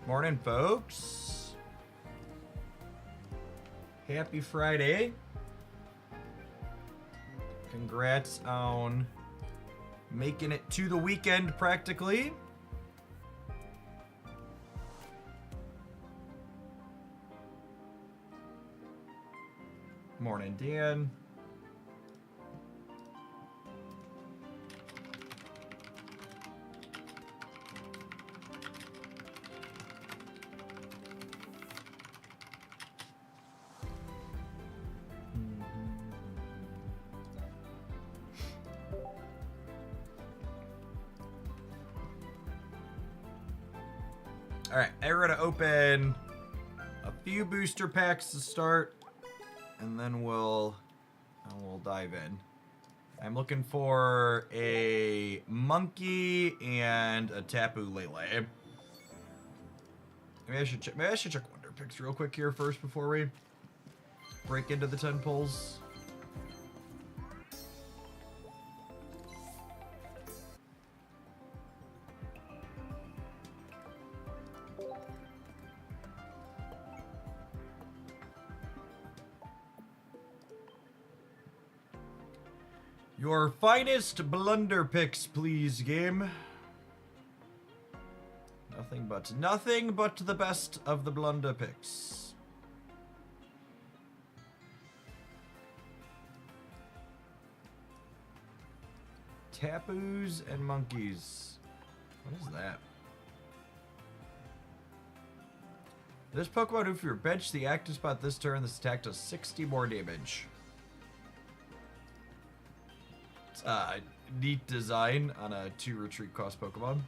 Morning, folks. Happy Friday. Congrats on making it to the weekend practically. Morning, Dan. All right, we're gonna open a few booster packs to start, and then we'll dive in. I'm looking for a monkey and a Tapu Lele. Maybe I should check Wonder Picks real quick here first before we break into the 10 pulls. Your finest blunder picks, please, game. Nothing but the best of the blunder picks. Tapus and monkeys. What is that? This Pokemon, if you're benched the active spot this turn, this attack does 60 more damage. Neat design on a 2 retreat cost Pokemon.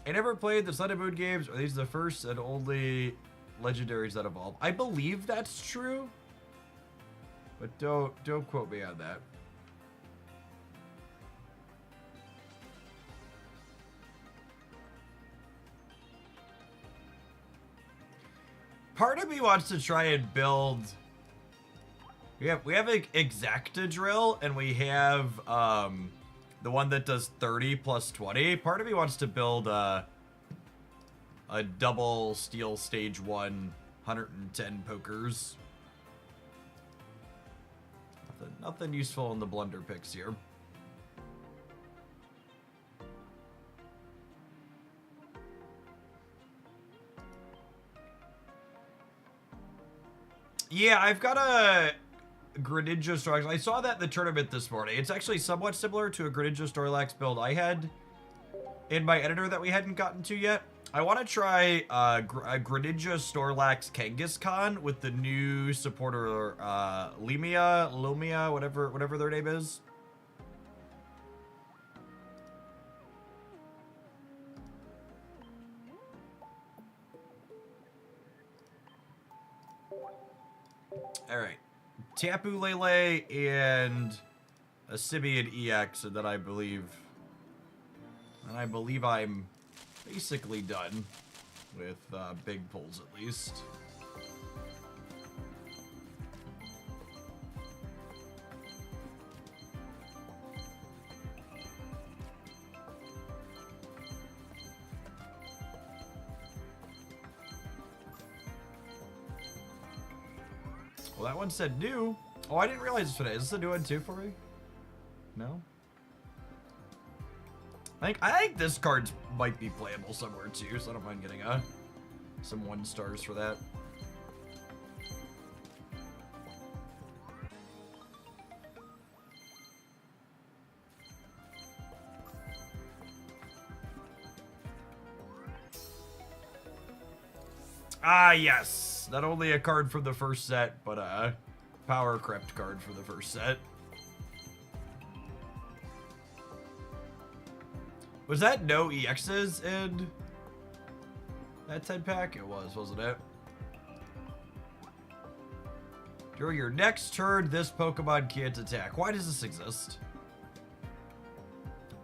I never played the Sun and Moon games. Are these the first and only legendaries that evolve? I believe that's true, but don't quote me on that. Part of me wants to try and build. We have an Exacta drill, and we have the one that does 30 plus 20. Part of me wants to build a double steel stage 1, 110 pokers. Nothing useful in the blunder picks here. Yeah, I've got a Greninja Snorlax. I saw that in the tournament this morning. It's actually somewhat similar to a Greninja Snorlax build I had in my editor that we hadn't gotten to yet. I want to try a Greninja Snorlax Kangaskhan with the new supporter Lumia, whatever their name is. All right, Tapu Lele and a Sibian EX, and then I believe I'm basically done with big pulls at least. Well, that one said new. Oh, I didn't realize this today. Is this a new one too for me? No? I think this card might be playable somewhere too, so I don't mind getting some 1 stars for that. Ah, yes. Not only a card from the first set, but a power crept card for the first set. Was that no EXs in that 10 pack? It was, wasn't it? During your next turn, this Pokemon can't attack. Why does this exist?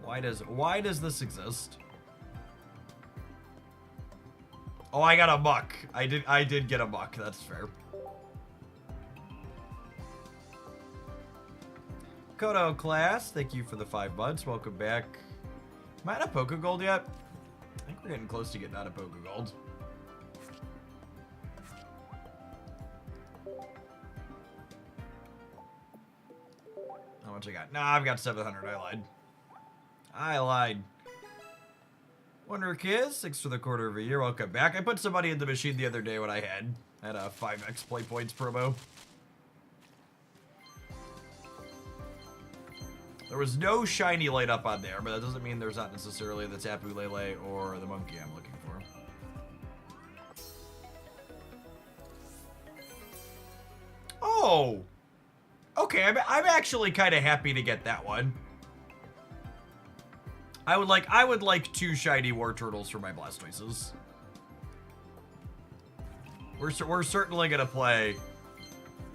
Why does this exist? Oh, I got a muck. I did get a muck. That's fair. Makoto class, thank you for the 5 months. Welcome back. Am I out of Poké Gold yet? I think we're getting close to getting out of Poké Gold. How much I got? Nah, I've got 700. I lied. Wonder Kiss, 6 for the quarter of a year. Welcome back. I put some money in the machine the other day when I had a 5x play points promo. There was no shiny light up on there, but that doesn't mean there's not necessarily the Tapu Lele or the monkey I'm looking for. Oh! Okay, I'm actually kind of happy to get that one. I would like 2 shiny War Turtles for my Blastoises. We're certainly gonna play.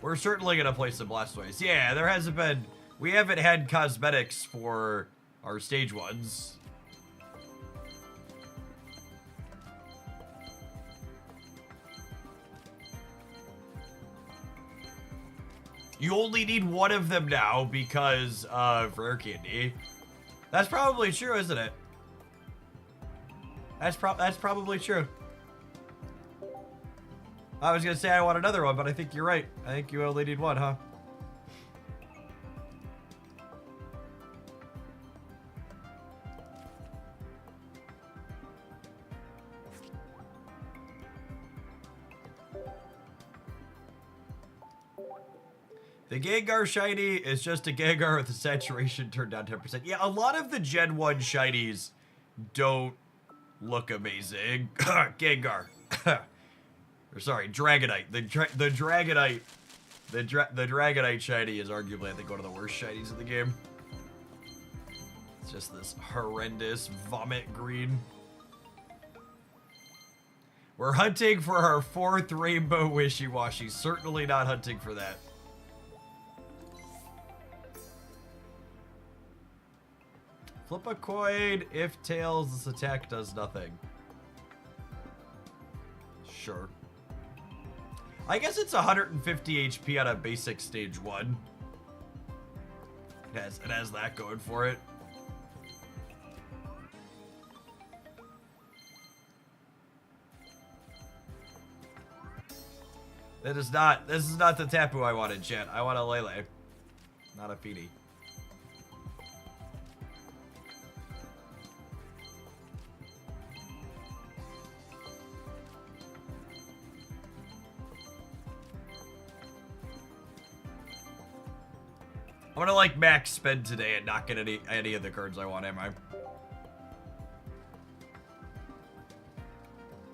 We're certainly gonna play some Blastoise. Yeah, there hasn't been. We haven't had cosmetics for our stage 1s. You only need one of them now because of Rare Candy. That's probably true, isn't it? That's probably true. I was gonna say I want another one, but I think you're right. I think you only need one, huh? The Gengar shiny is just a Gengar with the saturation turned down 10%. Yeah, a lot of the Gen 1 shinies don't look amazing. Gengar. Or sorry, Dragonite. The Dragonite. The Dragonite shiny is arguably, I think, one of the worst shinies in the game. It's just this horrendous vomit green. We're hunting for our 4th Rainbow Wishy-Washy. Certainly not hunting for that. Flip a coin. If tails, this attack does nothing. Sure. I guess it's 150 HP on a basic stage 1. It has that going for it. This is not the Tapu I wanted, chat. I want a Lele, not a Feeny. I'm gonna like max spend today and not get any of the cards I want, am I?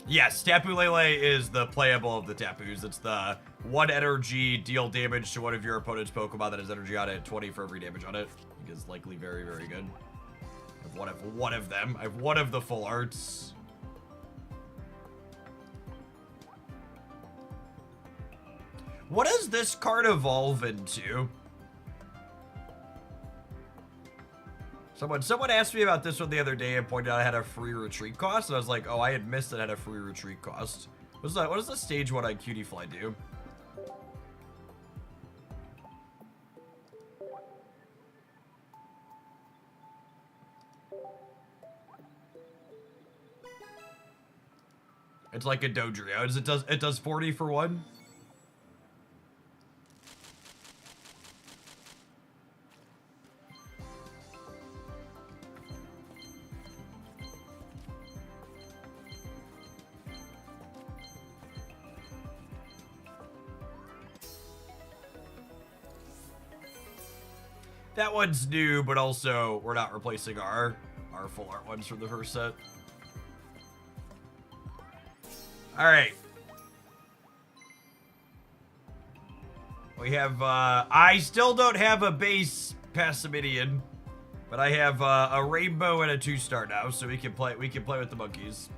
Yes, Tapu Lele is the playable of the Tapus. It's the 1 energy, deal damage to one of your opponent's Pokemon that has energy on it, 20 for every damage on it. I think it's likely very, very good. I have one of them. I have one of the full arts. What does this card evolve into? Someone asked me about this one the other day and pointed out I had a free retreat cost, and I was like, oh, I had missed that I had a free retreat cost. What does the stage 1 on Cutie Fly do? It's like a Dodrio. It does 40 for 1? That one's new, but also we're not replacing our full art ones from the first set. All right. We have, I still don't have a base Passimidian, but I have a rainbow and a 2-star now, so we can play with the monkeys.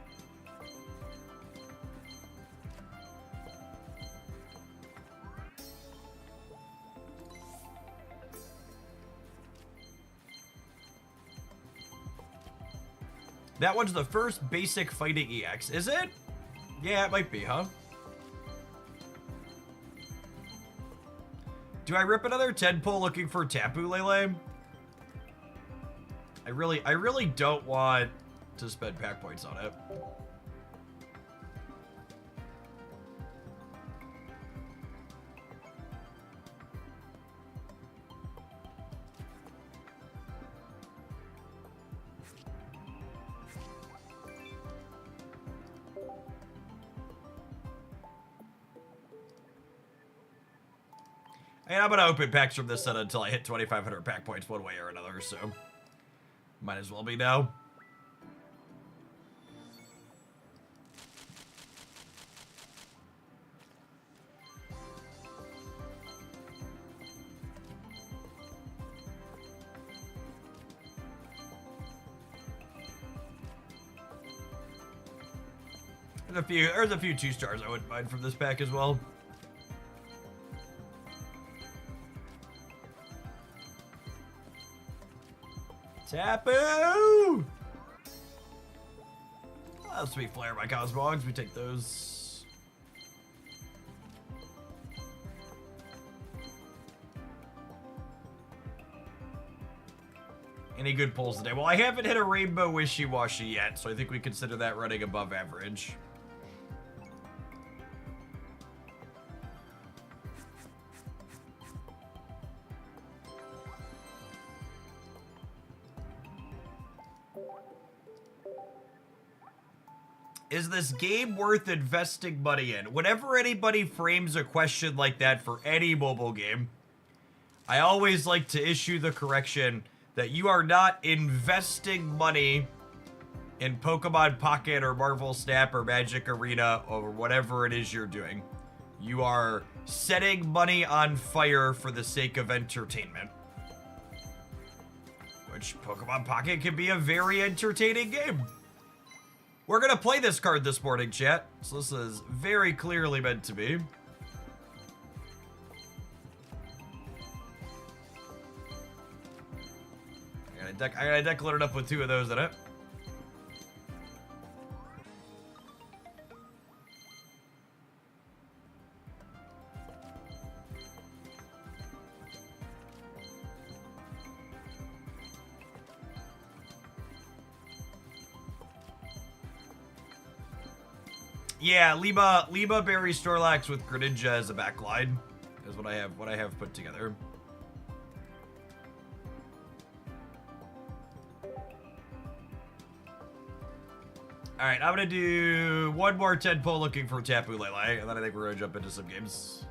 That one's the first basic fighting EX, is it? Yeah, it might be, huh? Do I rip another 10 pull looking for Tapu Lele? I really don't want to spend pack points on it. And I'm going to open packs from this set until I hit 2,500 pack points one way or another, so might as well be now. There's a few 2-stars I wouldn't mind from this pack as well. Tapu! That's sweet flare by Cosmogs. We take those. Any good pulls today? Well, I haven't hit a Rainbow Wishy-Washy yet, so I think we consider that running above average. Is this game worth investing money in? Whenever anybody frames a question like that for any mobile game, I always like to issue the correction that you are not investing money in Pokemon Pocket or Marvel Snap or Magic Arena or whatever it is you're doing. You are setting money on fire for the sake of entertainment. Which Pokemon Pocket can be a very entertaining game. We're gonna play this card this morning, chat. So this is very clearly meant to be. I gotta deck load it up with 2 of those in it. Yeah, Lima Berry Snorlax with Greninja as a backline is what I have put together. Alright, I'm gonna do one more 10 pull looking for Tapu Lele, and then I think we're gonna jump into some games.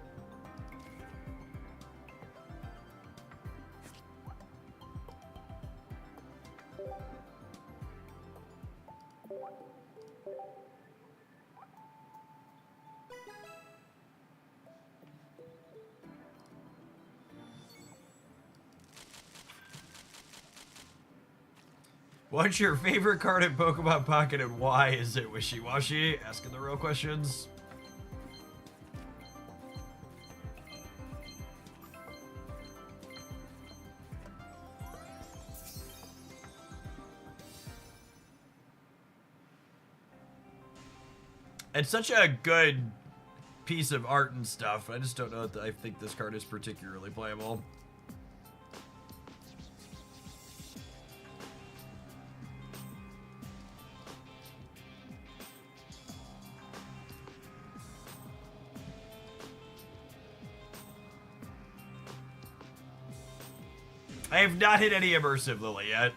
What's your favorite card in Pokemon Pocket and why is it wishy-washy? Asking the real questions. It's such a good piece of art and stuff. I just don't know that I think this card is particularly playable. I have not hit any immersive Lily yet.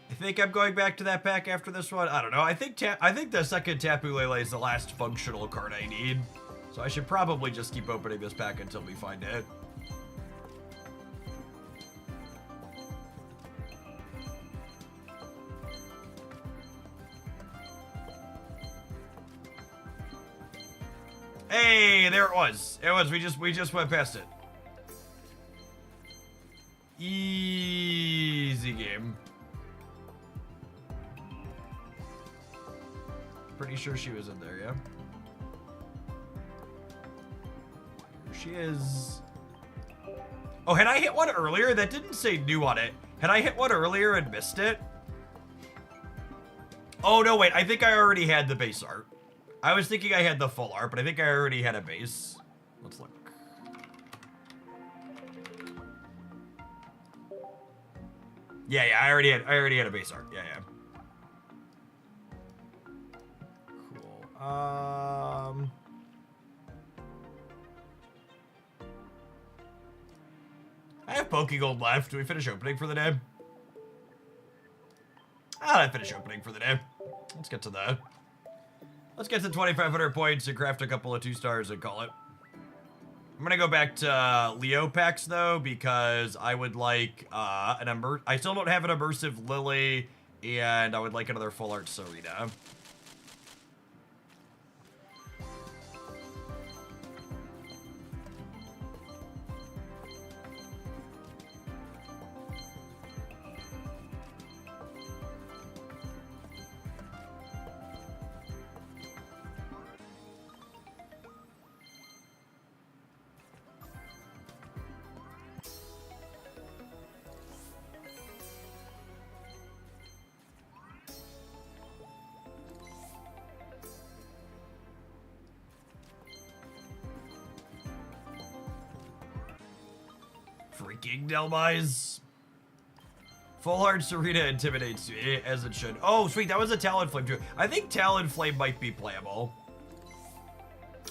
I think I'm going back to that pack after this one. I don't know. I think the second Tapu Lele is the last functional card I need. So I should probably just keep opening this pack until we find it. Hey, there it was. It was. We just went past it. Easy game. Pretty sure she was in there, yeah? Here she is. Oh, had I hit one earlier? That didn't say new on it. Had I hit one earlier and missed it? Oh, no, wait. I think I already had the base art. I was thinking I had the full art, but I think I already had a base. Let's look. Yeah, I already had a base art. Yeah. Cool. I have Pokegold left. Do we finish opening for the day? I finish opening for the day. Let's get to 2,500 points and craft a couple of 2-stars and call it. I'm gonna go back to Leo packs though, because I would like I still don't have an immersive Lily, and I would like another full art Sarita. Freaking Delmise. Full Heart Sarita intimidates me, as it should. Oh, sweet, that was a Talonflame too. I think Talonflame might be playable.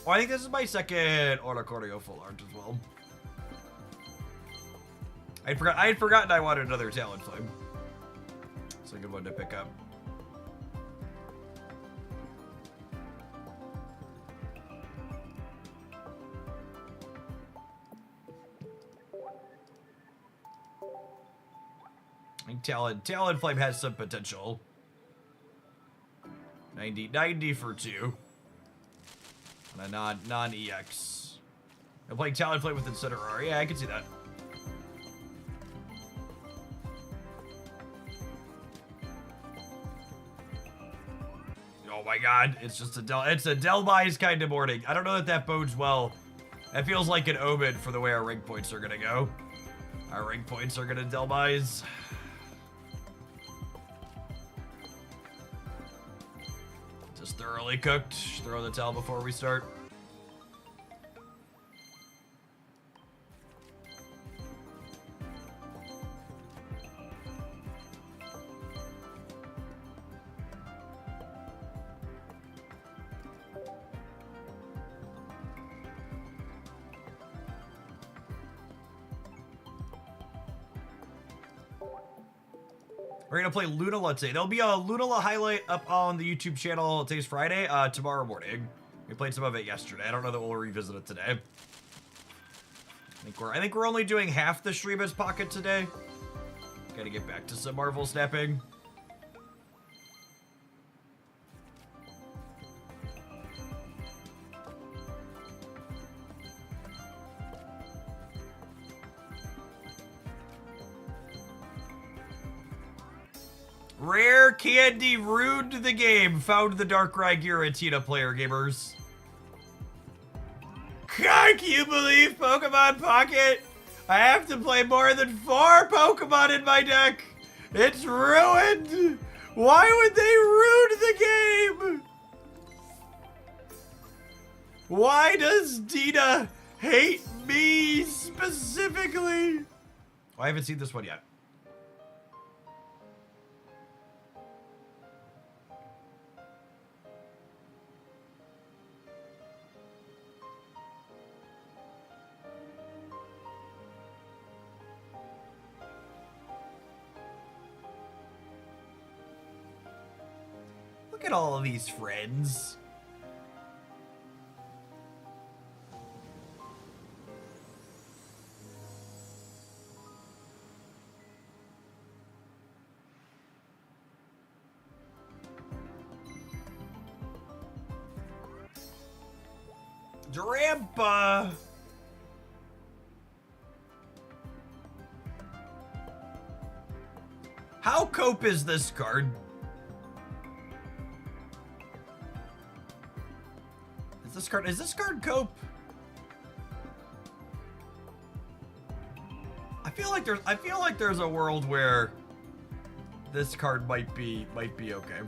Oh, I think this is my second Ornicornio Full Art as well. I had forgotten I wanted another Talonflame. It's a good one to pick up. I think Talonflame has some potential. 90 for 2. On a non-EX. I'm playing Talonflame with Incineroar. Yeah, I can see that. Oh my god, it's just it's a Delmise kind of morning. I don't know that bodes well. That feels like an omen for the way our rank points are gonna go. Our rank points are gonna Delmise. Just thoroughly cooked. Throw the towel before we start. We're gonna play Lunala today. There'll be a Lunala highlight up on the YouTube channel. Today's Friday, tomorrow morning. We played some of it yesterday. I don't know that we'll revisit it today. I think we're only doing half the stream as Pocket today. Gotta get back to some Marvel snapping. Rare Candy ruined the game. Found the Darkrai Giratina player, gamers. God, can you believe Pokemon Pocket? I have to play more than 4 Pokemon in my deck. It's ruined. Why would they ruin the game? Why does Dina hate me specifically? Oh, I haven't seen this one yet. Look at all of these friends. Drampa. How cope is this card? Is this card cope? I feel like there's a world where this card might be okay.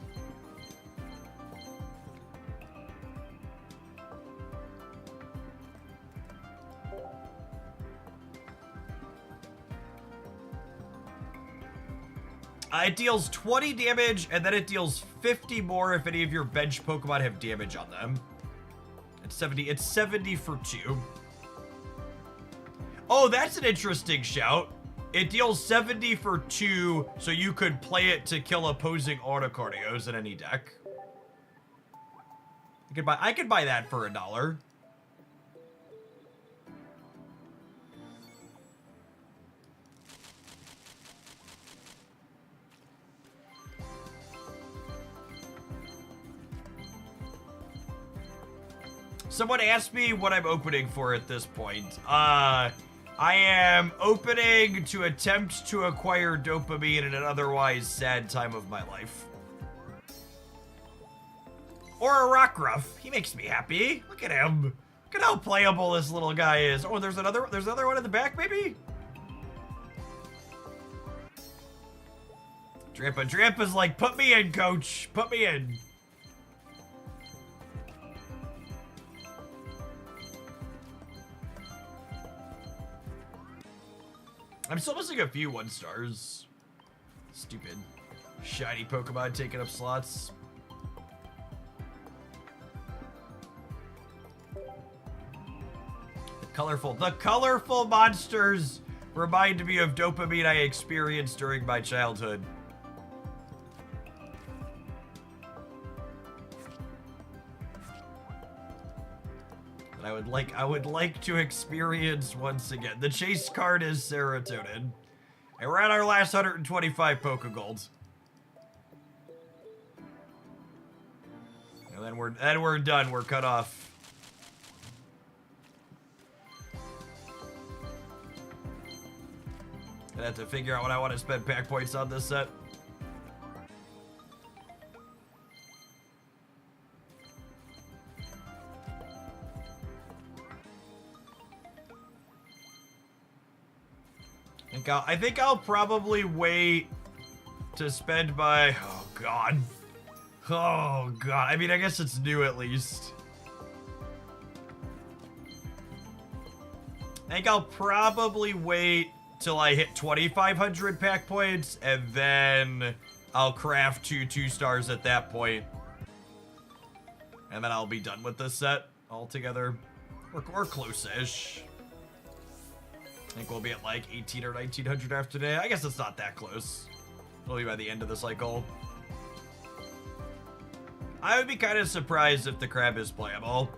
It deals 20 damage, and then it deals 50 more if any of your bench Pokemon have damage on them. It's 70. It's 70 for 2. Oh, that's an interesting shout. It deals 70 for 2, so you could play it to kill opposing Autocardios in any deck. I could buy that for $1. Someone asked me what I'm opening for at this point. I am opening to attempt to acquire dopamine in an otherwise sad time of my life. Or a Rockruff. He makes me happy. Look at him. Look at how playable this little guy is. Oh, there's another one in the back, maybe? Drampa's like, put me in, coach. Put me in. I'm still missing a few 1-stars. Stupid. Shiny Pokemon taking up slots. The colorful monsters remind me of dopamine I experienced during my childhood. I would like to experience once again. The chase card is serotonin. And we're at our last 125 Pokegolds. And then we're done. We're cut off. I have to figure out what I want to spend pack points on this set. I think I'll probably wait to spend my... Oh, God. Oh, God. I mean, I guess it's new at least. I think I'll probably wait till I hit 2,500 pack points, and then I'll craft 2-2-stars at that point. And then I'll be done with this set altogether. Or close-ish. I think we'll be at like 18 or 1900 after today. I guess it's not that close. It'll be by the end of the cycle. I would be kind of surprised if the crab is playable.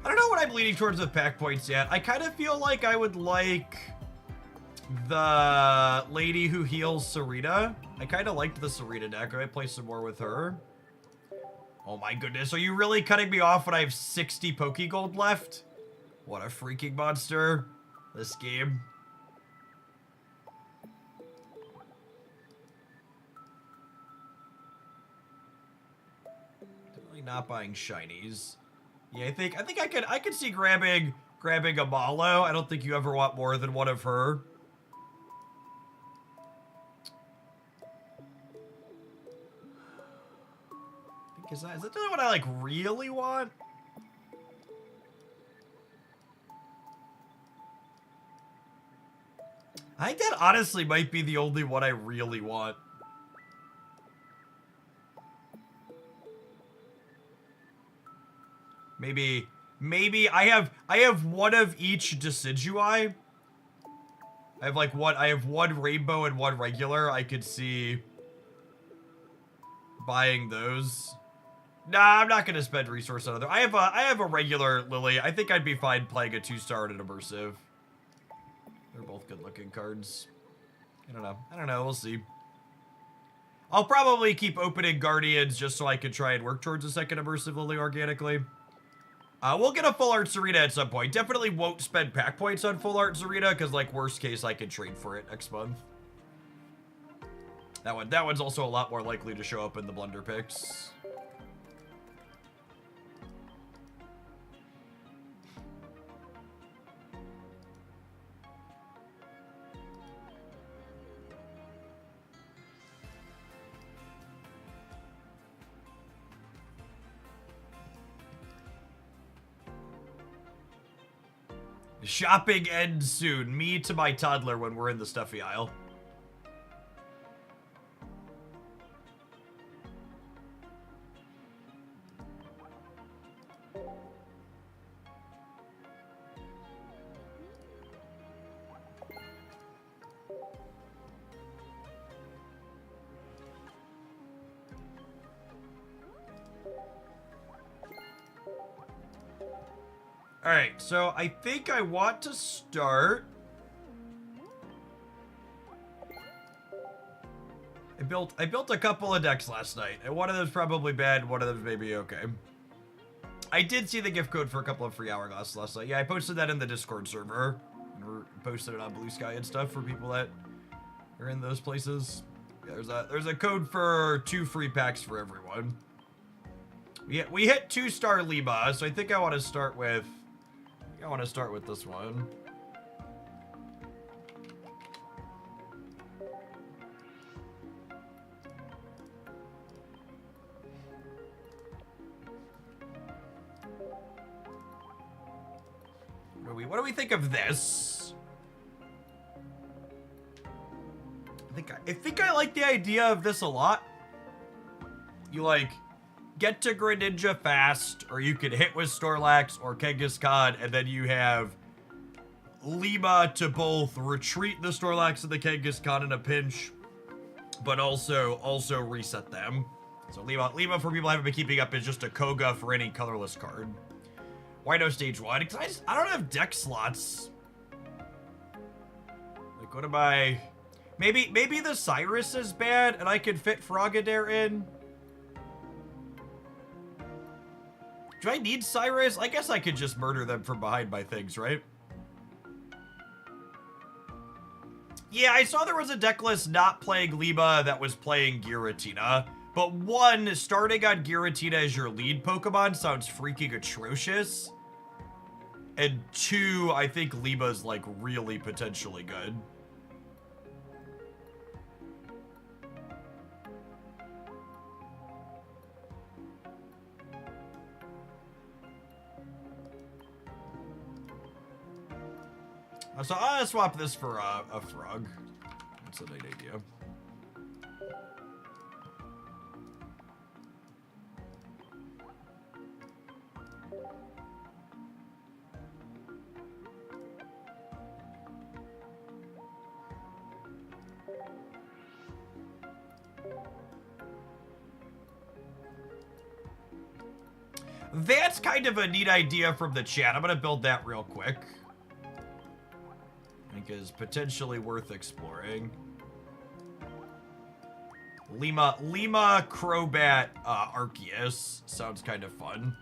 I don't know what I'm leaning towards with pack points yet. I kind of feel like I would like the lady who heals Sarita. I kind of liked the Sarita deck. I might play some more with her. Oh my goodness, are you really cutting me off when I have 60 Pokegold left? What a freaking monster. This game. Definitely not buying shinies. Yeah, I think I could see grabbing a Mallow. I don't think you ever want more than one of her. Is that what I like really want? I think that honestly might be the only one I really want. Maybe I have one of each Decidueye. I have one rainbow and one regular. I could see buying those. Nah, I'm not gonna spend resource on other. I have a regular Lily. I think I'd be fine playing a 2-star and an immersive. They're both good looking cards. I don't know. We'll see. I'll probably keep opening Guardians just so I can try and work towards a second immersive Lily organically. We'll get a full art Sarita at some point. Definitely won't spend pack points on full art Sarita because, like, worst case, I can trade for it next month. That one's also a lot more likely to show up in the blunder picks. Shopping ends soon. Me to my toddler when we're in the stuffy aisle. Alright, so I think I want to start. I built a couple of decks last night, and one of them's probably bad, one of them's maybe okay. I did see the gift code for a couple of free hourglasses last night. Yeah, I posted that in the Discord server. And we're posted it on Blue Sky and stuff for people that are in those places. Yeah, there's a code for 2 free packs for everyone. We hit 2-star Lima, so I think I want to start with this one. What do we think of this? I think I like the idea of this a lot. You like get to Greninja fast, or you can hit with Snorlax or Kangaskhan, and then you have Lima to both retreat the Snorlax and the Kangaskhan in a pinch, but also reset them. So Lima for people who haven't been keeping up is just a Koga for any colorless card. Why no stage 1? Because I don't have deck slots. Like, what am I? Maybe the Cyrus is bad and I could fit Frogadair in. Do I need Cyrus? I guess I could just murder them from behind my things, right? Yeah, I saw there was a deck list not playing Lima that was playing Giratina. But 1, starting on Giratina as your lead Pokemon sounds freaking atrocious. And 2, I think Lima's like really potentially good. So I'll swap this for a frog. That's a neat idea. That's kind of a neat idea from the chat. I'm gonna build that real quick. I think is potentially worth exploring. Lima Crobat Arceus sounds kind of fun.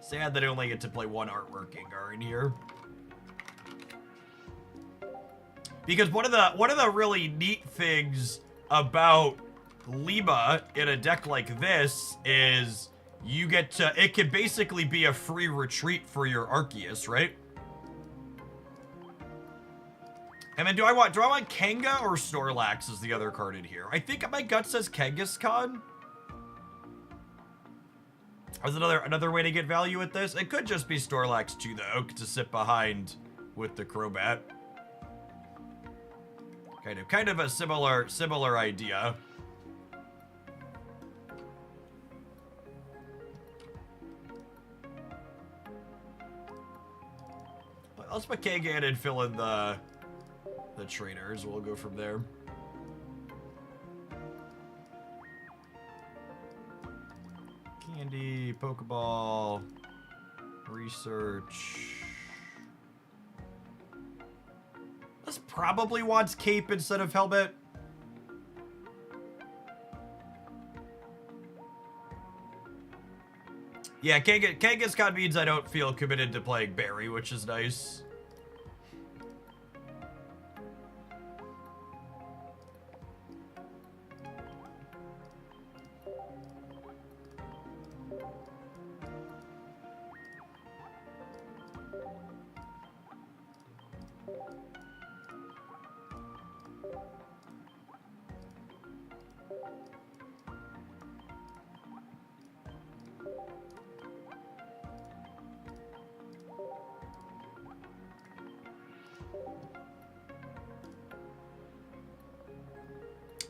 Sad that I only get to play 1 artwork Gengar in here. Because one of the really neat things about Lima in a deck like this is you get to, it can basically be a free retreat for your Arceus, right? And then do I want Kanga or Snorlax as the other card in here? I think my gut says Kangaskhan. There's another way to get value with this. It could just be Snorlax too, though, to sit behind with the Crobat. Kind of a similar idea. Let's put Kanga in and fill in the trainers. We'll go from there. Candy, Pokeball, research. This probably wants Cape instead of Helmet. Yeah, Kangaskhan means I don't feel committed to playing Barry, which is nice.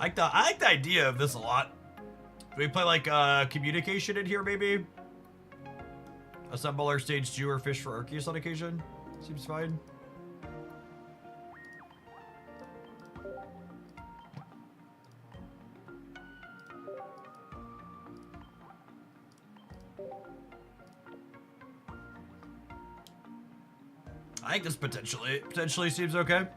I like the idea of this a lot. Do we play like communication in here maybe? Assemble our stage 2 or fish for Arceus on occasion? Seems fine. I think this potentially seems okay.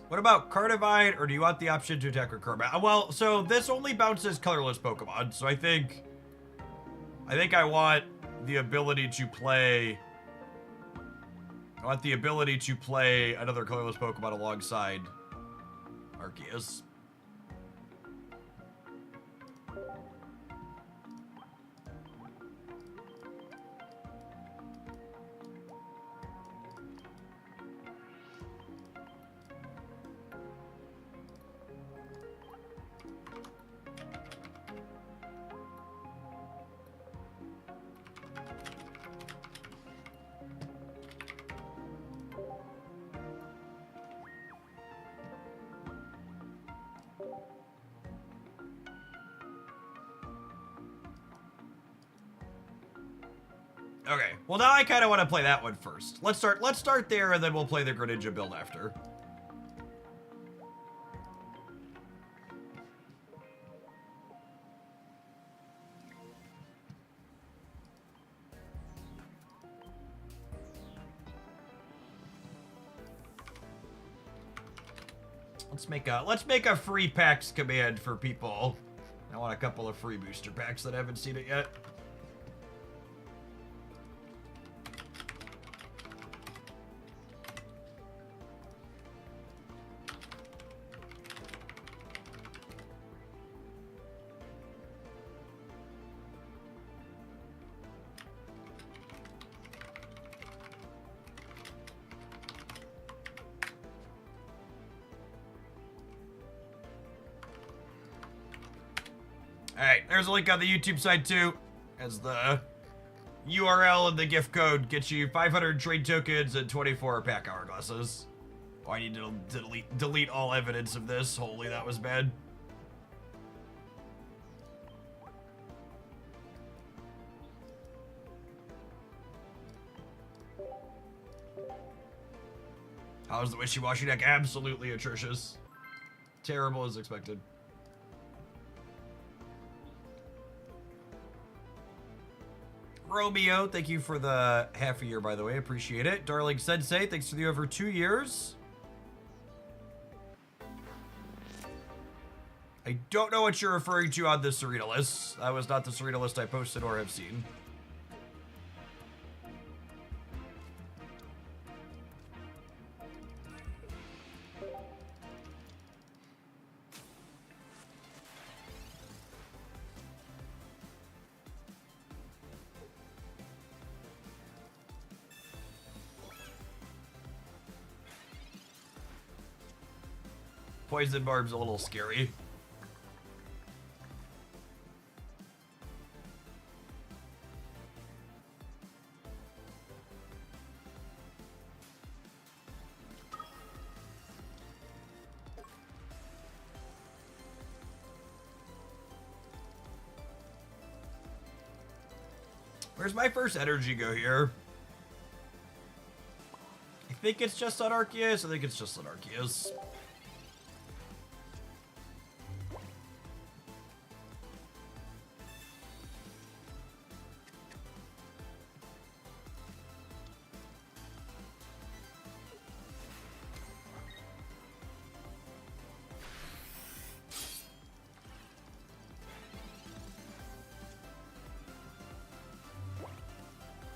What about Cardivine, or do you want the option to attack Recurve? Well, so this only bounces colorless Pokemon, so I think I want the ability to play. I want the ability to play another colorless Pokemon alongside Arceus. Okay, well now I kind of want to play that one first. Let's start there, and then we'll play the Greninja build after. Let's make a free packs command for people. I want a couple of free booster packs that haven't seen it yet. Alright, there's a link on the YouTube side too, as the URL and the gift code gets you 500 trade tokens and 24 pack hourglasses. Oh, I need to delete all evidence of this. Holy, that was bad. How's the wishy-washy deck? Absolutely atrocious. Terrible as expected. Romeo, thank you for the half a year, by the way. Appreciate it. Darling Sensei, thanks for the over 2 years. I don't know what you're referring to on the Serena list. That was not the Serena list I posted or have seen. Poison Barb's a little scary. Where's my first energy go here? I think it's just on Arceus. I think it's just on Arceus.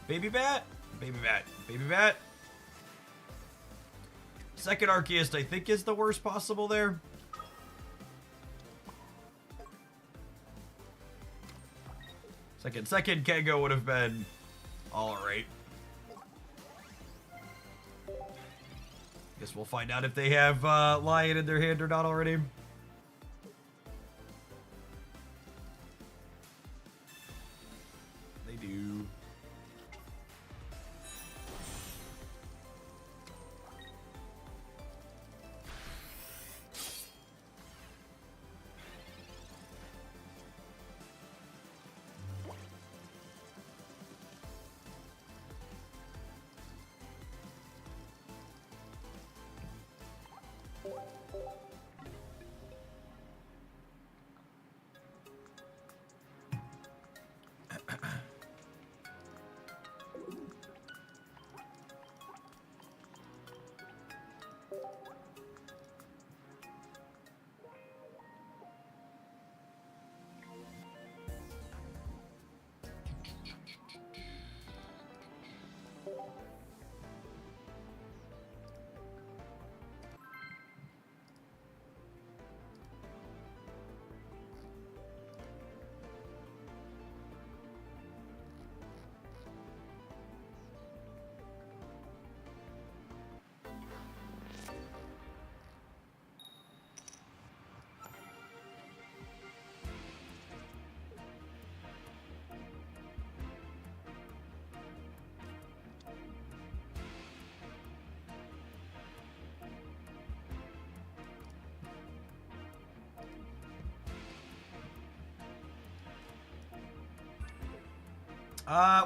Baby Bat? Baby Bat. Baby Bat. Second Arceus, I think, is the worst possible there. Second Kango would have been alright. Guess we'll find out if they have Lion in their hand or not already. They do.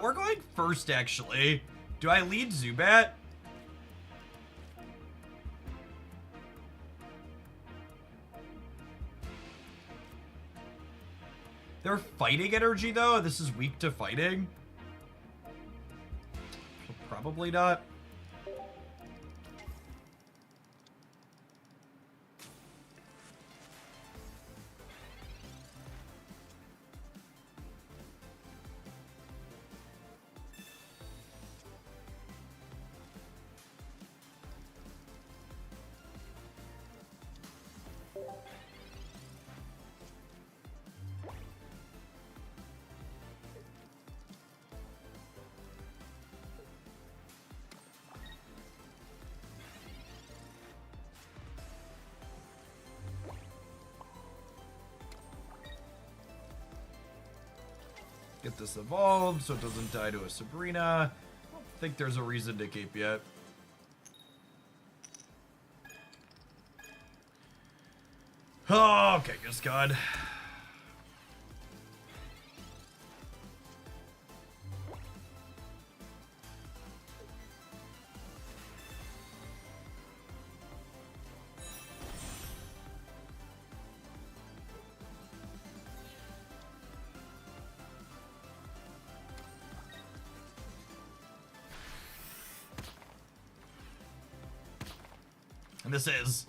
We're going first, actually. Do I lead Zubat? They're fighting energy, though. This is weak to fighting. Probably not. Get this evolved so it doesn't die to a Sabrina. I don't think there's a reason to keep yet. Oh, okay, good God. And this is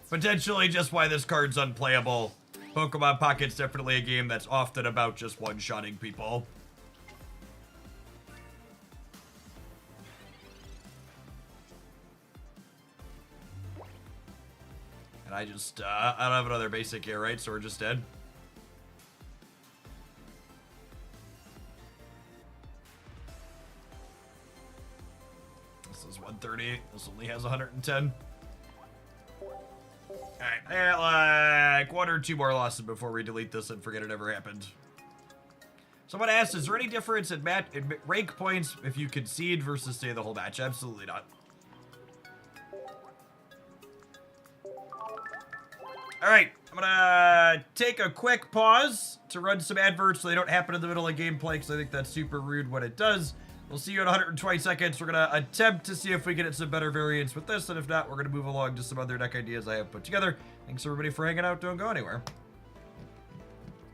potentially just why this card's unplayable. Pokemon Pocket's definitely a game that's often about just one-shotting people. And I just, I don't have another basic here, right? So we're just dead. This is 130. This only has 110. Alright, like 1 or 2 more losses before we delete this and forget it ever happened. Someone asked, is there any difference in rank points if you concede versus stay the whole match? Absolutely not. Alright, I'm gonna take a quick pause to run some adverts so they don't happen in the middle of gameplay, because I think that's super rude when it does. We'll see you in 120 seconds. We're gonna attempt to see if we can get some better variants with this, and if not, we're gonna move along to some other deck ideas I have put together. Thanks everybody for hanging out. Don't go anywhere.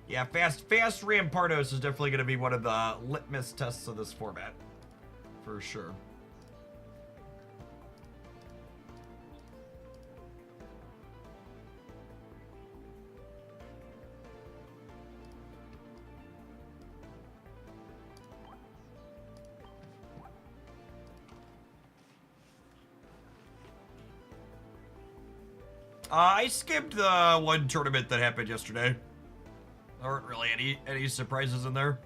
Yeah, fast Rampardos is definitely gonna be one of the litmus tests of this format, for sure. I skipped the one tournament that happened yesterday. There weren't really any surprises in there.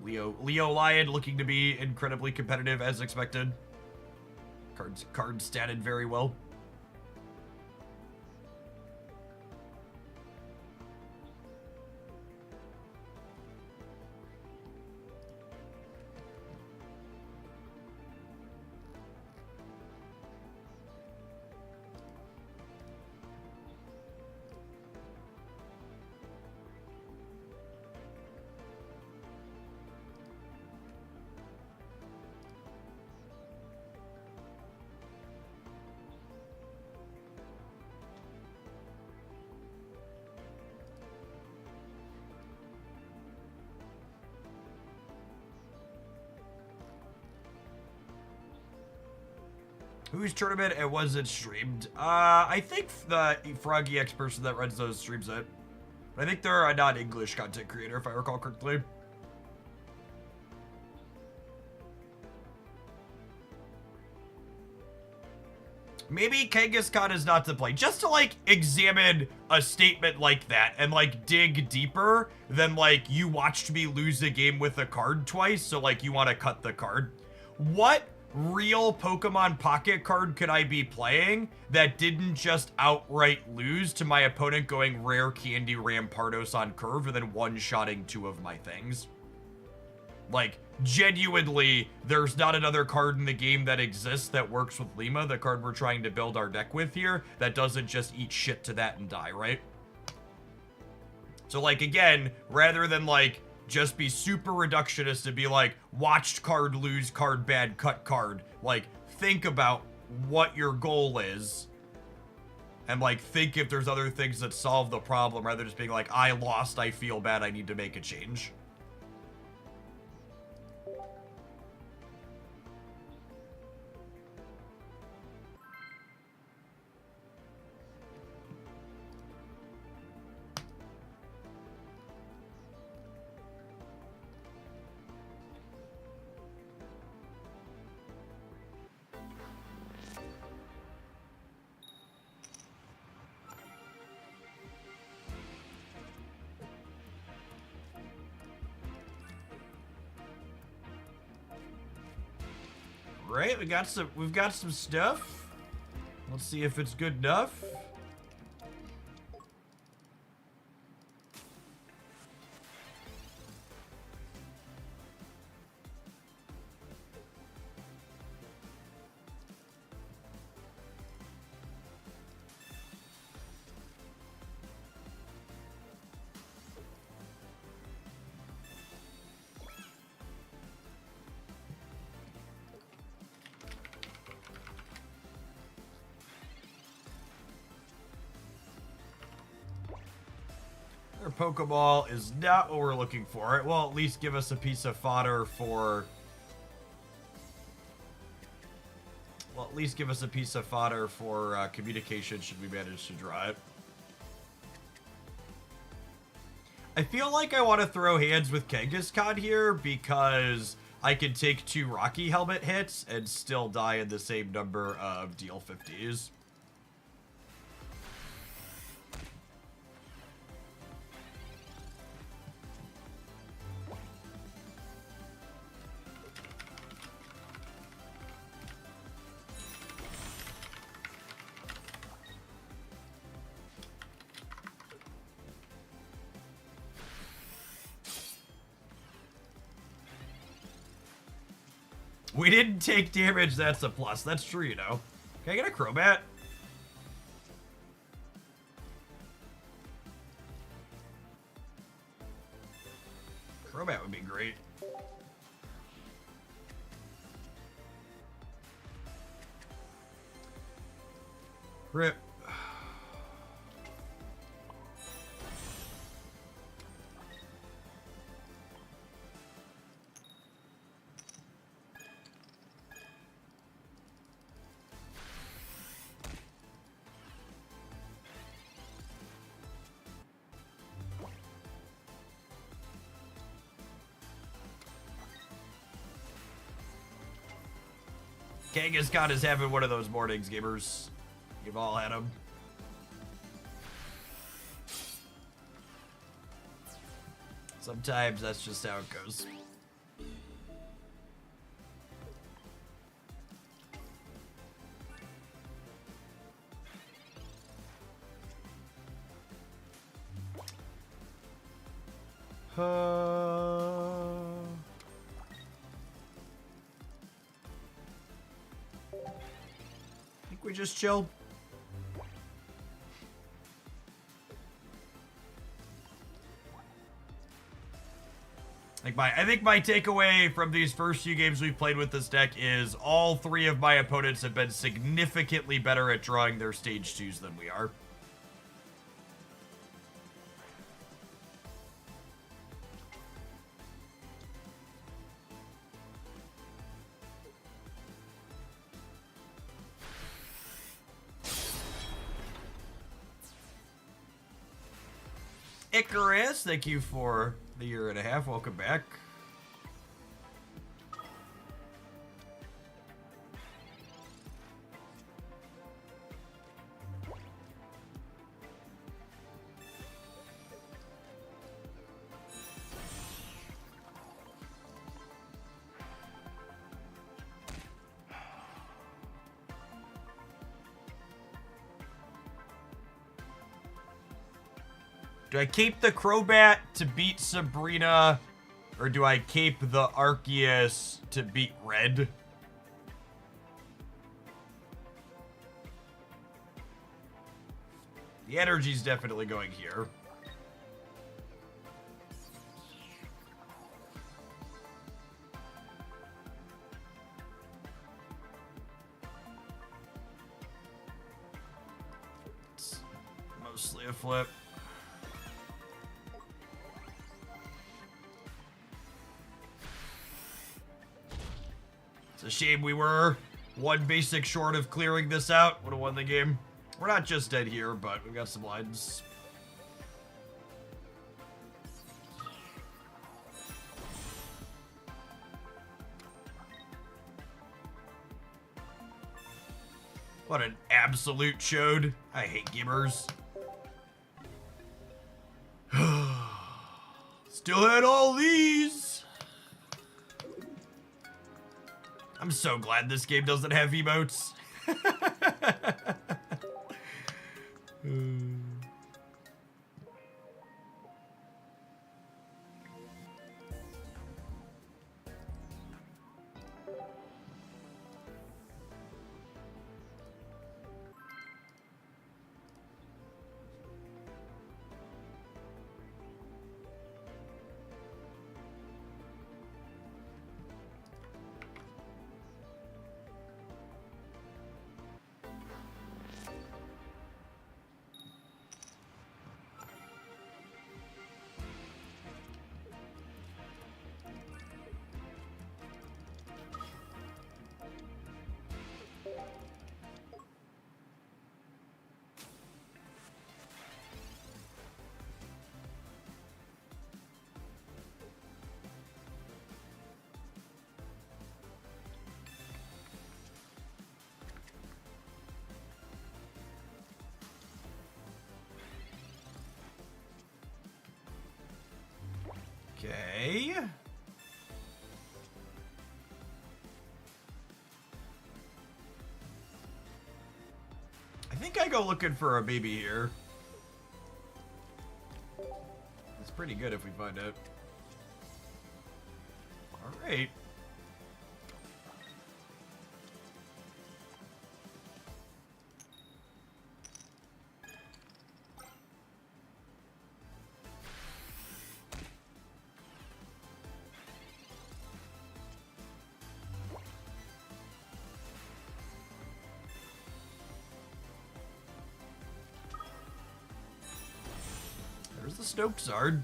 Leo Lion looking to be incredibly competitive as expected. Card statted very well. Whose tournament it wasn't streamed? I think the Frog EX person that runs those streams it. But I think they're a non-English content creator, if I recall correctly. Maybe Kangaskhan is not to play. Just to, like, examine a statement like that and, like, dig deeper than, like, you watched me lose a game with a card twice, so, like, you want to cut the card. What real Pokemon Pocket card could I be playing that didn't just outright lose to my opponent going Rare Candy Rampardos on curve and then one-shotting 2 of my things? Like, genuinely, there's not another card in the game that exists that works with Lima, the card we're trying to build our deck with here, that doesn't just eat shit to that and die, right? So, like, again, rather than, like, just be super reductionist and be like, watched card, lose card, bad, cut card. Like, think about what your goal is. And, like, think if there's other things that solve the problem, rather than just being like, I lost, I feel bad, I need to make a change. Right, we've got some stuff. Let's see if it's good enough. Our Pokeball is not what we're looking for. It will at least give us a piece of fodder for... Well, at least give us a piece of fodder for communication should we manage to draw it. I feel like I want to throw hands with Kangaskhan here because I can take 2 Rocky Helmet hits and still die in the same number of DL50s. We didn't take damage, that's a plus. That's true, you know. Can I get a Crobat? Crobat would be great. Rip. Kangaskhan is having one of those mornings, gamers. You've all had them. Sometimes that's just how it goes. I think we just chill. I think my takeaway from these first few games we've played with this deck is all 3 of my opponents have been significantly better at drawing their stage 2s than we are. Icarus, thank you for the 1.5 years. Welcome back. Do I keep the Crobat to beat Sabrina, or do I keep the Arceus to beat Red? The energy's definitely going here. Mostly a flip. It's a shame we were one basic short of clearing this out. Would have won the game. We're not just dead here, but we got some lines. What an absolute chode. I hate gamers. Still had all these. I'm so glad this game doesn't have emotes. Okay. I think I go looking for a baby here. It's pretty good if we find it. All right. There's the Stokesard.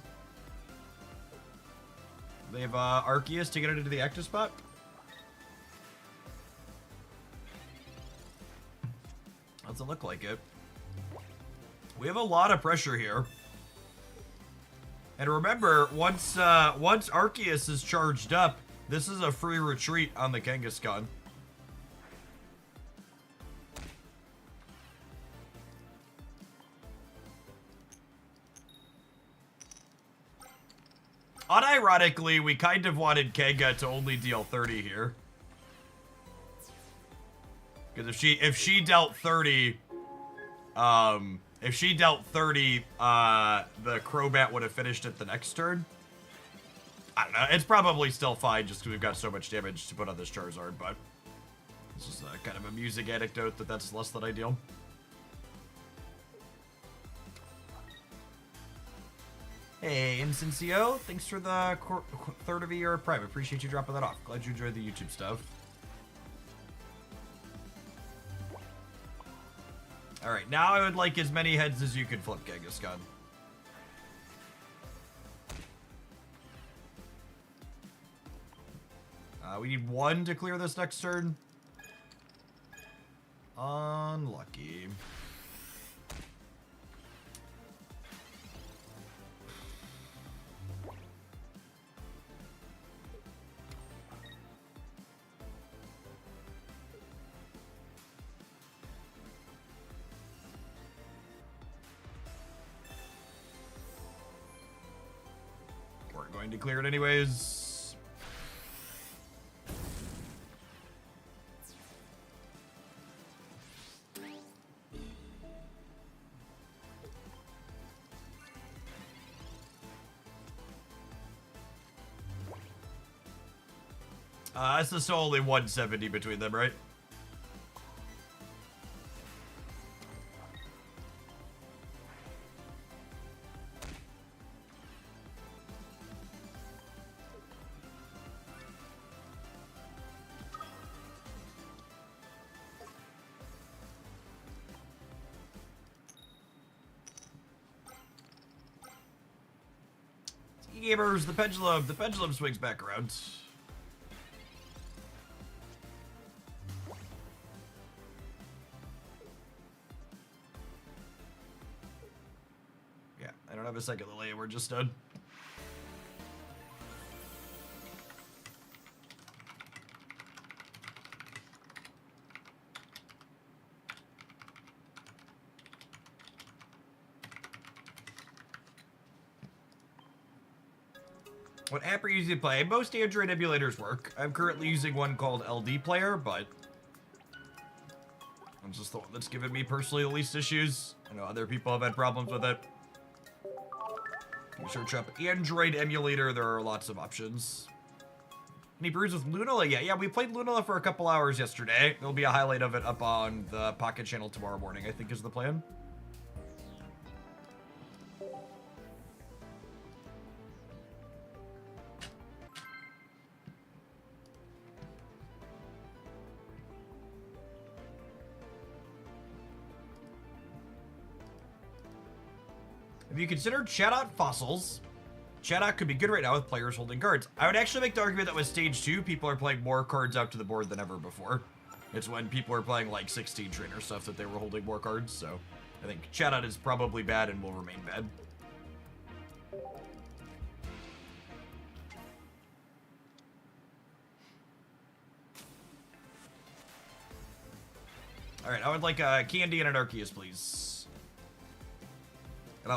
They have Arceus to get it into the active spot. Doesn't look like it. We have a lot of pressure here. And remember, once Arceus is charged up, this is a free retreat on the Kangaskhan. Unironically, we kind of wanted Kanga to only deal 30 here. Because if she dealt 30, the Crobat would have finished it the next turn. I don't know. It's probably still fine just because we've got so much damage to put on this Charizard, but it's just kind of a amusing anecdote that's less than ideal. Hey, Incencio, thanks for the third of a year of Prime. Appreciate you dropping that off. Glad you enjoyed the YouTube stuff. Alright, now I would like as many heads as you can flip, Kangaskhan. We need one to clear this next turn. Unlucky. We're going to clear it anyways. It's just only 170 between them, right? Gamers, the pendulum swings back around. Yeah, I don't have a second delay, we're just done. What app are you using to play? Most Android emulators work. I'm currently using one called LD Player, but it's just the one that's given me personally the least issues. I know other people have had problems with it. If you search up Android emulator, there are lots of options. Any brews with Lunala yet? Yeah, we played Lunala for a couple hours yesterday. There'll be a highlight of it up on the Pocket channel tomorrow morning, I think is the plan. Have you considered chat-out fossils? Chat-out could be good right now with players holding cards. I would actually make the argument that with stage 2, people are playing more cards out to the board than ever before. It's when people are playing like 16 trainer stuff that they were holding more cards, so I think chat-out is probably bad and will remain bad. Alright, I would like a Candy and an Arceus, please.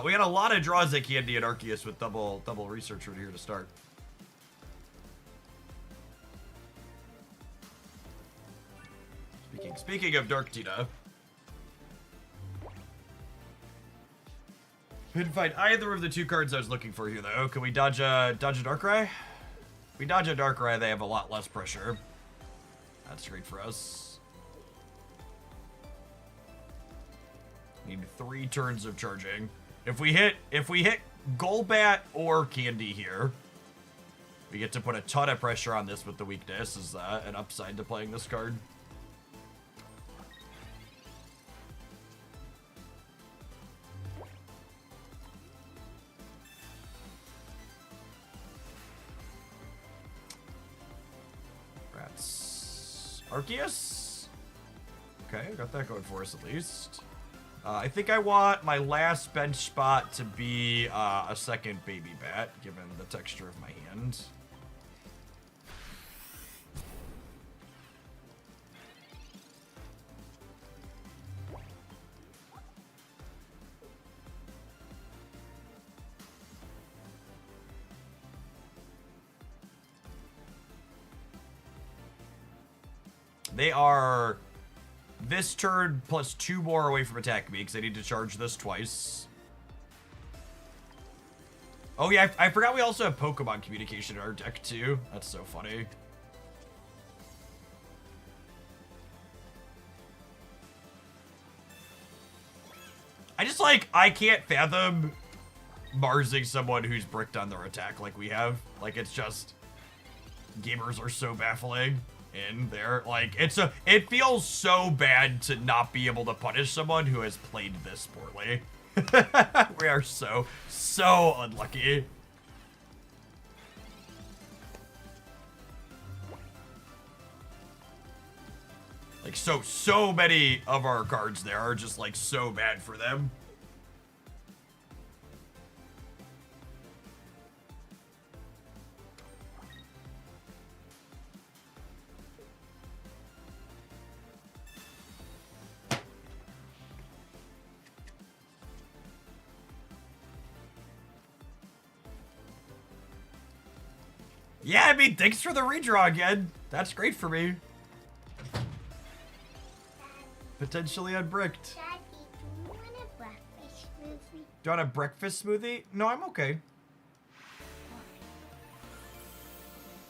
We had a lot of draws at Candy and Arceus with double researcher here to start. Speaking of Dark Tina. Couldn't find either of the two cards I was looking for here though. Can we dodge a Darkrai? If we dodge a Darkrai, they have a lot less pressure. That's great for us. Need 3 turns of charging. If we hit Golbat or Candy here, we get to put a ton of pressure on this with the weakness. Is an upside to playing this card. That's Arceus. Okay, got that going for us at least. I think I want my last bench spot to be a second baby bat, given the texture of my hand. They are this turn plus 2 more away from attacking me because I need to charge this twice. Oh yeah, I forgot we also have Pokemon communication in our deck too. That's so funny. I can't fathom Marsing someone who's bricked on their attack like we have. Like, it's just, gamers are so baffling in there. Like, it feels so bad to not be able to punish someone who has played this poorly. We are so unlucky. Like, so many of our cards there are just, like, so bad for them. Yeah, I mean, thanks for the redraw again. That's great for me. Potentially unbricked. Daddy, do you want a breakfast smoothie? Do you want a breakfast smoothie? No, I'm okay.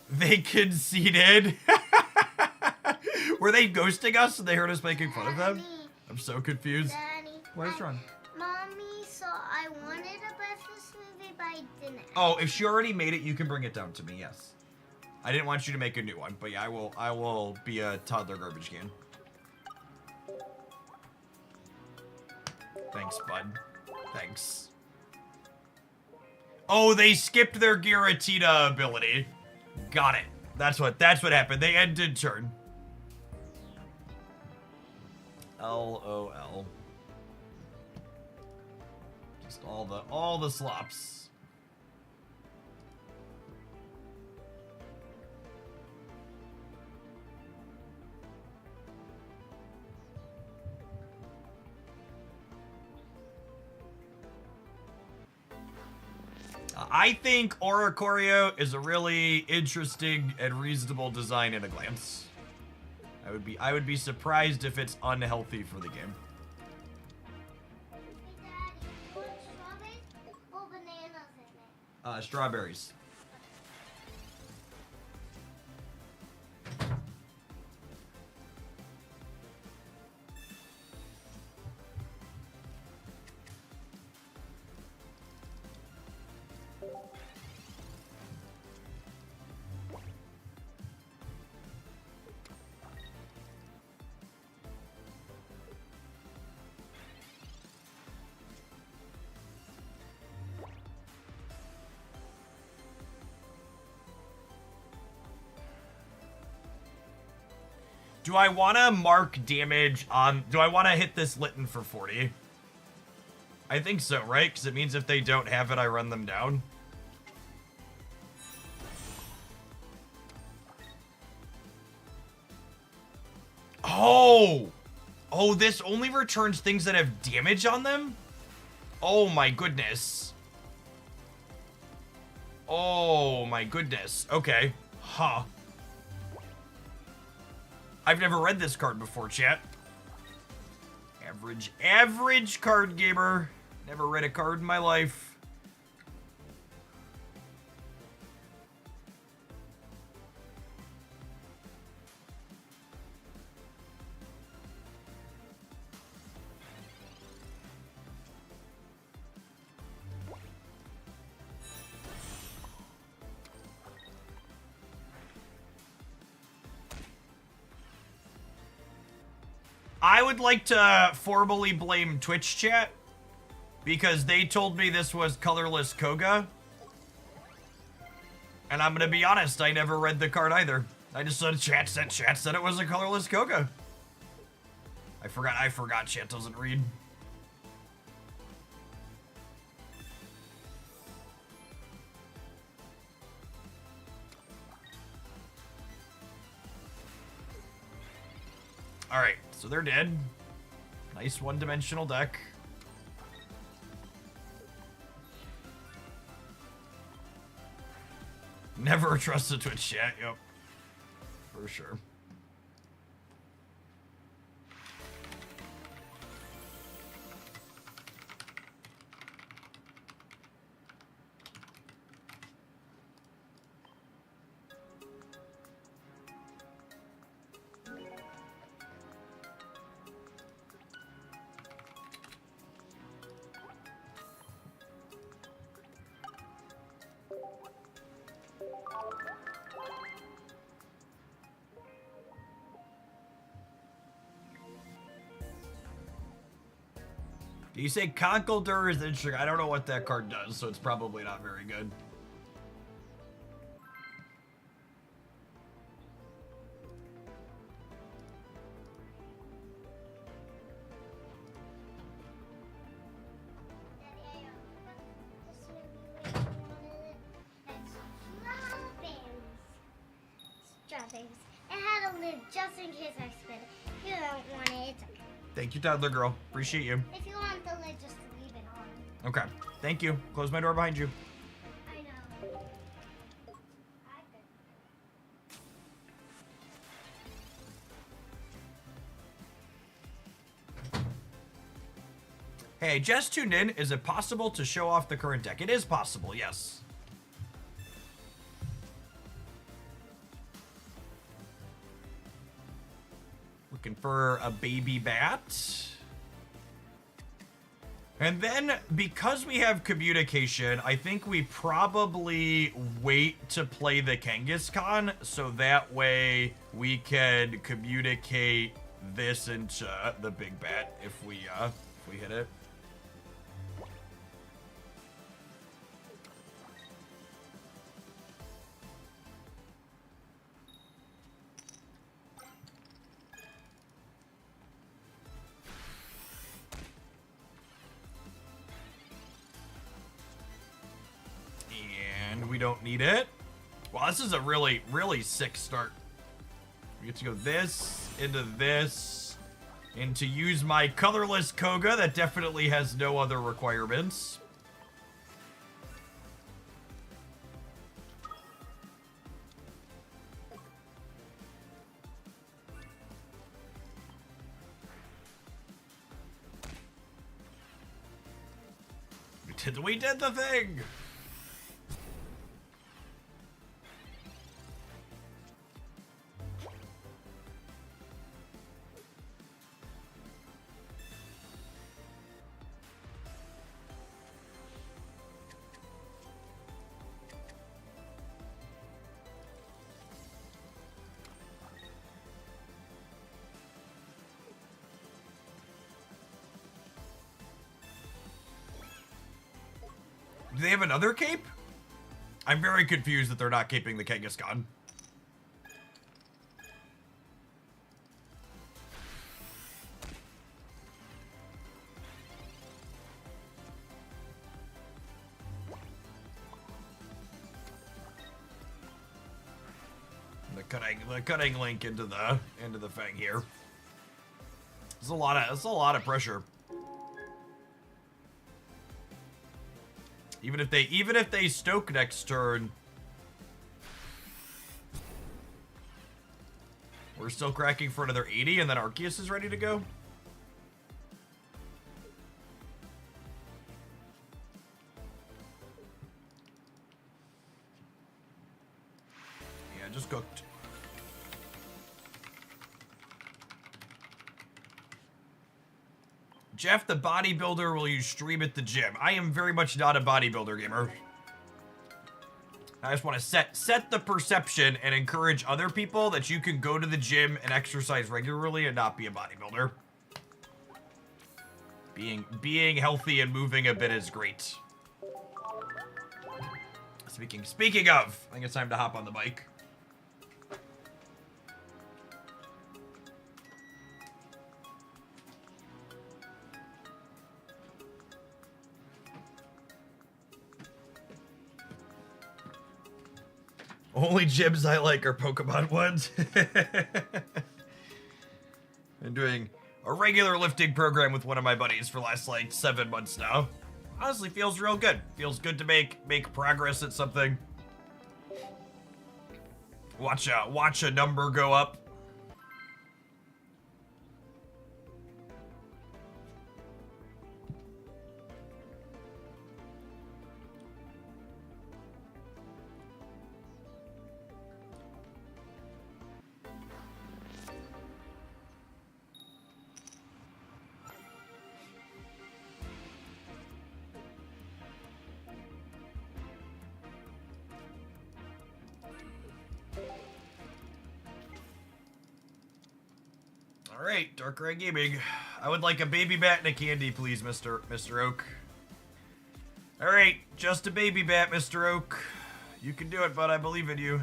They conceded. Were they ghosting us and they heard us making fun of them? I'm so confused. Daddy, What's wrong? Mommy saw I wanted a breakfast smoothie, but I didn't. Oh, if she already made it, you can bring it down to me, yes. I didn't want you to make a new one, but yeah, I will be a toddler garbage can. Thanks, bud. Thanks. Oh, they skipped their Giratina ability. Got it. That's what happened. They ended turn. LOL. Just all the slops. I think Oricorio is a really interesting and reasonable design at a glance. I would be surprised if it's unhealthy for the game. Hey, Daddy, you want strawberries or bananas in it? Strawberries. Do I want to mark damage on... Do I want to hit this Litten for 40? I think so, right? Because it means if they don't have it, I run them down. Oh! Oh, this only returns things that have damage on them? Oh my goodness. Oh my goodness. Okay. Huh. I've never read this card before, chat. Average card gamer. Never read a card in my life. I would like to formally blame Twitch chat because they told me this was colorless Koga. And I'm gonna be honest, I never read the card either. I just said chat said it was a colorless Koga. I forgot chat doesn't read. Alright, so they're dead. Nice one-dimensional deck. Never trust a Twitch chat, yep. For sure. You say Conkeldurr is interesting. I don't know what that card does, so it's probably not very good. Strawberries. It had a lid just in case I spit it. If you don't want it, it's okay. Thank you, toddler girl. Appreciate you. If you want the lid, just leave it on. Okay. Thank you. Close my door behind you. I know. Hey, just tuned in. Is it possible to show off the current deck? It is possible, yes. Looking for a baby bat. And then, because we have communication, I think we probably wait to play the Kangaskhan, so that way we can communicate this into the big bat if we hit it. And we don't need it. Wow, this is a really, really sick start. We get to go this, and to use my colorless Koga that definitely has no other requirements. We did the thing! Do they have another cape? I'm very confused that they're not caping the Kangaskhan. The cutting link into the Fang here. It's a lot of pressure. Even if they stoke next turn, we're still cracking for another 80, and then Arceus is ready to go. Yeah, just cooked. Jeff, the bodybuilder, will you stream at the gym? I am very much not a bodybuilder gamer. I just want to set the perception and encourage other people that you can go to the gym and exercise regularly and not be a bodybuilder. Being healthy and moving a bit is great. Speaking of, I think it's time to hop on the bike. Only gyms I like are Pokemon ones. Been doing a regular lifting program with one of my buddies for the last like 7 months now. Honestly, feels real good. Feels good to make progress at something. Watch a number go up. Alright, Dark Ray Gaming. I would like a baby bat and a candy, please, Mr. Oak. Alright, just a baby bat, Mr. Oak. You can do it, bud. I believe in you.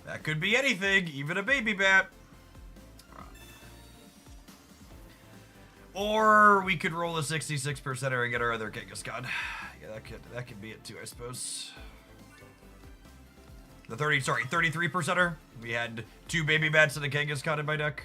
That could be anything, even a baby bat. Or we could roll a 66%er and get our other Kangaskhan. Yeah, that could be it too, I suppose. The 33%er. We had 2 baby bats and a Kangaskhan in my deck.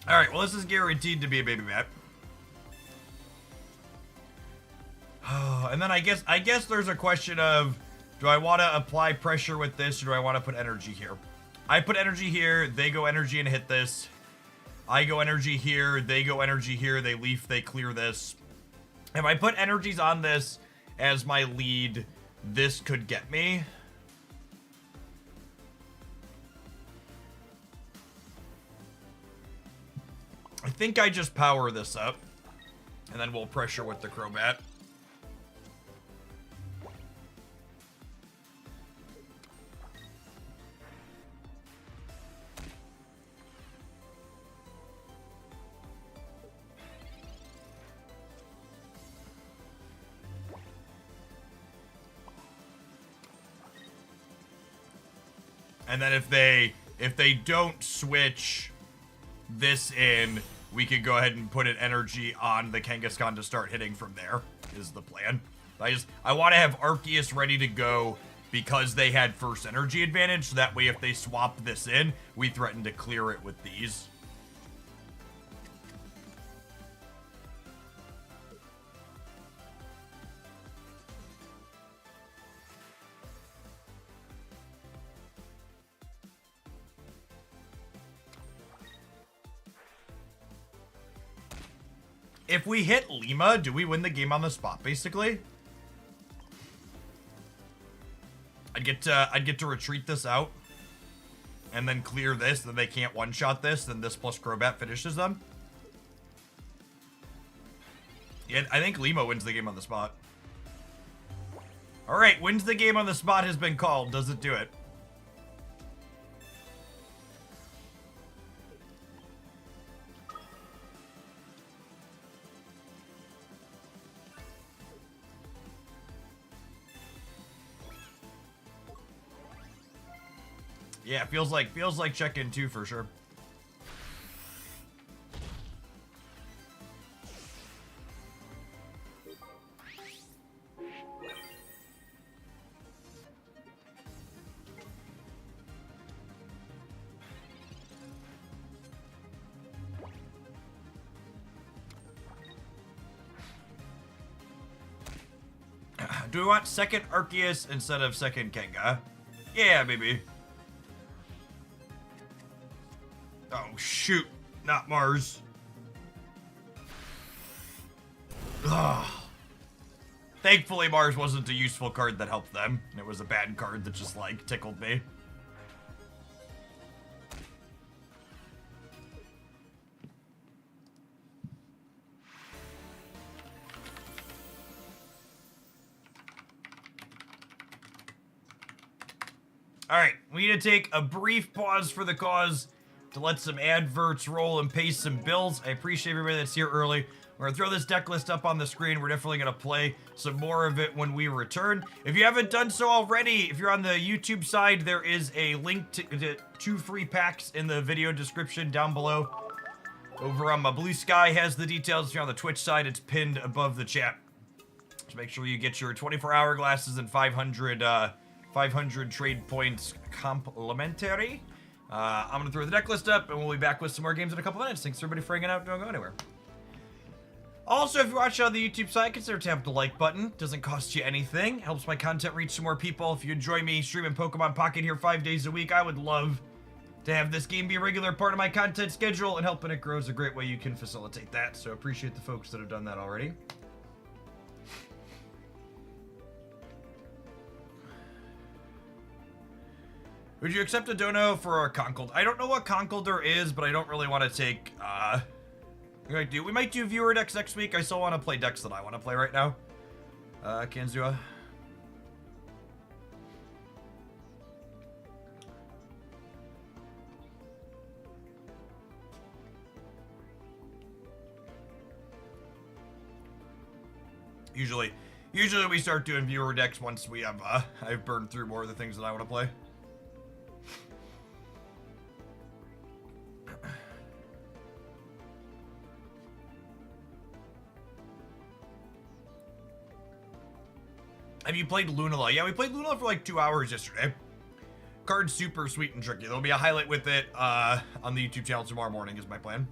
Alright, well, this is guaranteed to be a baby bat. And then I guess there's a question of, do I want to apply pressure with this, or do I want to put energy here? I put energy here, they go energy and hit this. I go energy here, they go energy here, they leaf, they clear this. If I put energies on this as my lead, this could get me. I think I just power this up, and then we'll pressure with the Crobat. And then if they don't switch this in, we could go ahead and put an energy on the Kangaskhan to start hitting from there, is the plan. I want to have Arceus ready to go because they had first energy advantage, so that way if they swap this in, we threaten to clear it with these. If we hit Lima, do we win the game on the spot, basically? I'd get to retreat this out. And then clear this, then they can't one-shot this, then this plus Crobat finishes them. Yeah, I think Lima wins the game on the spot. Alright, wins the game on the spot has been called. Does it do it? Yeah, feels like check-in 2 for sure. Do we want second Arceus instead of second Kenga? Yeah, maybe. Oh, shoot. Not Mars. Ugh. Thankfully, Mars wasn't a useful card that helped them. It was a bad card that just, like, tickled me. Alright, we need to take a brief pause for the cause to let some adverts roll and pay some bills. I appreciate everybody that's here early. We're gonna throw this deck list up on the screen. We're definitely gonna play some more of it when we return. If you haven't done so already, if you're on the YouTube side, there is a link to 2 free packs in the video description down below. Over on my Blue Sky has the details. If you're on the Twitch side, it's pinned above the chat. So make sure you get your 24-hour glasses and 500 trade points complimentary. I'm going to throw the deck list up, and we'll be back with some more games in a couple minutes. Thanks everybody for hanging out. Don't go anywhere. Also, if you're watching on the YouTube side, consider tapping the like button. Doesn't cost you anything. Helps my content reach some more people. If you enjoy me streaming Pokemon Pocket here 5 days a week, I would love to have this game be a regular part of my content schedule, and helping it grow is a great way you can facilitate that. So appreciate the folks that have done that already. Would you accept a dono for a Conkeldurr? I don't know what Conkeldurr is, but I don't really want to take, we might do viewer decks next week. I still want to play decks that I want to play right now. Kanzua. Usually we start doing viewer decks once we have, I've burned through more of the things that I want to play. Have you played Lunala? Yeah, we played Lunala for like 2 hours yesterday. Card's super sweet and tricky. There'll be a highlight with it on the YouTube channel tomorrow morning is my plan.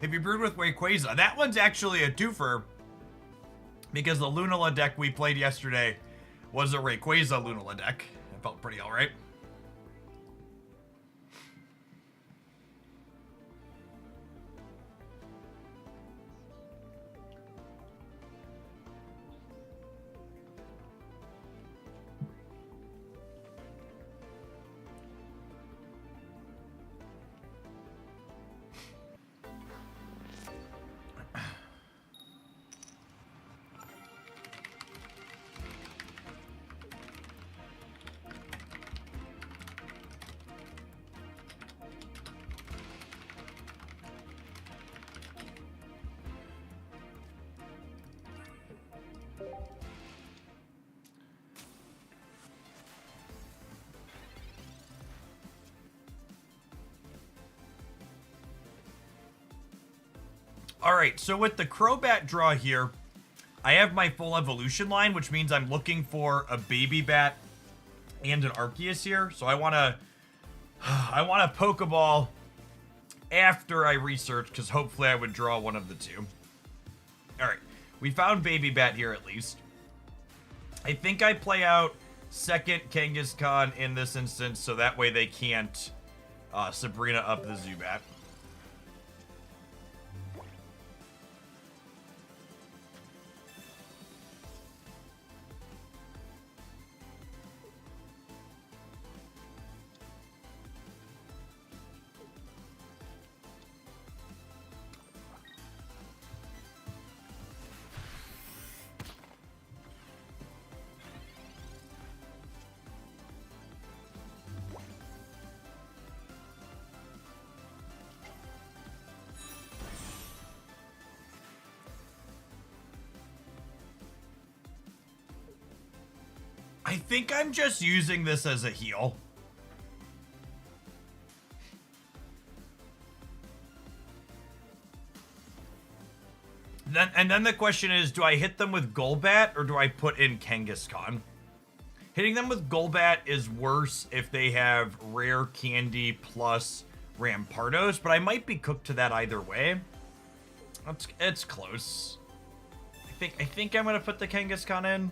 Have you brewed with Rayquaza? That one's actually a twofer because the Lunala deck we played yesterday was a Rayquaza Lunala deck. It felt pretty alright. Alright, so with the Crobat draw here, I have my full evolution line, which means I'm looking for a Baby Bat and an Arceus here. So I want a Pokeball after I research, because hopefully I would draw one of the two. Alright, we found Baby Bat here at least. I think I play out second Kangaskhan in this instance, so that way they can't Sabrina up the Zubat. I think I'm just using this as a heal. And then the question is, do I hit them with Golbat or do I put in Kangaskhan? Hitting them with Golbat is worse if they have Rare Candy plus Rampardos, but I might be cooked to that either way. It's close. I think I'm gonna put the Kangaskhan in.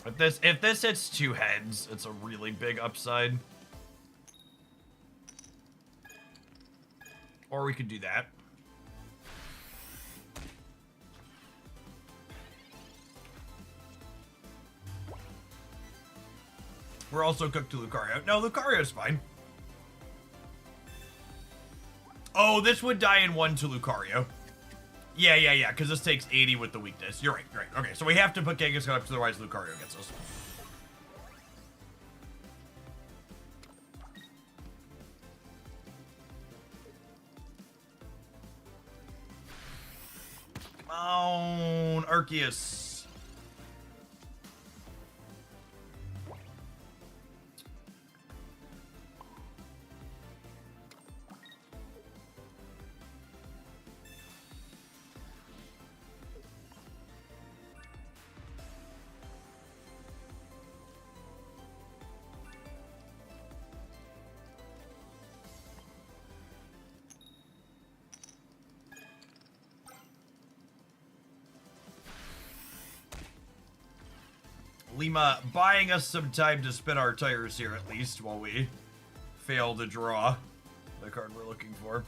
If this hits two heads, it's a really big upside. Or we could do that. We're also cooked to Lucario. No, Lucario's fine. Oh, this would die in one to Lucario. Yeah, because this takes 80 with the weakness. You're right. Okay, so we have to put Kangaskhan up, otherwise Lucario gets us. Come on, Arceus. Lima buying us some time to spin our tires here at least while we fail to draw the card we're looking for.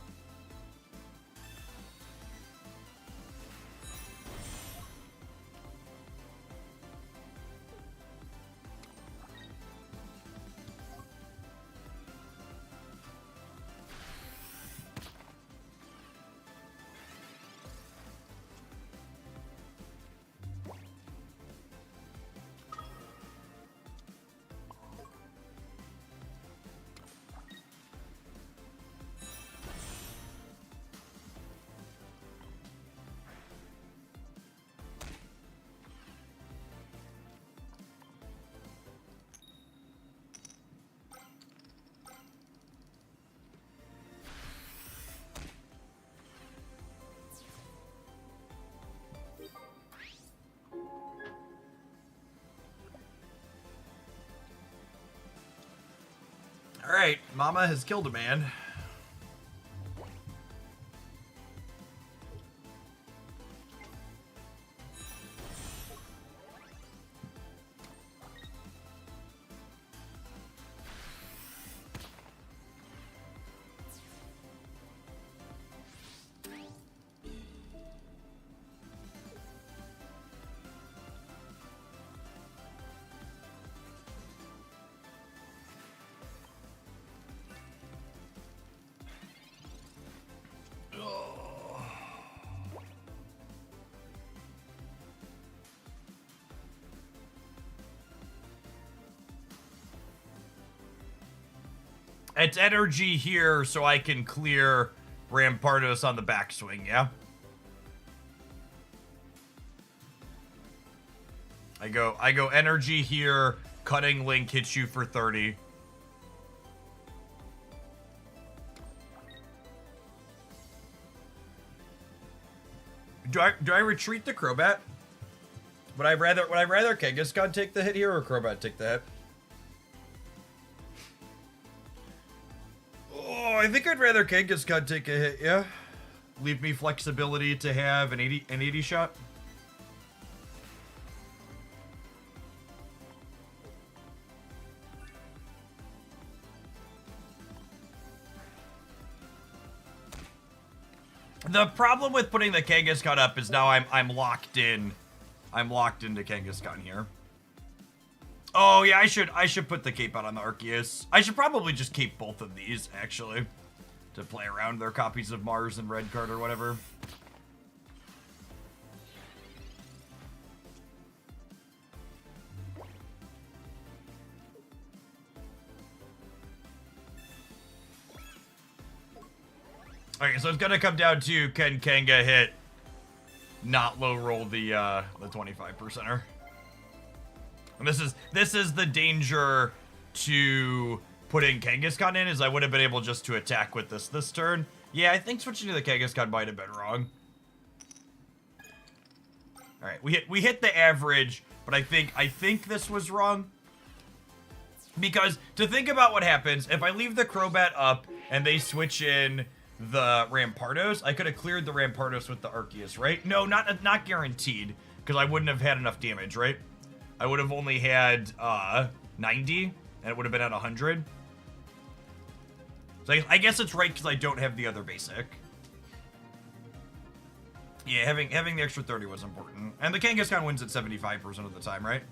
Alright, Mama has killed a man. It's energy here so I can clear Rampardos on the backswing, yeah? I go energy here, cutting link hits you for 30. Do I retreat the Crobat? Would I rather Kangaskhan take the hit here or Crobat take the hit? Oh, I think I'd rather Kangaskhan take a hit, yeah? Leave me flexibility to have an 80 shot. The problem with putting the Kangaskhan up is now I'm locked in. I'm locked into Kangaskhan here. Oh yeah, I should put the cape out on the Arceus. I should probably just keep both of these actually to play around their copies of Mars and Red Card or whatever. Okay, so it's gonna come down to can Kanga hit, not low roll the 25%er. And this is the danger to putting Kangaskhan in, is I would have been able just to attack with this turn. Yeah, I think switching to the Kangaskhan might have been wrong. All right, we hit the average, but I think this was wrong. Because to think about what happens if I leave the Crobat up and they switch in the Rampardos, I could have cleared the Rampardos with the Arceus, right? No, not guaranteed, because I wouldn't have had enough damage, right? I would have only had 90, and it would have been at 100. So I guess it's right because I don't have the other basic. Yeah, having the extra 30 was important. And the Kangaskhan wins at 75% of the time, right?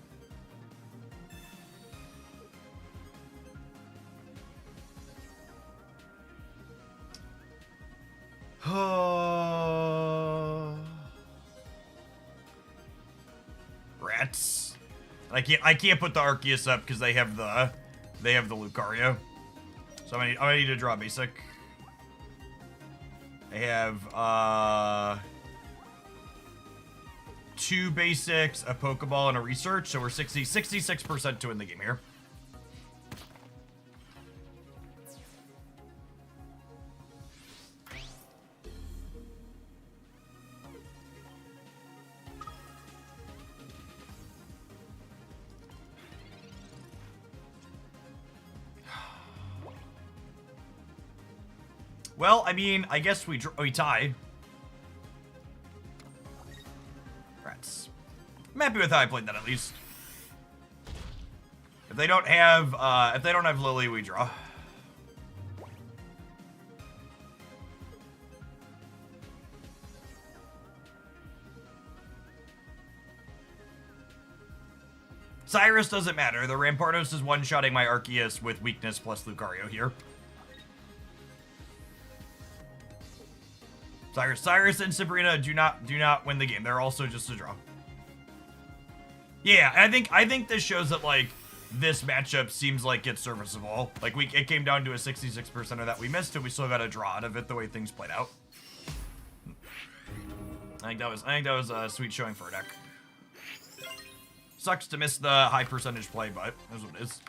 Rats. I can't put the Arceus up because they have the Lucario. So I'm gonna need to draw basic. I have 2 basics, a Pokeball, and a research, so we're 66% to win the game here. Well, I mean, I guess we tie. Rats. I'm happy with how I played that at least. If they don't have Lily, we draw. Cyrus doesn't matter. The Rampardos is one-shotting my Arceus with weakness plus Lucario here. Cyrus and Sabrina do not win the game. They're also just a draw. Yeah, I think this shows that like this matchup seems like it's serviceable. Like it came down to a 66%er that we missed, and we still got a draw out of it the way things played out. I think that was a sweet showing for a deck. Sucks to miss the high percentage play, but that's what it is.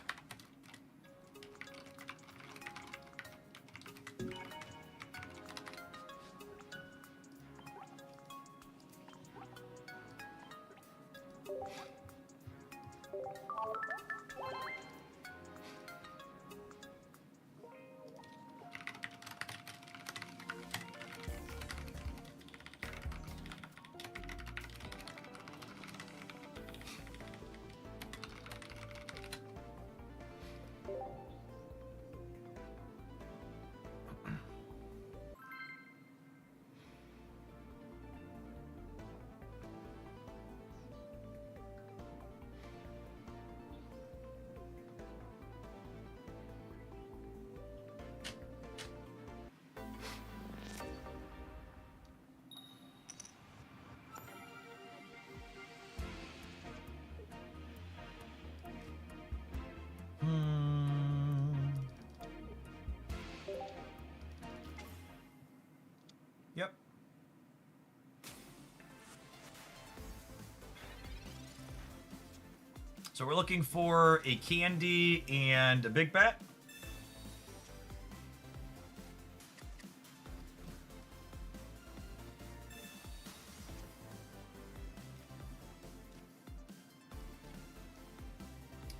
So we're looking for a candy and a big bat.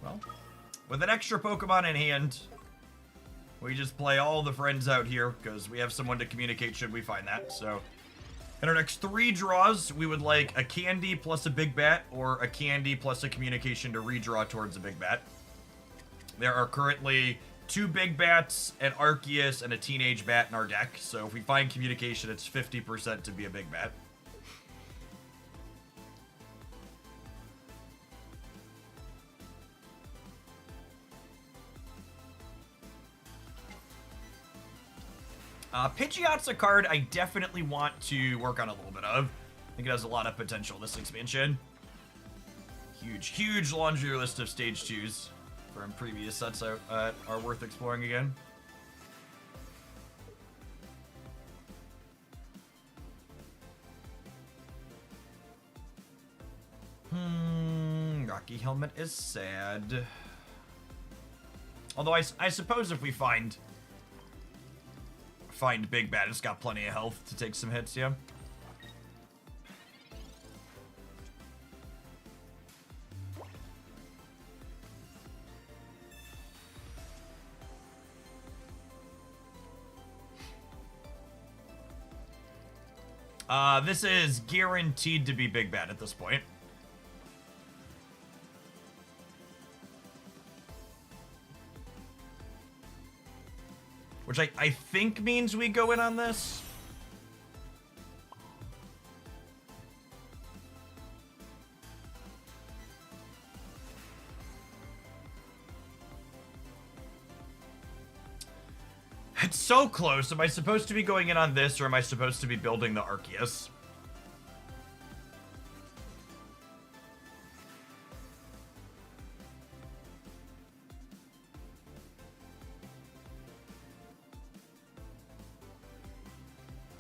Well, with an extra Pokemon in hand, we just play all the friends out here because we have someone to communicate should we find that. So in our next 3 draws, we would like a candy plus a big bat or a candy plus a communication to redraw towards a big bat. There are currently 2 big bats, an Arceus, and a teenage bat in our deck. So if we find communication, it's 50% to be a big bat. Pidgeot's a card I definitely want to work on a little bit of. I think it has a lot of potential this expansion. Huge laundry list of stage 2s from previous sets are worth exploring again. Rocky Helmet is sad. Although I suppose if we find Big Bat, it's got plenty of health to take some hits, yeah. This is guaranteed to be Big Bat at this point. Which I think means we go in on this. It's so close. Am I supposed to be going in on this, or am I supposed to be building the Arceus?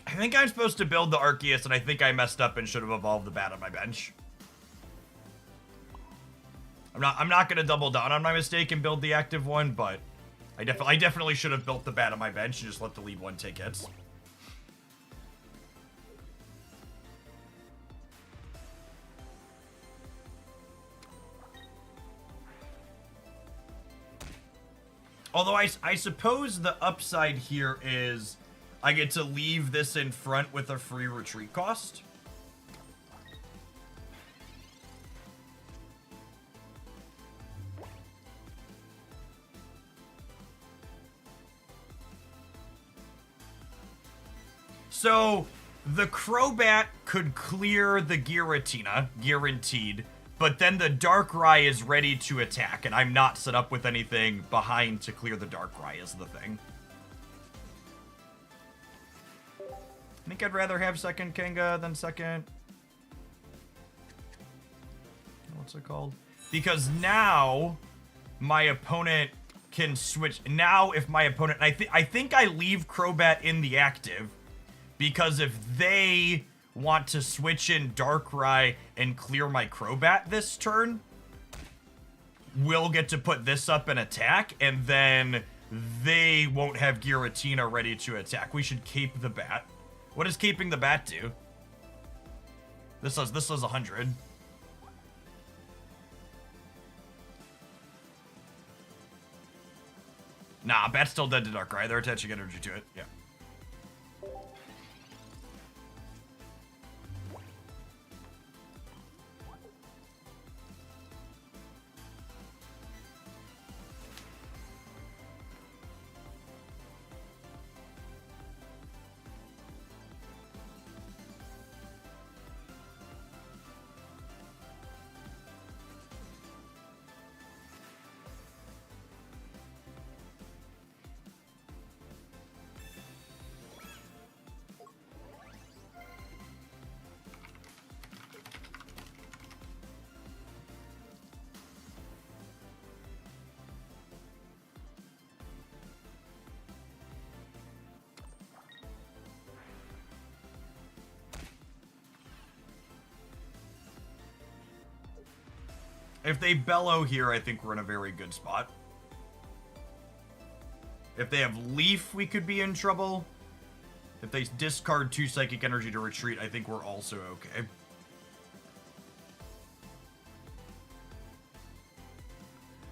I think I'm supposed to build the Arceus, and I think I messed up and should have evolved the bat on my bench. I'm not gonna double down on my mistake and build the active one, but I definitely should have built the bat on my bench and just let the lead one take hits. Although I suppose the upside here is I get to leave this in front with a free retreat cost. So, the Crobat could clear the Giratina, guaranteed, but then the Darkrai is ready to attack, and I'm not set up with anything behind to clear the Darkrai is the thing. I think I'd rather have second Kanga than second... What's it called? Because now my opponent can switch. Now if my opponent... I think I leave Crobat in the active, because if they want to switch in Darkrai and clear my Crobat this turn, we'll get to put this up and attack, and then they won't have Giratina ready to attack. We should cape the bat. What does keeping the bat do? This does 100. Nah, bat's still dead to Darkrai. They're attaching energy to it. Yeah. If they bellow here, I think we're in a very good spot. If they have Leaf, we could be in trouble. If they discard 2 Psychic Energy to retreat, I think we're also okay.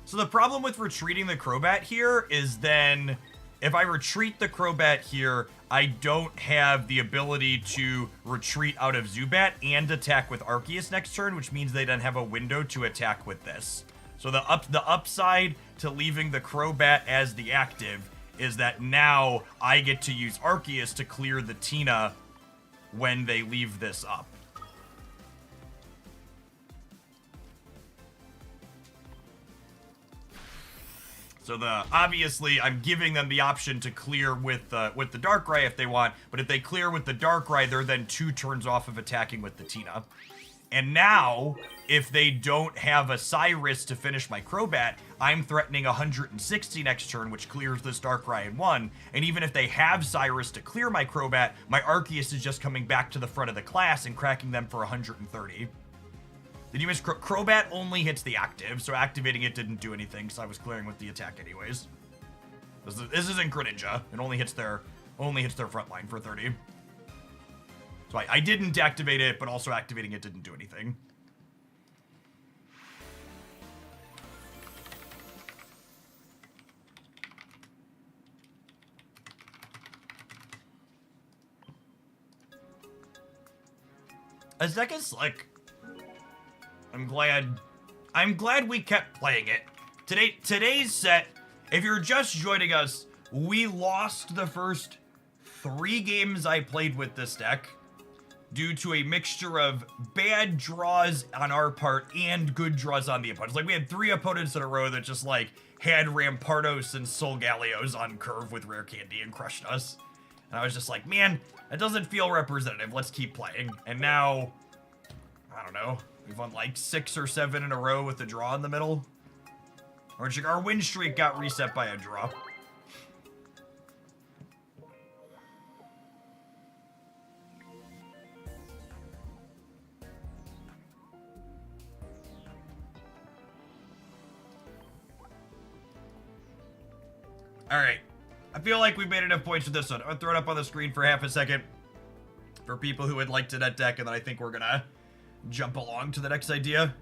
So the problem with retreating the Crobat here is then, if I retreat the Crobat here, I don't have the ability to retreat out of Zubat and attack with Arceus next turn, which means they then have a window to attack with this. So the upside to leaving the Crobat as the active is that now I get to use Arceus to clear the Tina when they leave this up. So obviously I'm giving them the option to clear with the Darkrai if they want, but if they clear with the Darkrai, they're then 2 turns off of attacking with the Tina. And now, if they don't have a Cyrus to finish my Crobat, I'm threatening 160 next turn, which clears this Darkrai in 1. And even if they have Cyrus to clear my Crobat, my Arceus is just coming back to the front of the class and cracking them for 130. Did you miss? Crobat only hits the active, so activating it didn't do anything because I was clearing with the attack anyways. This isn't Greninja. It only hits their front line for 30. So I didn't activate it, but also activating it didn't do anything. This deck is slick. I'm glad we kept playing it. Today's set, if you're just joining us, we lost the first 3 games I played with this deck due to a mixture of bad draws on our part and good draws on the opponents. Like, we had 3 opponents in a row that just, like, had Rampardos and Solgalleos on curve with Rare Candy and crushed us. And I was just like, man, that doesn't feel representative. Let's keep playing. And now, I don't know, we've won like 6 or 7 in a row with a draw in the middle. Our win streak got reset by a draw. All right. I feel like we've made enough points with this one. I'm going to throw it up on the screen for half a second for people who would like to net deck, and then I think we're going to jump along to the next idea.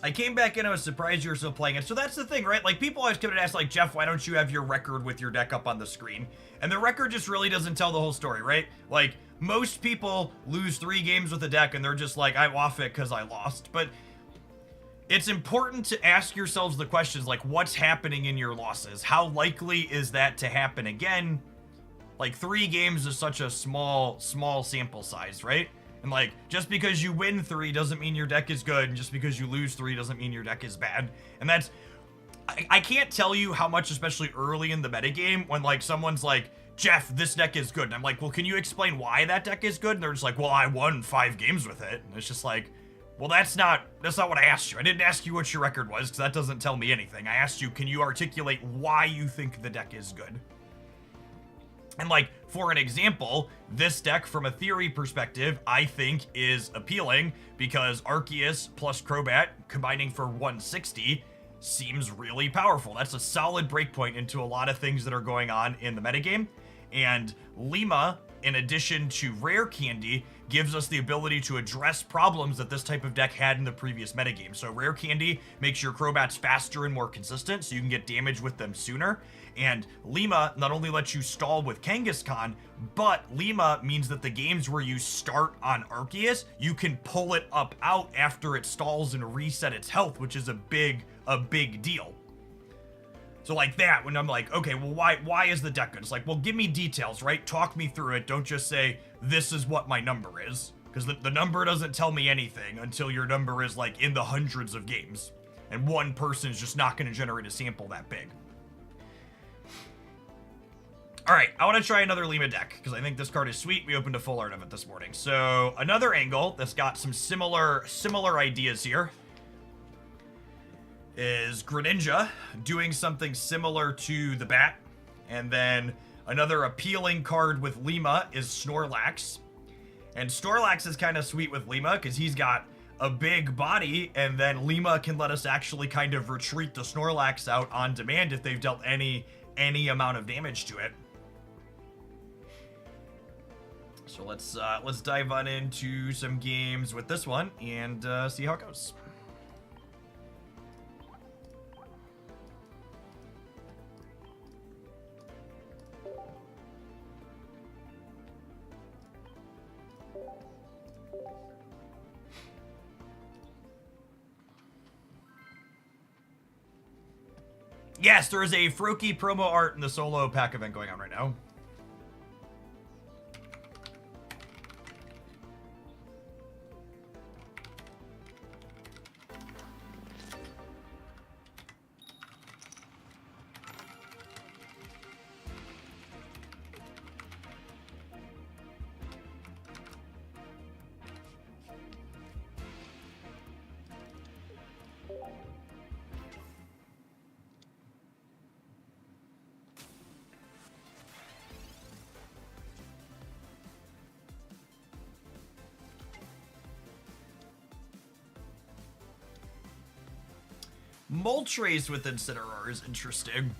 I came back in, I was surprised you were still playing it. So that's the thing, right? Like, people always come and ask, like, Jeff, why don't you have your record with your deck up on the screen? And the record just really doesn't tell the whole story, right? Like, most people lose 3 games with a deck, and they're just like, I'm off it because I lost. But it's important to ask yourselves the questions, like, what's happening in your losses? How likely is that to happen again? Like, 3 games is such a small sample size, right? And, like, just because you win 3 doesn't mean your deck is good, and just because you lose 3 doesn't mean your deck is bad. And that's... I can't tell you how much, especially early in the metagame, when, like, someone's like, Jeff, this deck is good. And I'm like, well, can you explain why that deck is good? And they're just like, well, I won 5 games with it. And it's just like, well, that's not what I asked you. I didn't ask you what your record was, because that doesn't tell me anything. I asked you, can you articulate why you think the deck is good? And, like, for an example, this deck, from a theory perspective, I think is appealing because Arceus plus Crobat combining for 160 seems really powerful. That's a solid breakpoint into a lot of things that are going on in the metagame. And Lima, in addition to Rare Candy, gives us the ability to address problems that this type of deck had in the previous metagame. So Rare Candy makes your Crobats faster and more consistent, so you can get damage with them sooner. And Lima not only lets you stall with Kangaskhan, but Lima means that the games where you start on Arceus, you can pull it up out after it stalls and reset its health, which is a big deal. So like that, when I'm like, okay, well, why is the deck good? It's like, well, give me details, right? Talk me through it. Don't just say, this is what my number is. Because the number doesn't tell me anything until your number is like in the hundreds of games. And one person is just not going to generate a sample that big. All right, I want to try another Lima deck, because I think this card is sweet. We opened a full art of it this morning. So another angle that's got some similar ideas here is Greninja doing something similar to the bat. And then another appealing card with Lima is Snorlax. And Snorlax is kind of sweet with Lima because he's got a big body, and then Lima can let us actually kind of retreat the Snorlax out on demand if they've dealt any amount of damage to it. So let's dive on into some games with this one and see how it goes. Yes, there is a Froakie promo art in the solo pack event going on right now. Moltres with Incineroar is interesting.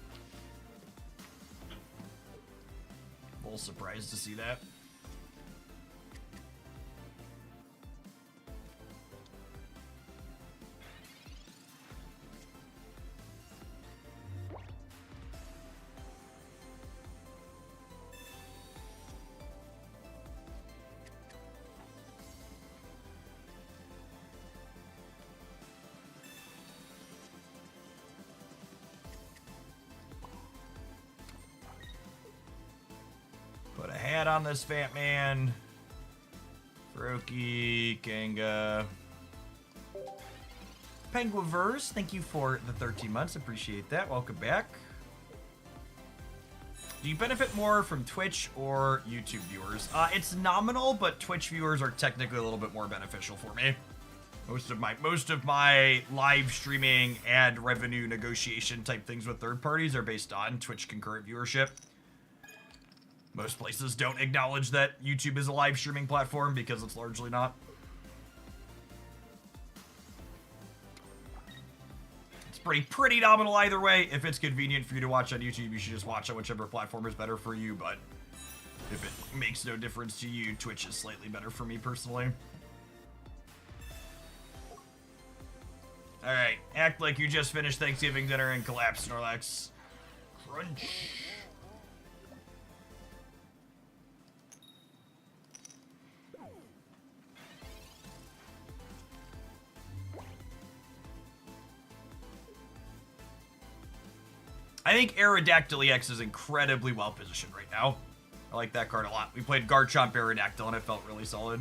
A little surprised to see that. Put a hat on this fat man. Froakie, Kanga. Penguiverse, thank you for the 13 months. Appreciate that. Welcome back. Do you benefit more from Twitch or YouTube viewers? It's nominal, but Twitch viewers are technically a little bit more beneficial for me. Most of my live streaming ad revenue negotiation type things with third parties are based on Twitch concurrent viewership. Most places don't acknowledge that YouTube is a live streaming platform because it's largely not. It's pretty nominal either way. If it's convenient for you to watch on YouTube, you should just watch on whichever platform is better for you, but if it makes no difference to you, Twitch is slightly better for me personally. Alright, act like you just finished Thanksgiving dinner and collapse, Snorlax. Crunch. I think Aerodactyl EX is incredibly well positioned right now. I like that card a lot. We played Garchomp Aerodactyl and it felt really solid.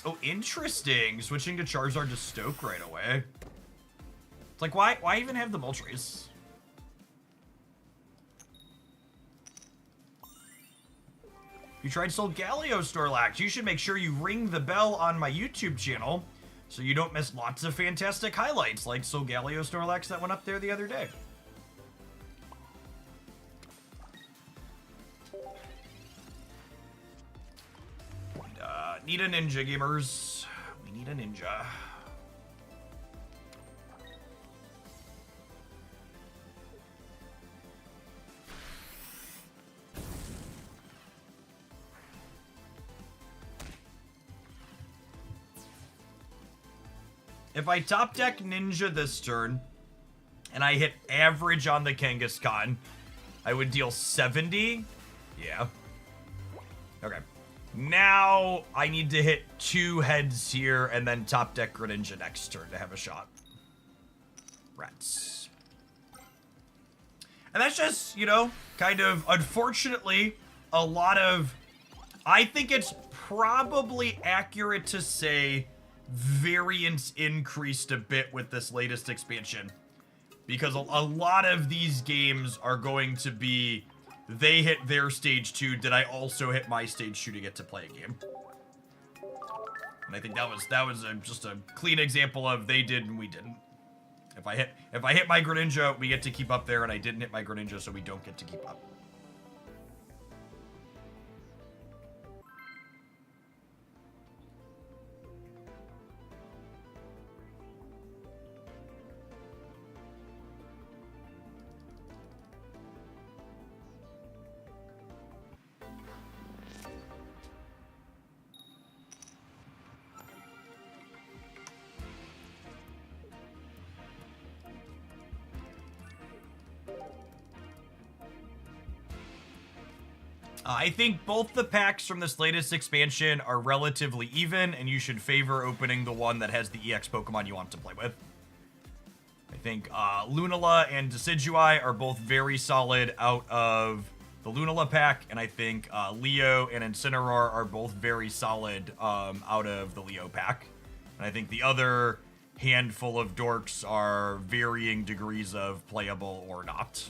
Oh, interesting. Switching to Charizard to Stoke right away. It's like, why even have the Moltres? You tried Solgaleo Snorlax. You should make sure you ring the bell on my YouTube channel so you don't miss lots of fantastic highlights like Solgaleo Snorlax that went up there the other day. Need a ninja, gamers. We need a ninja. If I top deck Ninja this turn, and I hit average on the Kangaskhan, I would deal 70? Yeah. Okay. Now, I need to hit 2 heads here, and then top deck Greninja next turn to have a shot. Rats. And that's just, you know, kind of, unfortunately, a lot of... I think it's probably accurate to say variance increased a bit with this latest expansion, because a lot of these games are going to be they hit their stage 2, did I also hit my stage 2 to get to play a game? And I think that was just a clean example of they did and we didn't. If I hit my Greninja, we get to keep up there, and I didn't hit my Greninja, so we don't get to keep up. I think both the packs from this latest expansion are relatively even, and you should favor opening the one that has the EX Pokemon you want to play with. I think Lunala and Decidueye are both very solid out of the Lunala pack, and I think Leo and Incineroar are both very solid out of the Leo pack. And I think the other handful of dorks are varying degrees of playable or not.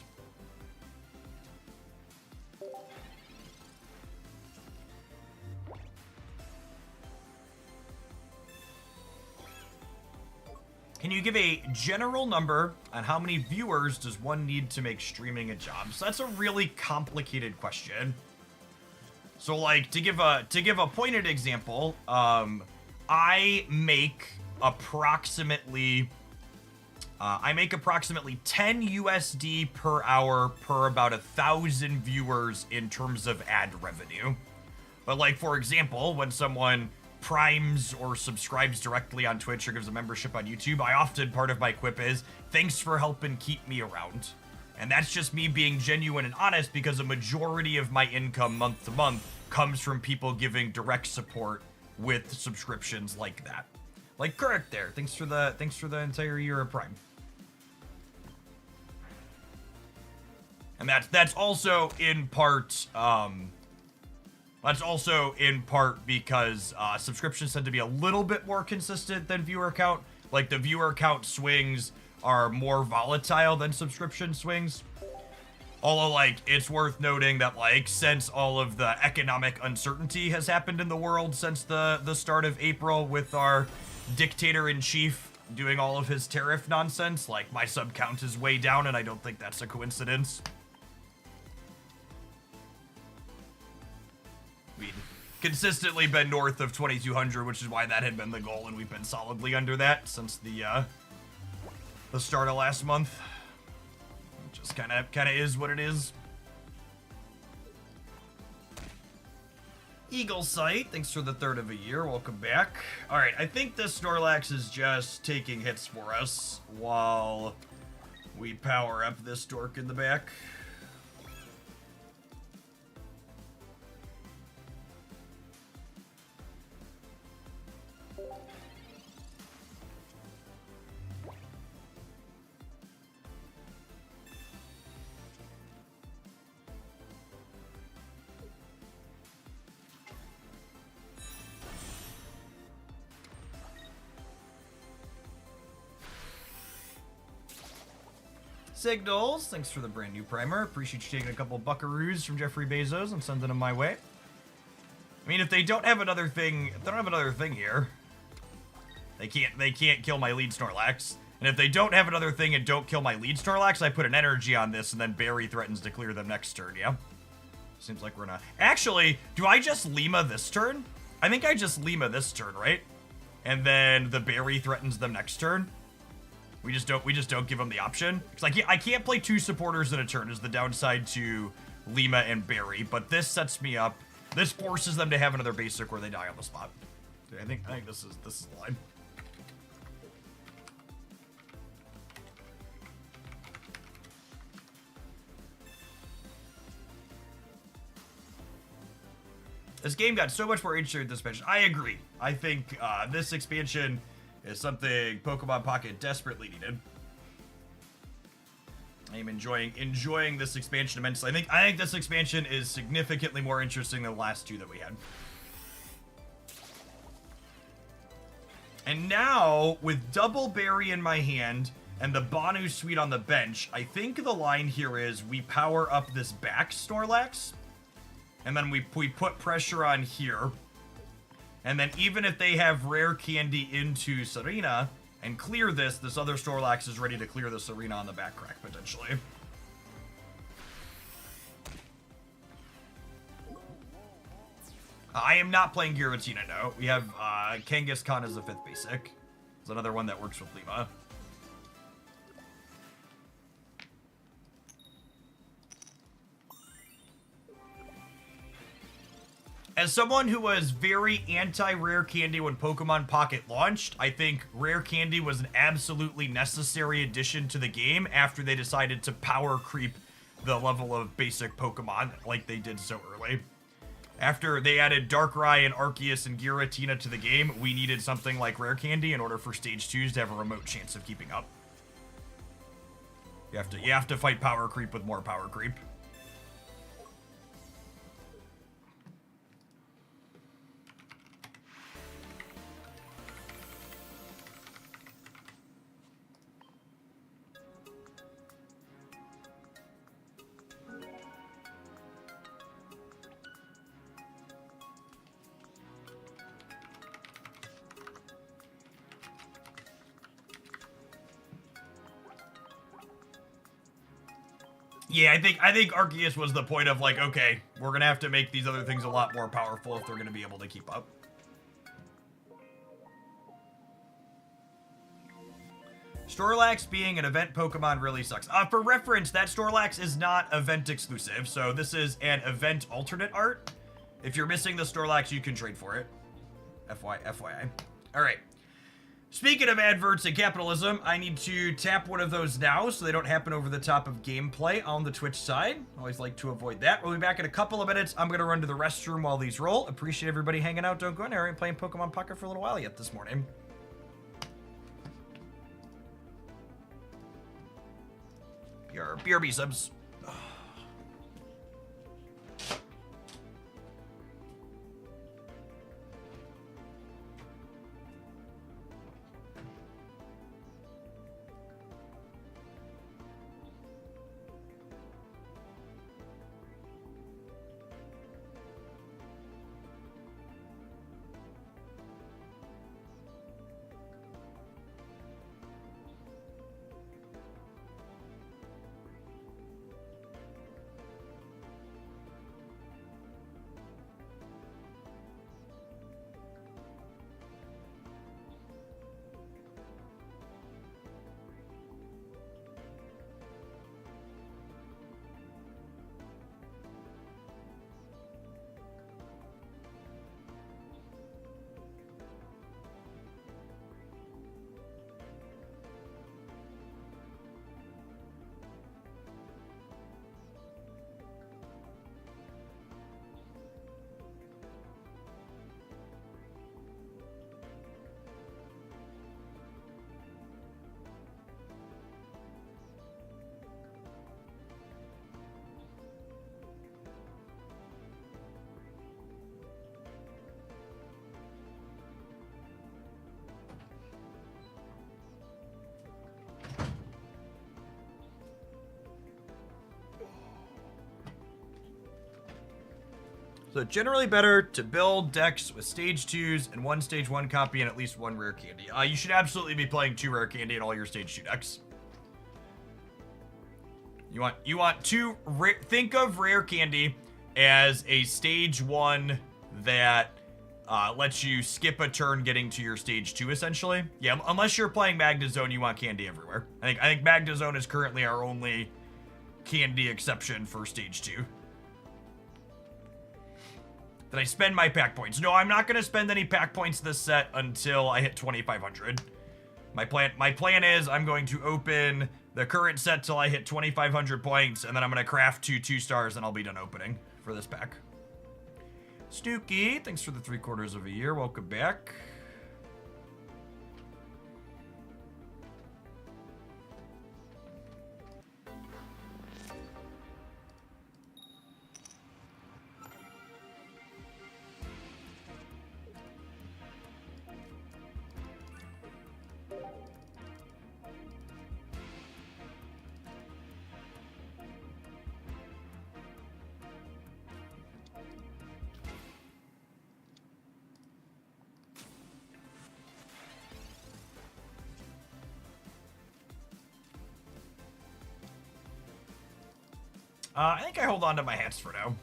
Can you give a general number on how many viewers does one need to make streaming a job? So that's a really complicated question. So like to give a pointed example, I make approximately 10 USD per hour per about 1,000 viewers in terms of ad revenue. But like for example, when someone primes or subscribes directly on Twitch or gives a membership on YouTube, part of my quip is, thanks for helping keep me around. And that's just me being genuine and honest, because a majority of my income month to month comes from people giving direct support with subscriptions like that. Like Kirk there, thanks for the entire year of Prime. And that's also in part because subscriptions tend to be a little bit more consistent than viewer count. Like the viewer count swings are more volatile than subscription swings. Although, like, it's worth noting that, like, since all of the economic uncertainty has happened in the world since the start of April with our dictator-in-chief doing all of his tariff nonsense, like, my sub count is way down, and I don't think that's a coincidence. We'd consistently been north of 2,200, which is why that had been the goal, and we've been solidly under that since the start of last month. Just kind of is what it is. Eagle Sight, thanks for the third of a year. Welcome back. All right, I think this Snorlax is just taking hits for us while we power up this dork in the back. Signals, thanks for the brand new primer. Appreciate you taking a couple buckaroos from Jeffrey Bezos and sending them my way. I mean, if they don't have another thing, here, they can't kill my lead Snorlax. And if they don't have another thing and don't kill my lead Snorlax, I put an energy on this, and then Barry threatens to clear them next turn. Yeah, seems like we're not. Actually, do I just Lima this turn? I think I just Lima this turn, right? And then the Barry threatens them next turn. We just don't give them the option. Because I can't play two supporters in a turn is the downside to Lima and Barry, but this sets me up. This forces them to have another basic where they die on the spot. I think this is the line. This game got so much more interesting with this expansion. I agree. I think this expansion is something Pokemon Pocket desperately needed. I am enjoying this expansion immensely. I think this expansion is significantly more interesting than the last two that we had. And now, with Double Berry in my hand and the Banu Suite on the bench, I think the line here is we power up this back Snorlax, and then we put pressure on here. And then even if they have Rare Candy into Serena, and clear this other Snorlax is ready to clear this arena on the back crack, potentially. I am not playing Giratina, no. We have Kangaskhan as the 5th basic. It's another one that works with Lima. As someone who was very anti-Rare Candy when Pokemon Pocket launched, I think Rare Candy was an absolutely necessary addition to the game after they decided to power creep the level of basic Pokemon like they did so early. After they added Darkrai and Arceus and Giratina to the game, we needed something like Rare Candy in order for Stage 2s to have a remote chance of keeping up. You have to fight power creep with more power creep. Yeah, I think Arceus was the point of like, okay, we're gonna have to make these other things a lot more powerful if they're gonna be able to keep up. Snorlax being an event Pokemon really sucks. For reference, that Snorlax is not event exclusive, so this is an event alternate art. If you're missing the Snorlax, you can trade for it. FYI. All right. Speaking of adverts and capitalism, I need to tap one of those now so they don't happen over the top of gameplay on the Twitch side. Always like to avoid that. We'll be back in a couple of minutes. I'm going to run to the restroom while these roll. Appreciate everybody hanging out. Don't go in there. I ain't playing Pokemon Pocket for a little while yet this morning. Your BRB subs. So generally better to build decks with stage 2s and one stage 1 copy and at least one rare candy. You should absolutely be playing 2 rare candy in all your stage 2 decks. You want 2 think of rare candy as a stage 1 that lets you skip a turn getting to your stage 2 essentially. Yeah, unless you're playing Magnezone, you want candy everywhere. I think Magnezone is currently our only candy exception for stage 2. Did I spend my pack points? No, I'm not going to spend any pack points this set until I hit 2,500. My plan is I'm going to open the current set till I hit 2,500 points, and then I'm going to craft 2 2-stars, and I'll be done opening for this pack. Snooky, thanks for the 3/4 of a year. Welcome back. I think I hold on to my hats for now.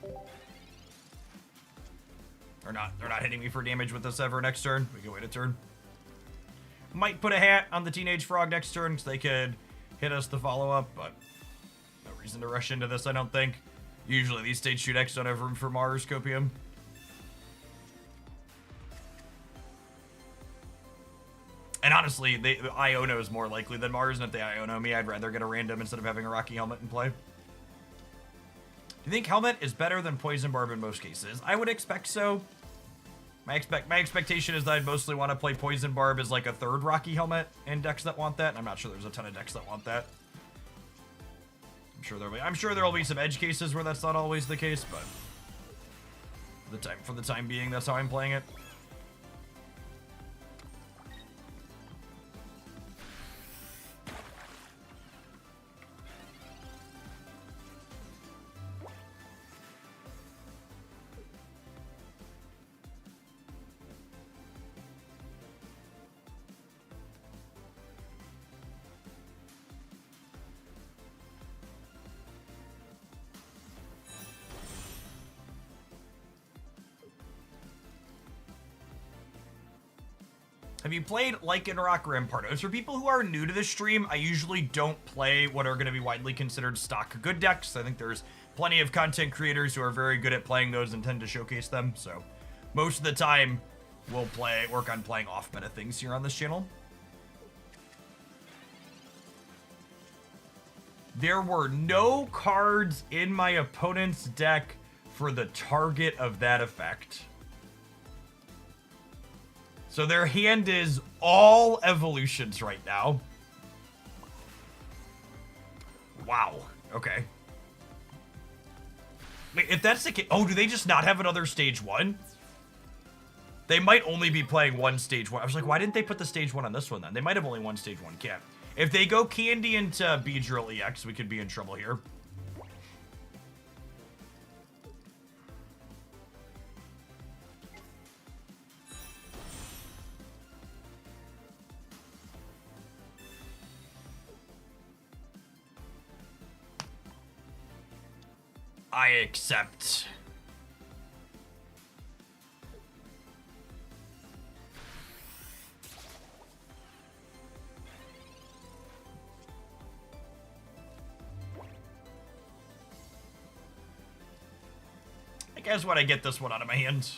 Or not. They're not hitting me for damage with this ever next turn. We can wait a turn. Might put a hat on the Teenage Frog next turn because they could hit us the follow-up, but no reason to rush into this, I don't think. Usually these stage 2 decks don't have room for Mars Copium. And honestly, Iono is more likely than Mars, and if they Iono me, I'd rather get a random instead of having a Rocky Helmet in play. Do you think Helmet is better than Poison Barb in most cases? I would expect so. My expectation is that I'd mostly want to play Poison Barb as like a third Rocky Helmet in decks that want that, and I'm not sure there's a ton of decks that want that. I'm sure there'll be some edge cases where that's not always the case, but for the time being, that's how I'm playing it. Have you played Lycanroc Rampardos? For people who are new to this stream, I usually don't play what are going to be widely considered stock good decks. I think there's plenty of content creators who are very good at playing those and tend to showcase them. So most of the time, we'll work on playing off-meta things here on this channel. There were no cards in my opponent's deck for the target of that effect. So their hand is all evolutions right now. Wow. Okay. Wait, if that's the case... Oh, do they just not have another stage 1? They might only be playing one stage 1. I was like, why didn't they put the stage 1 on this one then? They might have only one stage 1 cap. If they go Candy into Beedrill EX, we could be in trouble here. I accept. I guess when I get this one out of my hand.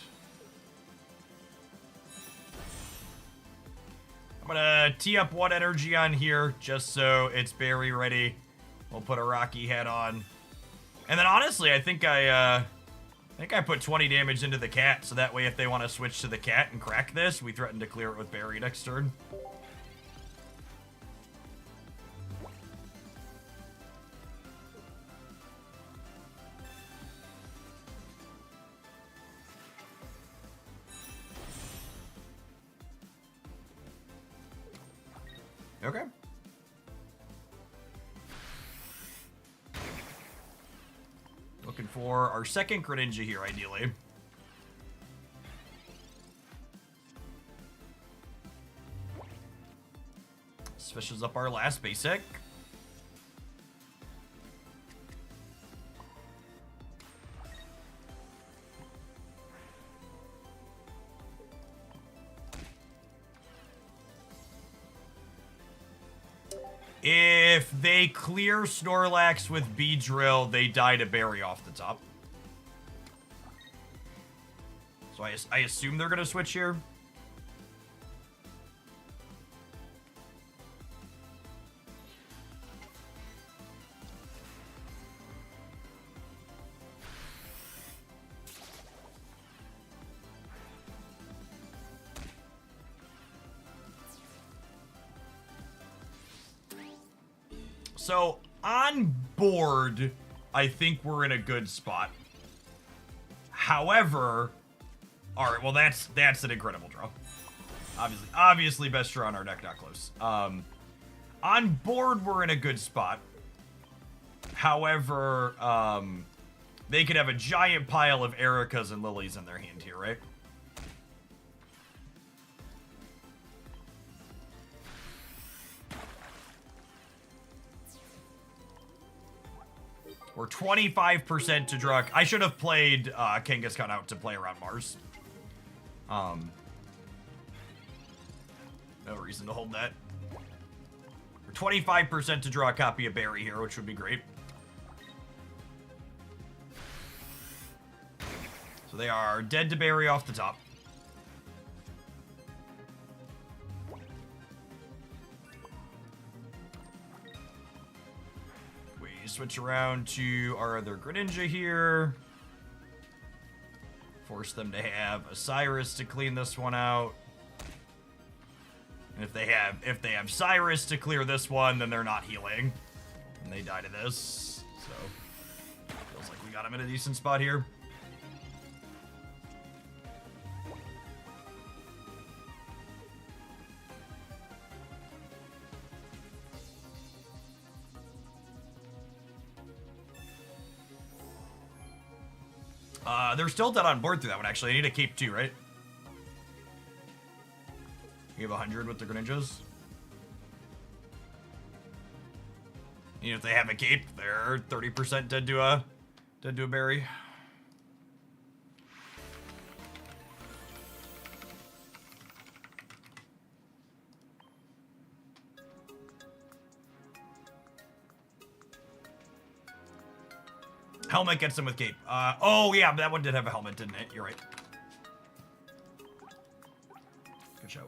I'm gonna tee up one energy on here just so it's berry ready. We'll put a Rocky head on. And then honestly, I think I put 20 damage into the cat, so that way if they want to switch to the cat and crack this, we threaten to clear it with Barry next turn. Okay. Looking for our second Greninja here, ideally. This fishes up our last basic. If they clear Snorlax with Beedrill, they die to Berry off the top. So I assume they're going to switch here. So, on board, I think we're in a good spot. However, alright, well that's an incredible draw. Obviously best draw on our deck, not close. On board, we're in a good spot. However, they could have a giant pile of Ericas and Lilies in their hand here, right? We're 25% to Druk. I should have played Kangaskhan out to play around Mars. No reason to hold that. We're 25% to draw a copy of Berry here, which would be great. So they are dead to Berry off the top. We switch around to our other Greninja here. Force them to have Osiris to clean this one out. And if they have Cyrus to clear this one, then they're not healing. And they die to this. So feels like we got him in a decent spot here. They're still dead on board through that one, actually. I need a cape too, right? You have 100 with the Greninjas. You know, if they have a cape, they're 30% dead to a berry. Helmet gets them with cape. Oh yeah, that one did have a helmet, didn't it? You're right. Good show.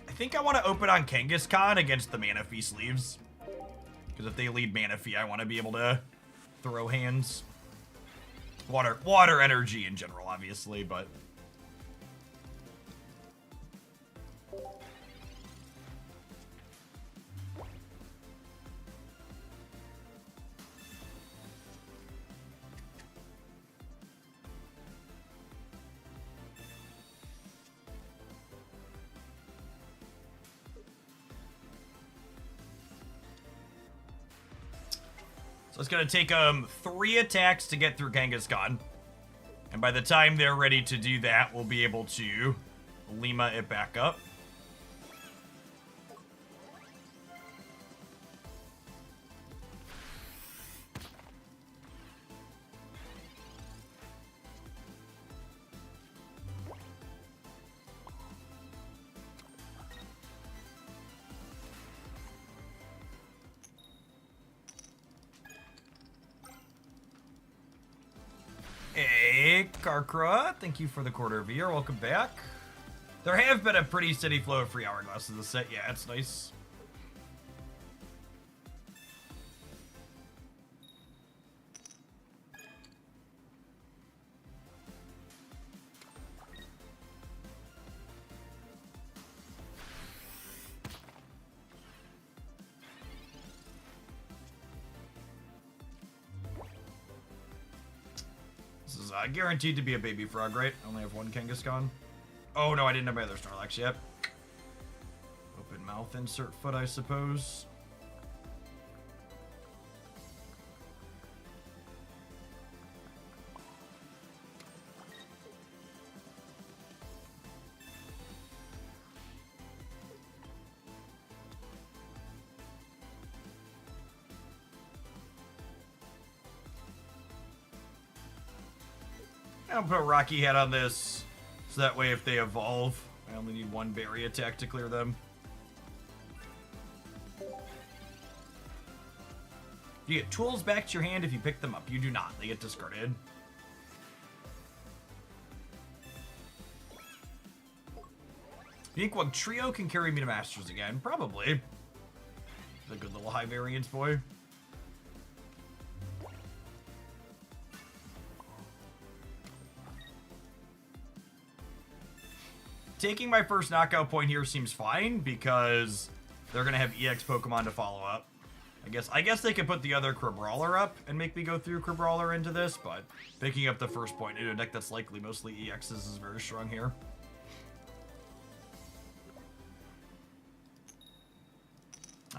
I think I want to open on Kangaskhan against the Manaphy sleeves. Because if they lead Manaphy, I want to be able to throw hands. Water energy in general, obviously, but... So it's going to take them 3 attacks to get through Kangaskhan. And by the time they're ready to do that, we'll be able to Lima it back up. Hey, Karkra, thank you for the quarter of a year. Welcome back. There have been a pretty steady flow of free hourglasses this set. Yeah, it's nice. This is guaranteed to be a baby frog, right? I only have one Kangaskhan. Oh no, I didn't have my other Snorlax yet. Open mouth, insert foot, I suppose. I'll put a Rocky Head on this, so that way if they evolve, I only need 1 berry attack to clear them. You get tools back to your hand if you pick them up. You do not. They get discarded. You think Trio can carry me to Masters again? Probably. The good little high variance boy. Taking my first knockout point here seems fine because they're gonna have EX Pokemon to follow up. I guess they could put the other Crabrawler up and make me go through Crabrawler into this, but picking up the first point in a deck that's likely mostly EXs is very strong here.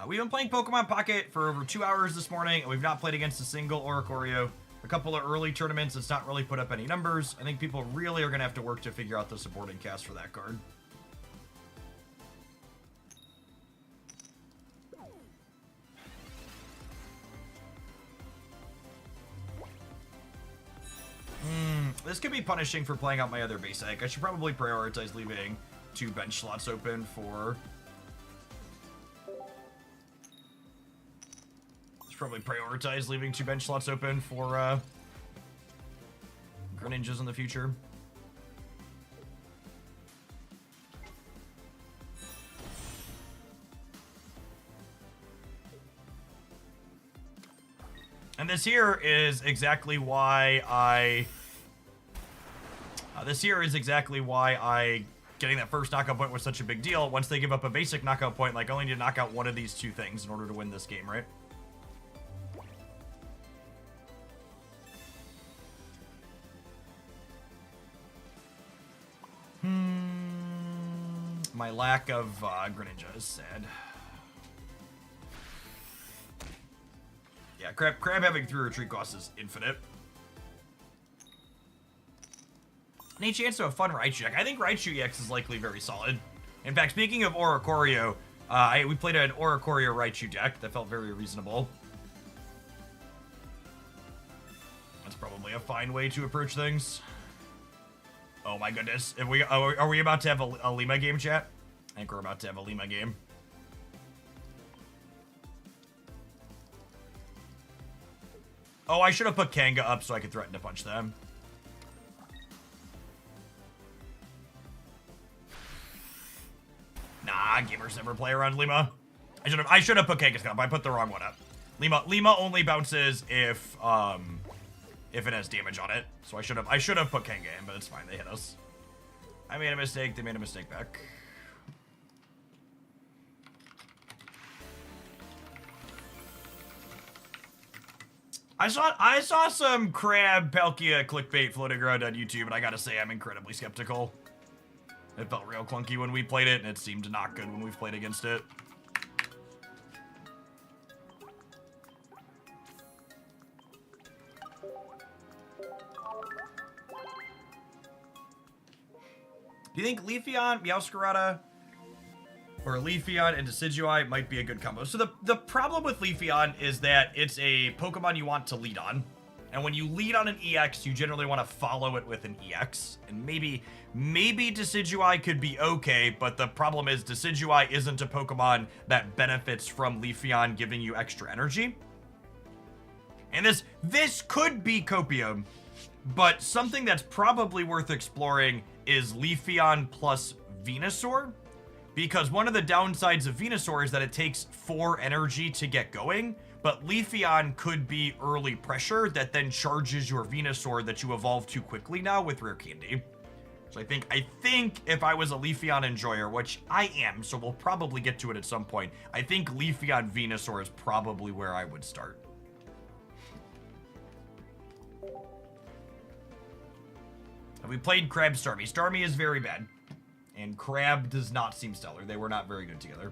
We've been playing Pokemon Pocket for over 2 hours this morning, and we've not played against a single Oricorio. A couple of early tournaments, it's not really put up any numbers. I think people really are going to have to work to figure out the supporting cast for that card. This could be punishing for playing out my other basic. I should probably prioritize leaving 2 bench slots open for... Probably prioritize leaving 2 bench slots open for Greninjas in the future. And this here is exactly why I... getting that first knockout point was such a big deal. Once they give up a basic knockout point, like, I only need to knock out one of these 2 things in order to win this game, right? My lack of Greninja is sad. Yeah, Crab having 3 retreat costs is infinite. Any chance of a fun Raichu deck? I think Raichu EX is likely very solid. In fact, speaking of Oricorio, we played an Oricorio Raichu deck that felt very reasonable. That's probably a fine way to approach things. Oh my goodness. Are we about to have a Lima game, chat? I think we're about to have a Lima game. Oh, I should have put Kanga up so I could threaten to punch them. Nah, gamers never play around Lima. I should have put Kanga's up. I put the wrong one up. Lima only bounces if it has damage on it. So I should have put Kanga in, but it's fine. They hit us. I made a mistake. They made a mistake back. I saw some Crab Palkia clickbait floating around on YouTube, and I gotta say I'm incredibly skeptical. It felt real clunky when we played it, and it seemed not good when we've played against it. Do you think Leafeon, Meowscarada, or Leafeon and Decidueye might be a good combo? So the problem with Leafeon is that it's a Pokemon you want to lead on. And when you lead on an EX, you generally want to follow it with an EX. And maybe Decidueye could be okay, but the problem is Decidueye isn't a Pokemon that benefits from Leafeon giving you extra energy. And this could be Copium, but something that's probably worth exploring is Leafeon plus Venusaur. Because one of the downsides of Venusaur is that it takes 4 energy to get going, but Leafeon could be early pressure that then charges your Venusaur that you evolve too quickly now with Rare Candy. So I think if I was a Leafeon enjoyer, which I am, so we'll probably get to it at some point, I think Leafeon Venusaur is probably where I would start. We played Crab Starmie. Starmie is very bad. And Crab does not seem stellar. They were not very good together.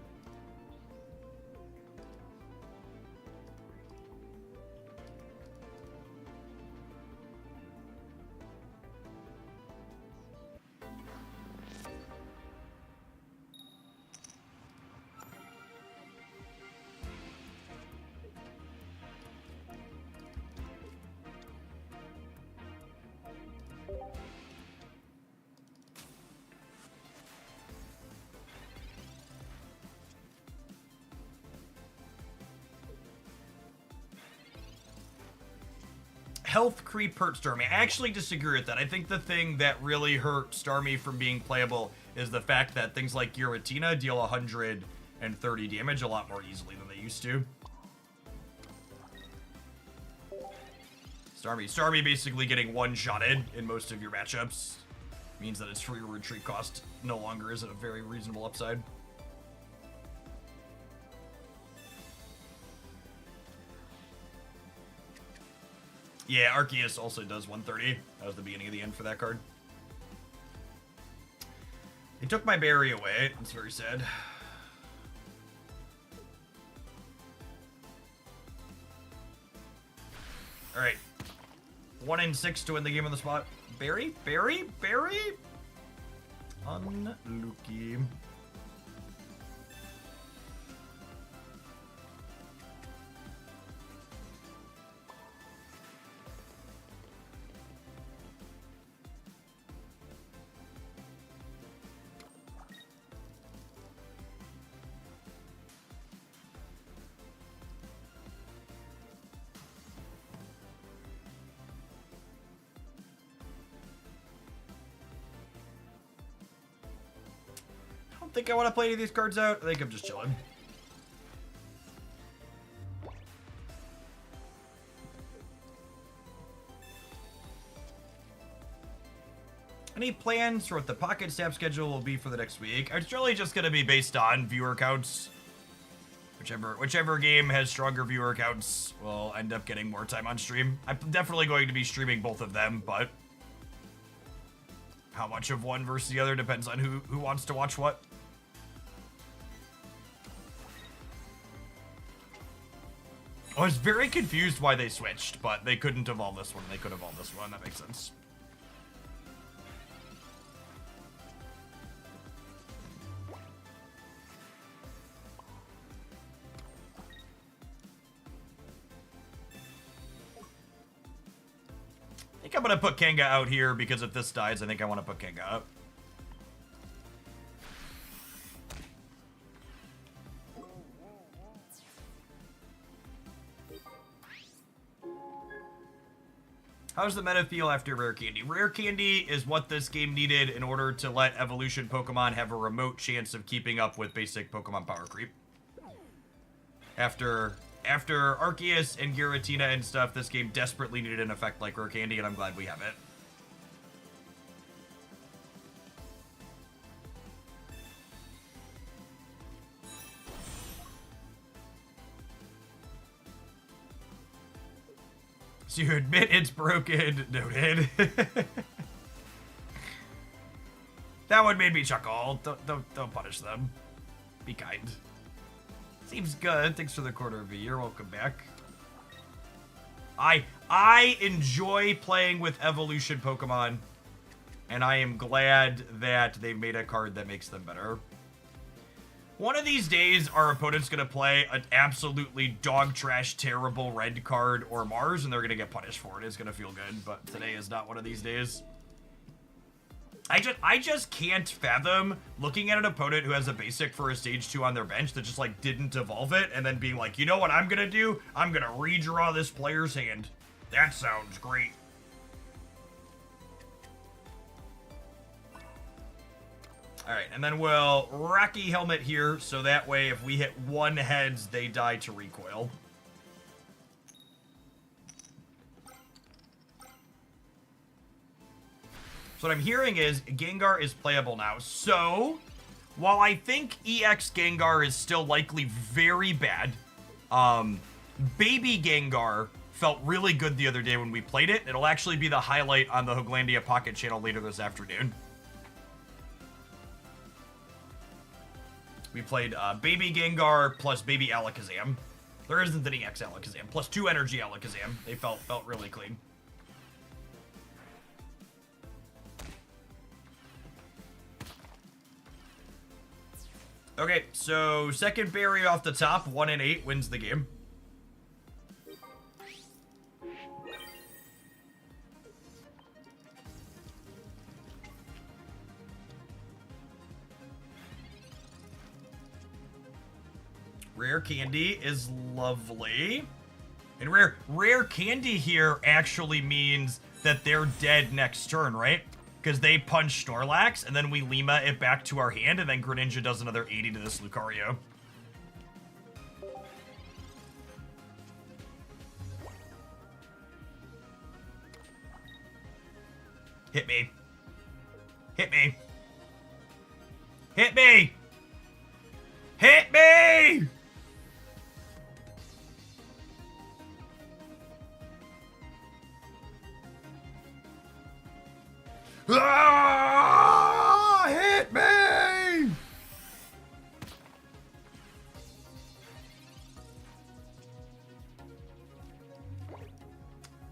Health creep hurt Starmie. I actually disagree with that. I think the thing that really hurt Starmie from being playable is the fact that things like Giratina deal 100 and 30 damage a lot more easily than they used to. Starmie basically getting one-shotted in most of your matchups means that its free retreat cost no longer is at a very reasonable upside. Yeah, Arceus also does 130. That was the beginning of the end for that card. They took my berry away. It's very sad. All right. 1 in 6 to win the game on the spot. Berry? Unlucky. I don't think I want to play any of these cards out. I think I'm just chilling. Any plans for what the Pocket Stamp schedule will be for the next week? It's really just going to be based on viewer counts. Whichever game has stronger viewer counts will end up getting more time on stream. I'm definitely going to be streaming both of them, but how much of one versus the other depends on who wants to watch what. I was very confused why they switched, but they couldn't evolve this one. They could evolve this one. That makes sense. I think I'm going to put Kanga out here because if this dies, I think I want to put Kanga out. How's the meta feel after Rare Candy? Rare Candy is what this game needed in order to let evolution Pokemon have a remote chance of keeping up with basic Pokemon power creep. After Arceus and Giratina and stuff, this game desperately needed an effect like Rare Candy, and I'm glad we have it. So you admit it's broken. Noted. That one made me chuckle. Don't punish them. Be kind. Seems good. Thanks for the quarter of a year. Welcome back. I enjoy playing with evolution Pokemon, and I am glad that they made a card that makes them better. One of these days, our opponent's going to play an absolutely dog trash, terrible red card or Mars, and they're going to get punished for it. It's going to feel good, but today is not one of these days. I just can't fathom looking at an opponent who has a basic for a stage 2 on their bench that just, like, didn't evolve it, and then being like, you know what I'm going to do? I'm going to redraw this player's hand. That sounds great. Alright, and then we'll Rocky Helmet here, so that way if we hit one heads, they die to recoil. So what I'm hearing is Gengar is playable now. So, while I think EX Gengar is still likely very bad, Baby Gengar felt really good the other day when we played it. It'll actually be the highlight on the Hooglandia Pocket channel later this afternoon. We played Baby Gengar plus Baby Alakazam. There isn't any EX Alakazam. Plus 2 Energy Alakazam. They felt really clean. Okay, so second berry off the top, 1 in 8 wins the game. Rare Candy is lovely. And rare Candy here actually means that they're dead next turn, right? Because they punch Snorlax, and then we Lima it back to our hand, and then Greninja does another 80 to this Lucario. Hit me. Hit me. Hit me! Hit me! Ah! Hit me!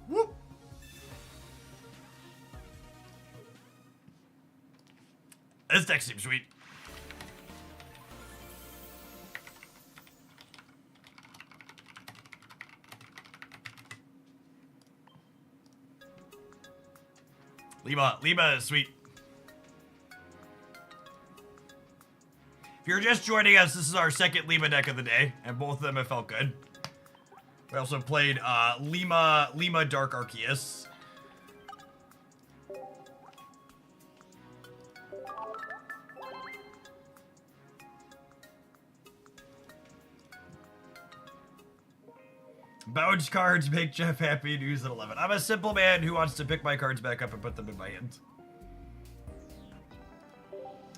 Whoop! This deck seems sweet. Lima is sweet. If you're just joining us, this is our second Lima deck of the day, and both of them have felt good. We also played Lima Dark Arceus. Bounce cards make Jeff happy. News at 11. I'm a simple man who wants to pick my cards back up and put them in my hand.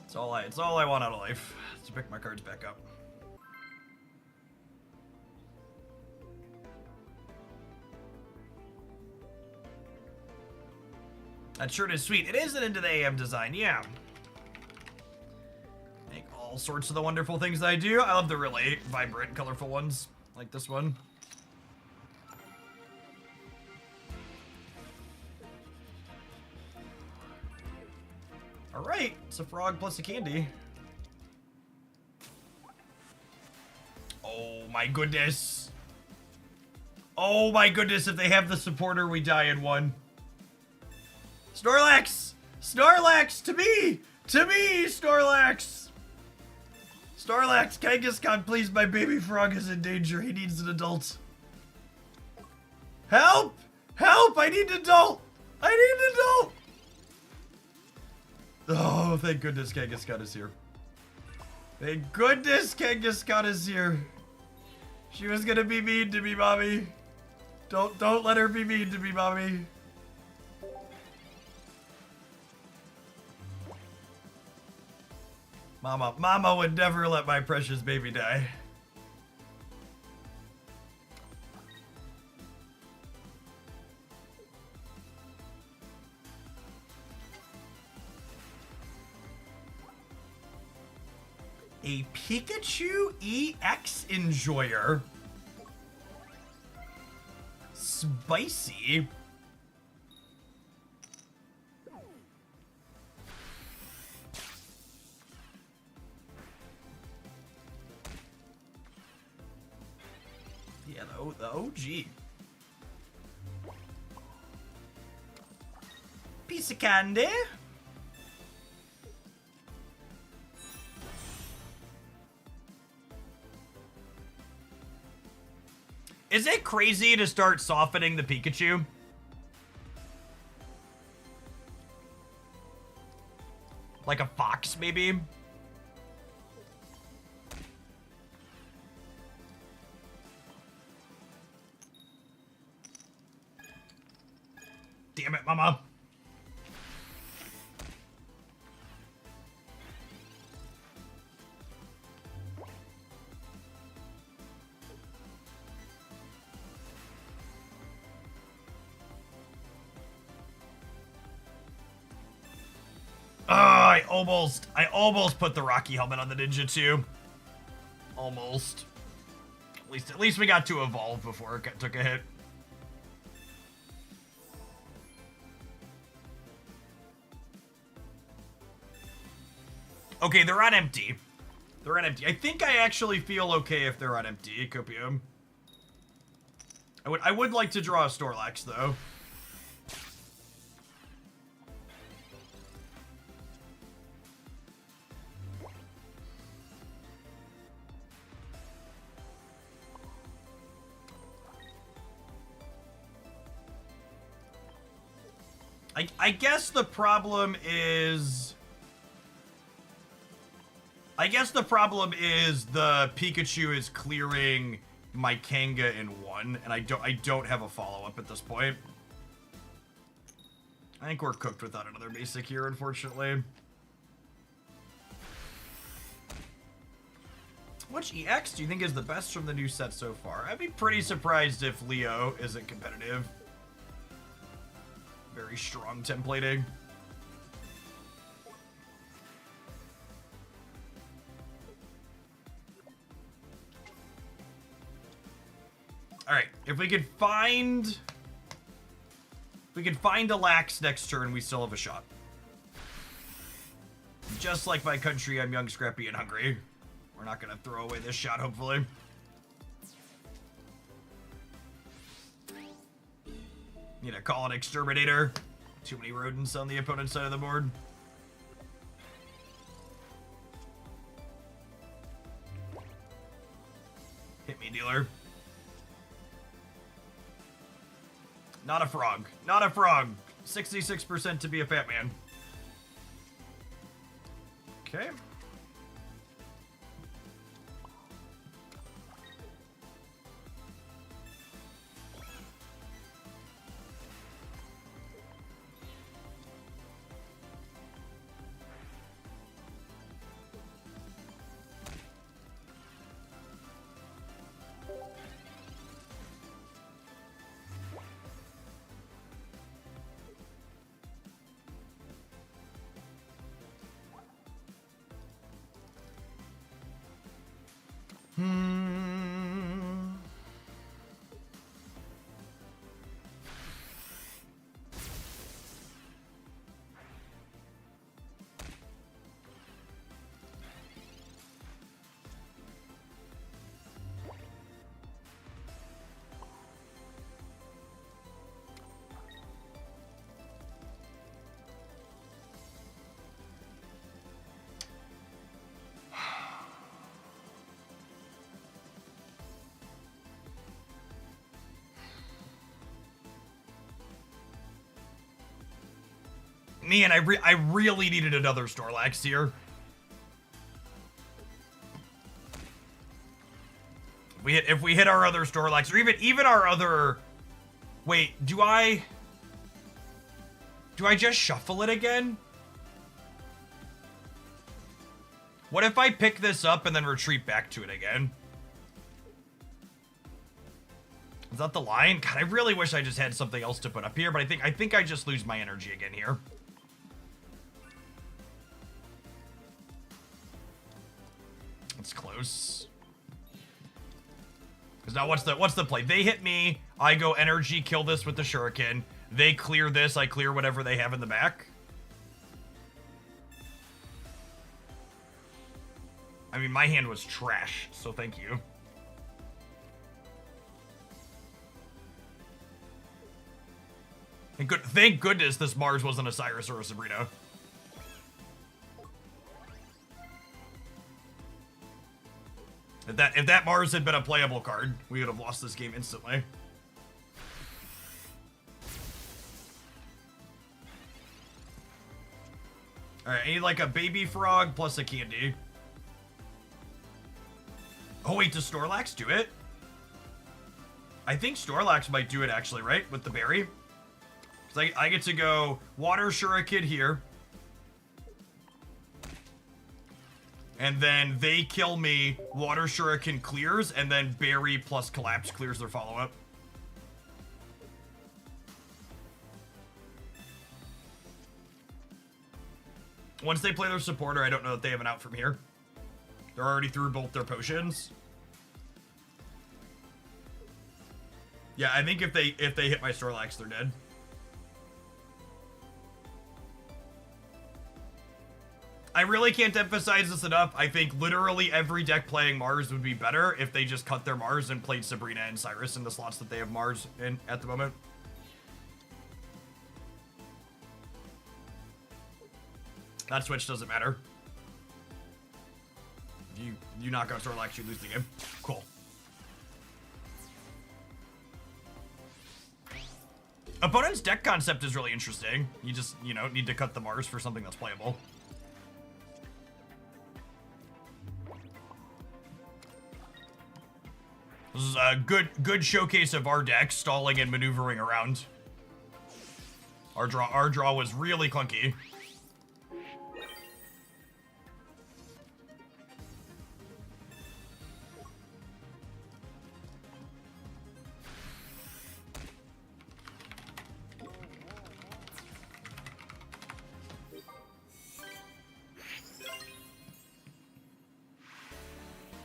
It's all I want out of life. Is to pick my cards back up. That shirt is sweet. It is an Into the AM design, yeah. Make all sorts of the wonderful things that I do. I love the really vibrant, colorful ones, like this one. Alright, it's a frog plus a candy. Oh my goodness. Oh my goodness, if they have the supporter, we die in one. Snorlax! Snorlax! To me! To me, Snorlax! Snorlax, Kangaskhan, please, my baby frog is in danger. He needs an adult. Help! Help! I need an adult! I need an adult! Oh, thank goodness Kangaskhan is here. Thank goodness Kangaskhan is here. She was gonna be mean to me, mommy. Don't let her be mean to me, mommy. Mama would never let my precious baby die. A Pikachu EX Enjoyer. Spicy. Yeah, the OG. Piece of candy. Is it crazy to start softening the Pikachu? Like a fox, maybe? Damn it, mama. I almost put the Rocky helmet on the Ninja too. Almost. At least we got to evolve before it took a hit. Okay, they're on empty. They're on empty. I think I actually feel okay if they're on empty, Copium. I would like to draw a Snorlax though. I guess the problem is... the Pikachu is clearing my Kanga in one, and I don't have a follow-up at this point. I think we're cooked without another basic here, unfortunately. Which EX do you think is the best from the new set so far? I'd be pretty surprised if Leo isn't competitive. Very strong templating. Alright, if we could find a Lax next turn, we still have a shot. Just like my country, I'm young, scrappy, and hungry. We're not gonna throw away this shot, hopefully. Need to call an exterminator. Too many rodents on the opponent's side of the board. Hit me, dealer. Not a frog. Not a frog. 66% to be a fat man. Okay. Man, I really needed another Snorlax here. If we hit our other Snorlax, or even our other... Wait, do I just shuffle it again? What if I pick this up and then retreat back to it again? Is that the line? God, I really wish I just had something else to put up here, but I think I just lose my energy again here. It's close. Because now what's the play? They hit me, I go energy, kill this with the shuriken. They clear this, I clear whatever they have in the back. I mean, my hand was trash, so thank you. And thank goodness this Mars wasn't a Cyrus or a Sabrina. If that Mars had been a playable card, we would have lost this game instantly. Alright, I need like a baby frog plus a candy. Oh wait, does Snorlax do it? I think Snorlax might do it actually, right? With the berry? Because I get to go water shuriken here. And then they kill me, water shuriken clears, and then berry plus collapse clears their follow-up. Once they play their supporter, I don't know that they have an out from here. They're already through both their potions. Yeah, I think if they hit my Snorlax, they're dead. I really can't emphasize this enough. I think literally every deck playing Mars would be better if they just cut their Mars and played Sabrina and Cyrus in the slots that they have Mars in at the moment. That switch doesn't matter. You knock out Snorlax, you lose the game. Cool. Opponent's deck concept is really interesting. You just, need to cut the Mars for something that's playable. This is a good showcase of our deck, stalling and maneuvering around. Our draw was really clunky.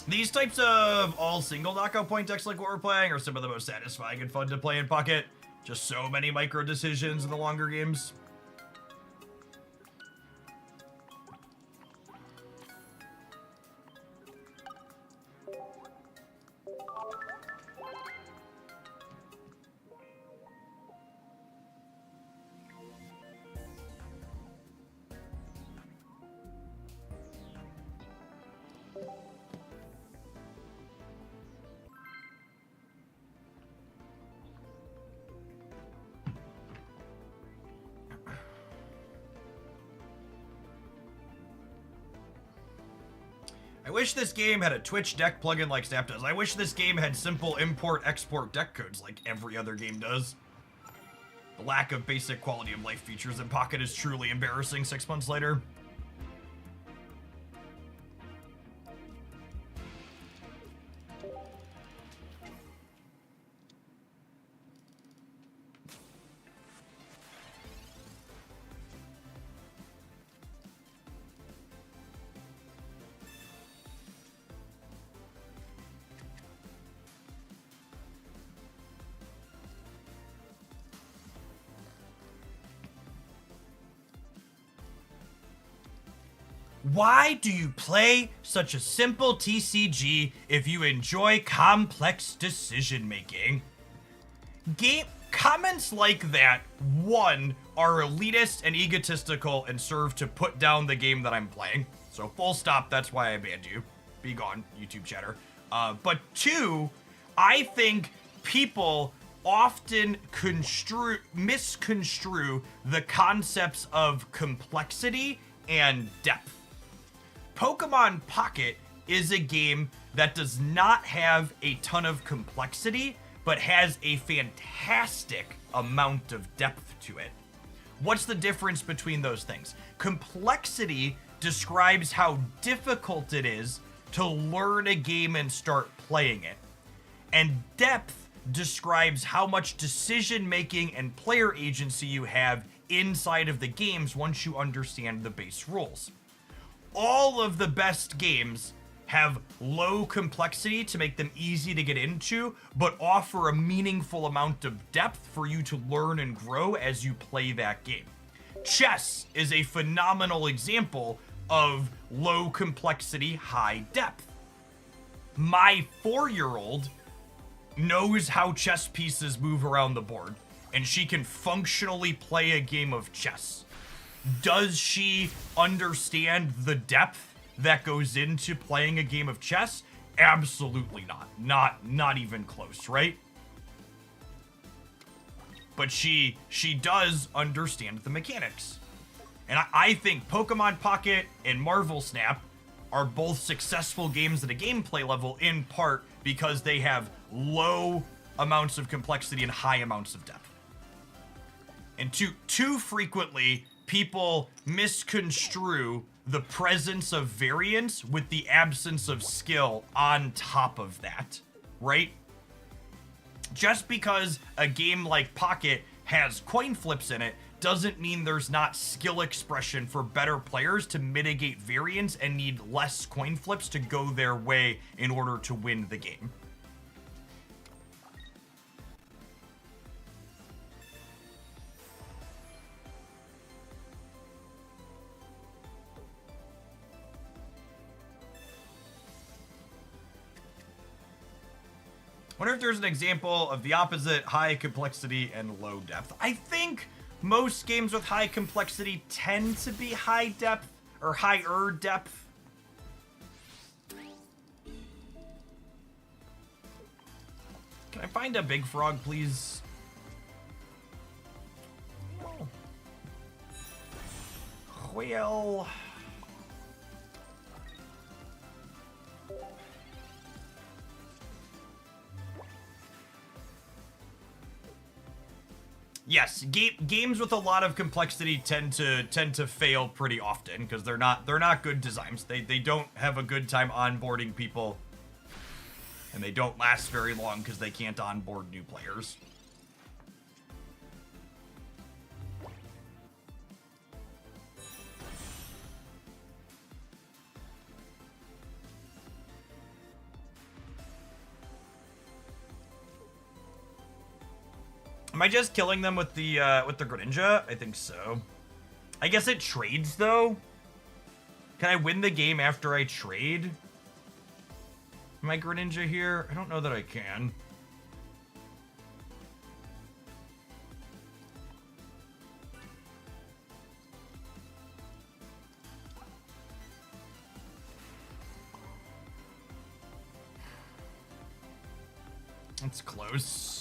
These types of all single knockout point decks like what we're playing are some of the most satisfying and fun to play in Pocket. Just so many micro decisions in the longer games. I wish this game had a Twitch deck plugin like Snap does. I wish this game had simple import-export deck codes like every other game does. The lack of basic quality of life features in Pocket is truly embarrassing 6 months later. Why do you play such a simple TCG if you enjoy complex decision making? Comments like that, one, are elitist and egotistical and serve to put down the game that I'm playing. So full stop, that's why I banned you. Be gone, YouTube chatter. But two, I think people often misconstrue the concepts of complexity and depth. Pokemon Pocket is a game that does not have a ton of complexity, but has a fantastic amount of depth to it. What's the difference between those things? Complexity describes how difficult it is to learn a game and start playing it. And depth describes how much decision making and player agency you have inside of the games once you understand the base rules. All of the best games have low complexity to make them easy to get into, but offer a meaningful amount of depth for you to learn and grow as you play that game. Chess is a phenomenal example of low complexity, high depth. My 4-year-old knows how chess pieces move around the board, and she can functionally play a game of chess. Does she understand the depth that goes into playing a game of chess? Absolutely not. Not even close, right? But she does understand the mechanics. And I think Pokemon Pocket and Marvel Snap are both successful games at a gameplay level in part because they have low amounts of complexity and high amounts of depth. And too frequently, people misconstrue the presence of variance with the absence of skill on top of that, right? Just because a game like Pocket has coin flips in it doesn't mean there's not skill expression for better players to mitigate variance and need less coin flips to go their way in order to win the game. Wonder if there's an example of the opposite, high complexity and low depth. I think most games with high complexity tend to be high depth or higher depth. Can I find a big frog, please? Oh. Well... Yes, games with a lot of complexity tend to fail pretty often because they're not good designs. They don't have a good time onboarding people, and they don't last very long because they can't onboard new players. Am I just killing them with the Greninja? I think so. I guess it trades though. Can I win the game after I trade? My Greninja here? I don't know that I can. That's close.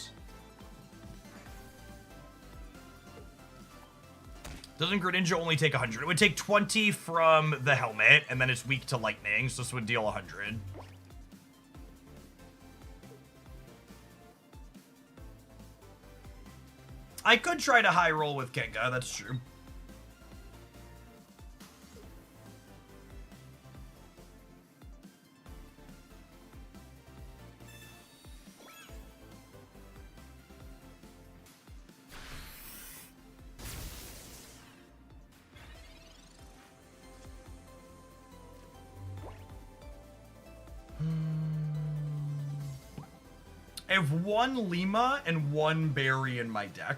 Doesn't Greninja only take 100? It would take 20 from the helmet, and then it's weak to lightning, so this would deal 100. I could try to high roll with Kenga, that's true. I have one Lima and one Berry in my deck.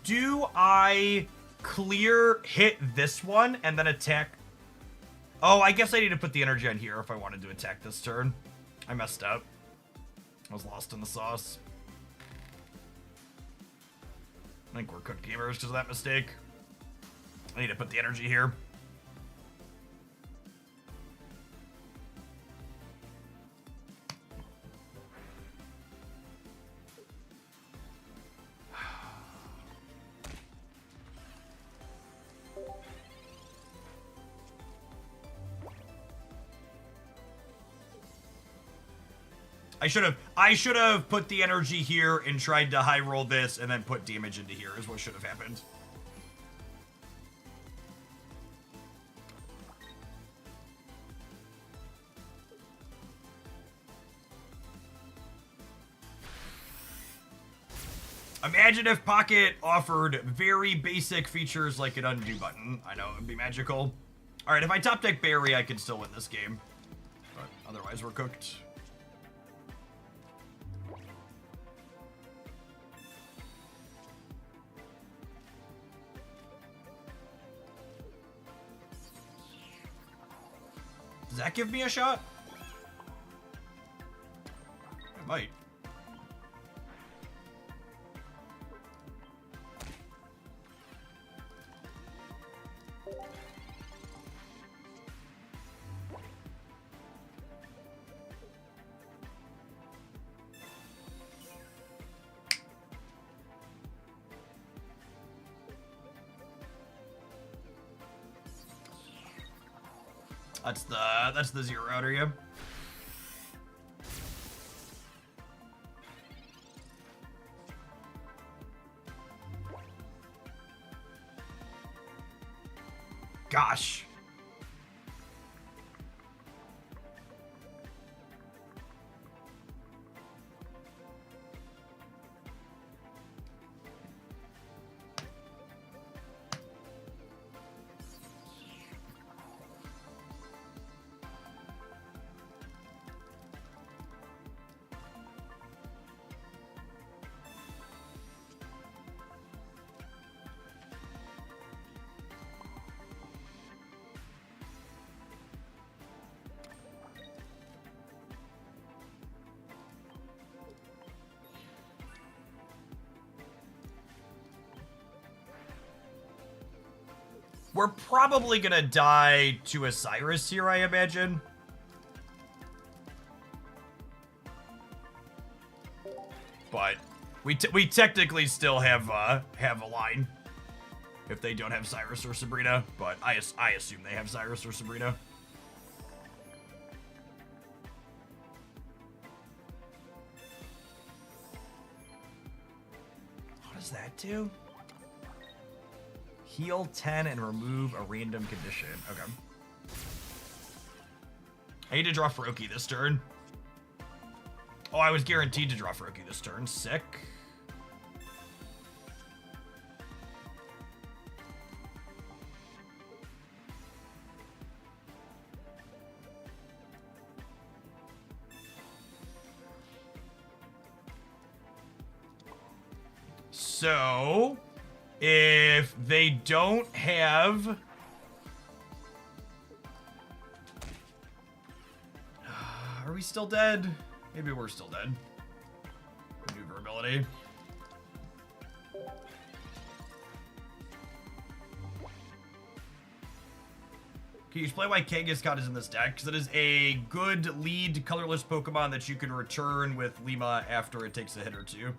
Do I hit this one and then attack? Oh, I guess I need to put the energy on here if I wanted to attack this turn. I messed up. I was lost in the sauce. I think we're cooked gamers because of that mistake. I need to put the energy here. I should have put the energy here and tried to high roll this and then put damage into here is what should have happened. Imagine if Pocket offered very basic features like an undo button. I know, it'd be magical. Alright, if I top deck Berry, I can still win this game. But otherwise, we're cooked. Does that give me a shot? It might. That's the zero outer, yeah. Gosh. We're probably gonna die to a Cyrus here, I imagine. But we technically still have a line if they don't have Cyrus or Sabrina. But I assume they have Cyrus or Sabrina. What does that do? Heal 10 and remove a random condition. Okay. I need to draw Froakie this turn. Oh, I was guaranteed to draw Froakie this turn. Sick. So, if they don't have... Are we still dead? Maybe we're still dead. Maneuverability. Can you explain why Kangaskhan is in this deck? Because it is a good lead colorless Pokemon that you can return with Lima after it takes a hit or two.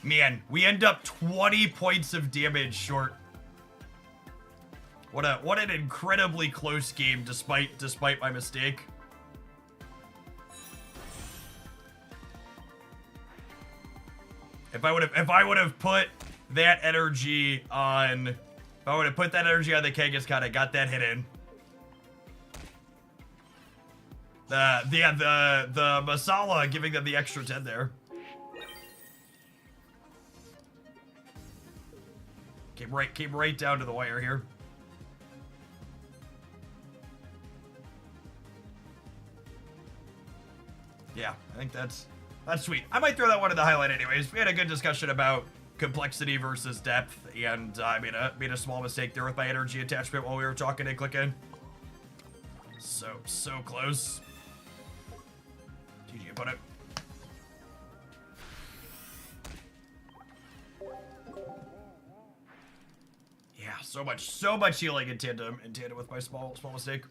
Man, we end up 20 points of damage short. What an incredibly close game despite my mistake. If I would have put that energy on the Kangaskhan, I got that hit in. The Masala giving them the extra 10 there. Came right down to the wire here. Yeah, I think that's sweet. I might throw that one in the highlight anyways. We had a good discussion about complexity versus depth, and I made a small mistake there with my energy attachment while we were talking and clicking. So close. GG, put it. Yeah, so much healing in tandem with my small mistake.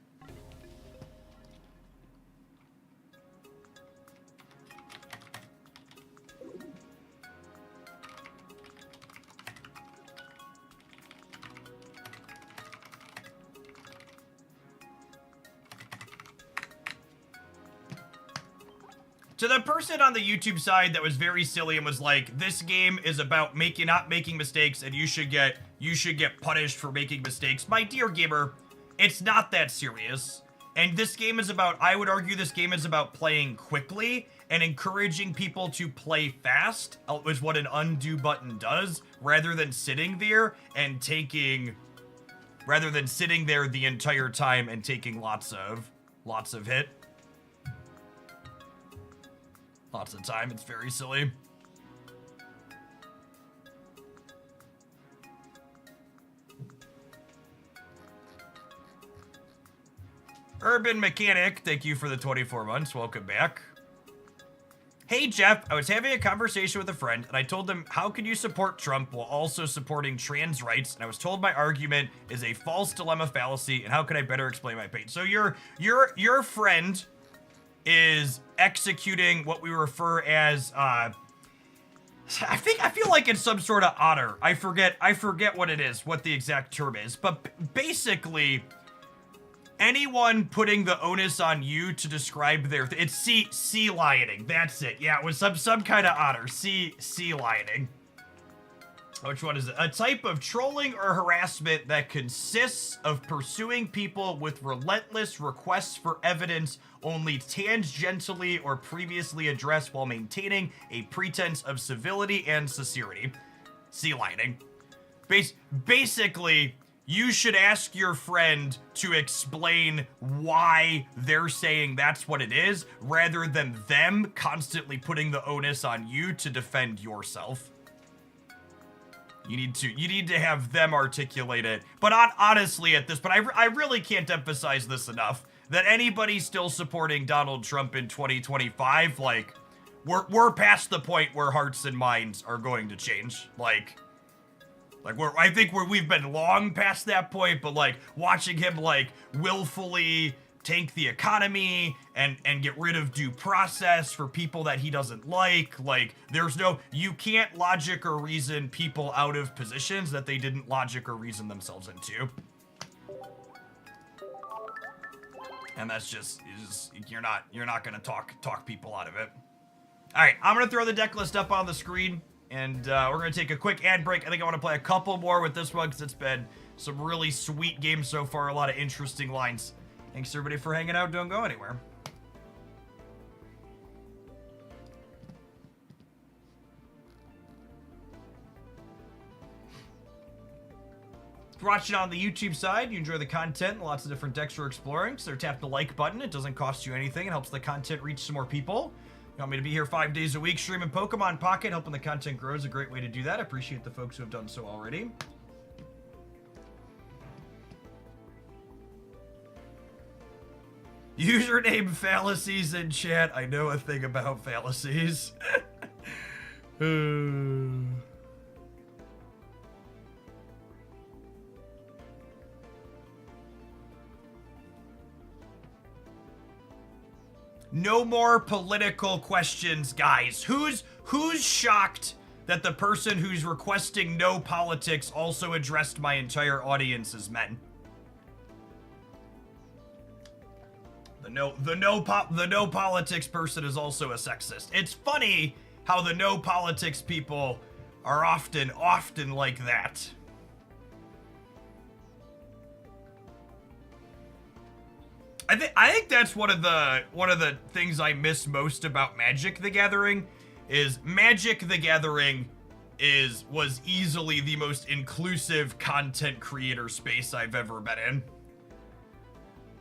To the person on the YouTube side that was very silly and was like, this game is about not making mistakes and you should get punished for making mistakes. My dear gamer, it's not that serious. And this game is about, I would argue this game is about playing quickly and encouraging people to play fast, is what an undo button does, rather than sitting there the entire time and taking lots of hit. Lots of time, it's very silly. Urban Mechanic, thank you for the 24 months, welcome back. Hey Jeff, I was having a conversation with a friend and I told them, how can you support Trump while also supporting trans rights? And I was told my argument is a false dilemma fallacy and how can I better explain my pain? So your friend is executing what we refer as I feel like it's some sort of honor. I forget what it is, what the exact term is, but basically anyone putting the onus on you to describe it's sea lioning. That's it. Yeah, it was some kind of honor. Sea lioning. Which one is it? A type of trolling or harassment that consists of pursuing people with relentless requests for evidence only tangentially or previously addressed while maintaining a pretense of civility and sincerity. Sea lining. Basically, you should ask your friend to explain why they're saying that's what it is, rather than them constantly putting the onus on you to defend yourself. You need to have them articulate it. But honestly I really can't emphasize this enough, that anybody still supporting Donald Trump in 2025, like, we're past the point where hearts and minds are going to change. I think we've been long past that point, but like watching him like willfully tank the economy and get rid of due process for people that he doesn't like you can't logic or reason people out of positions that they didn't logic or reason themselves into. And that's just you're not gonna talk people out of it. All right, I'm gonna throw the deck list up on the screen, and we're gonna take a quick ad break. I think I want to play a couple more with this one because it's been some really sweet games so far. A lot of interesting lines. Thanks everybody for hanging out. Don't go anywhere. If you're watching on the YouTube side, you enjoy the content, lots of different decks we're exploring, so tap the like button. It doesn't cost you anything. It helps the content reach some more people. You want me to be here 5 days a week streaming Pokemon Pocket, helping the content grow is a great way to do that. I appreciate the folks who have done so already. Username fallacies in chat. I know a thing about fallacies. No more political questions, guys. Who's shocked that the person who's requesting no politics also addressed my entire audience as men? The no politics person is also a sexist. It's funny how the no politics people are often like that. I think that's one of the things I miss most about Magic the Gathering is Magic the Gathering was easily the most inclusive content creator space I've ever been in.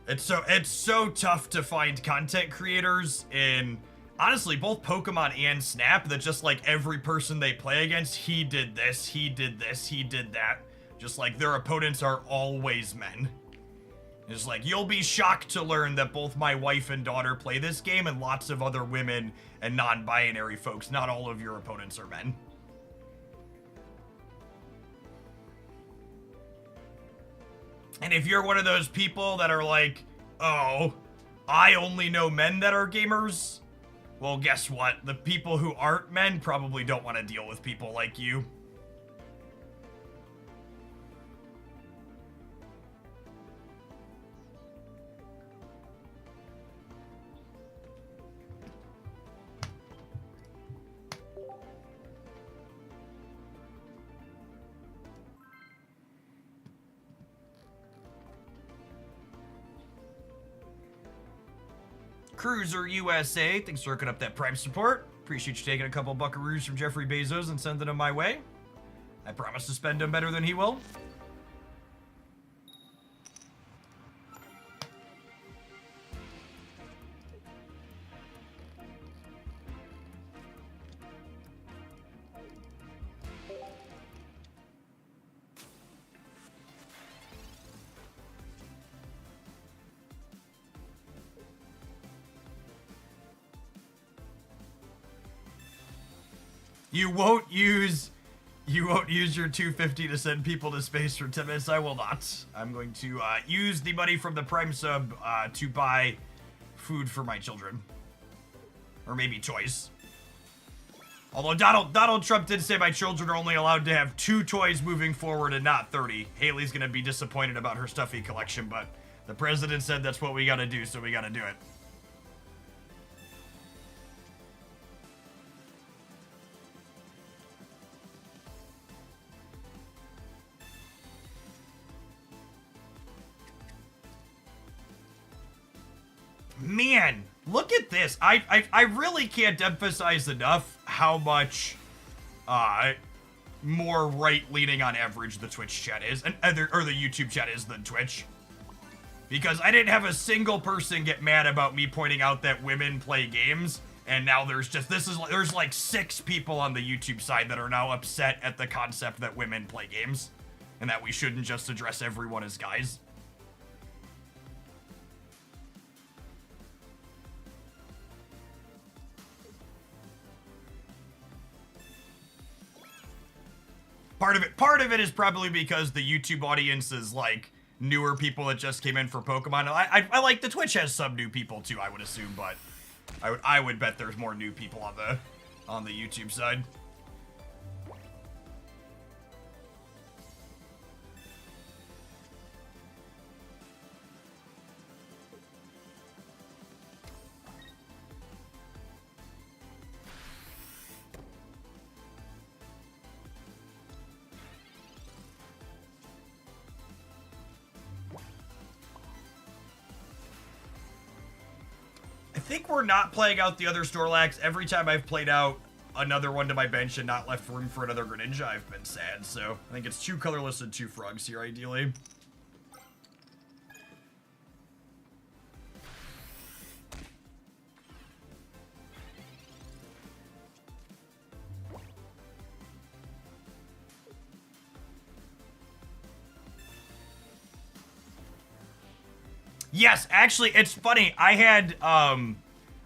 It's so tough to find content creators in honestly both Pokemon and Snap that just like every person they play against, he did this, he did this, he did that. Just like their opponents are always men. It's like, you'll be shocked to learn that both my wife and daughter play this game and lots of other women and non-binary folks. Not all of your opponents are men. And if you're one of those people that are like, oh, I only know men that are gamers, well, guess what? The people who aren't men probably don't want to deal with people like you. Cruiser USA, thanks for hooking up that Prime support. Appreciate you taking a couple buckaroos from Jeffrey Bezos and sending them my way. I promise to spend them better than he will. You won't use your 250 to send people to space for 10 minutes. I will not. I'm going to use the money from the Prime sub to buy food for my children. Or maybe toys. Although Donald Trump did say my children are only allowed to have 2 toys moving forward and not 30. Haley's going to be disappointed about her stuffy collection, but the president said that's what we got to do, so we got to do it. Man, look at this. I really can't emphasize enough how much more right-leaning on average the Twitch chat is, or the YouTube chat is than Twitch. Because I didn't have a single person get mad about me pointing out that women play games, and now there's like 6 people on the YouTube side that are now upset at the concept that women play games, and that we shouldn't just address everyone as guys. Part of it is probably because the YouTube audience is like newer people that just came in for Pokemon. I like the Twitch has some new people too, I would assume, but I would bet there's more new people on the YouTube side. I think we're not playing out the other Snorlax. Every time I've played out another one to my bench and not left room for another Greninja, I've been sad. So I think it's 2 colorless and 2 frogs here, ideally. Yes, actually, it's funny. I had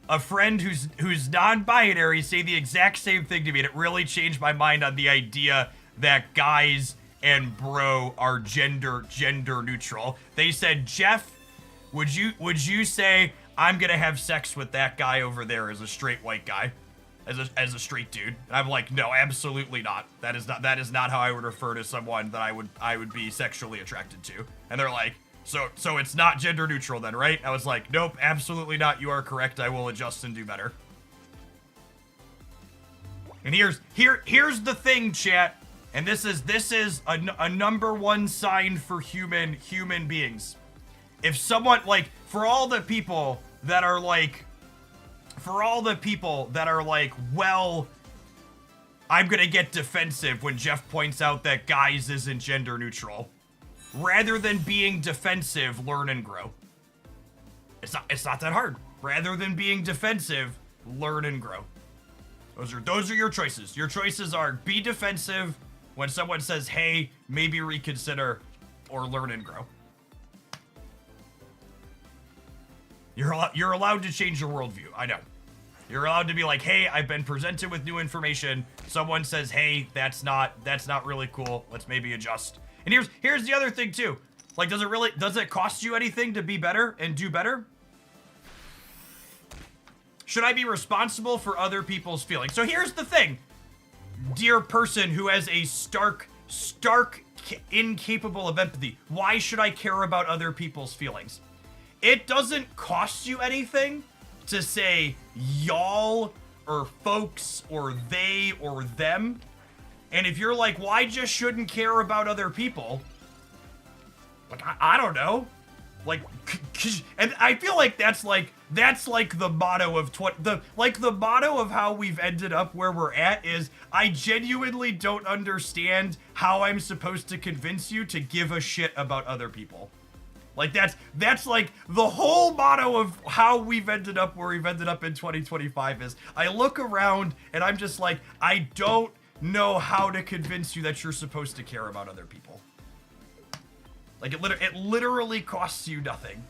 a friend who's non-binary say the exact same thing to me, and it really changed my mind on the idea that guys and bro are gender neutral. They said, Jeff, would you say I'm gonna have sex with that guy over there as a straight white guy, as a straight dude? And I'm like, no, absolutely not. That is not how I would refer to someone that I would be sexually attracted to. And they're like, So it's not gender neutral then, right? I was like, nope, absolutely not. You are correct. I will adjust and do better. And here's the thing, chat. And this is a #1 sign for human beings. If someone, like, for all the people that are like, well, I'm gonna get defensive when Jeff points out that guys isn't gender neutral. Rather than being defensive, learn and grow. It's not that hard. Rather than being defensive, learn and grow. Those are your choices. Your choices are be defensive when someone says, hey, maybe reconsider, or learn and grow. You're allowed to change your worldview. I know. You're allowed to be like, hey, I've been presented with new information. Someone says, hey, that's not really cool. Let's maybe adjust. And here's the other thing too. Like, does it cost you anything to be better and do better? Should I be responsible for other people's feelings? So here's the thing, dear person who has a stark incapable of empathy. Why should I care about other people's feelings? It doesn't cost you anything to say y'all or folks or they or them. And if you're like, well, I just shouldn't care about other people, like, I don't know. Like, and I feel like that's like the motto of the motto of how we've ended up where we're at is, I genuinely don't understand how I'm supposed to convince you to give a shit about other people. Like, that's like the whole motto of how we've ended up where we've ended up in 2025 is, I look around and I'm just like, I don't know how to convince you that you're supposed to care about other people. Like, it literally costs you nothing.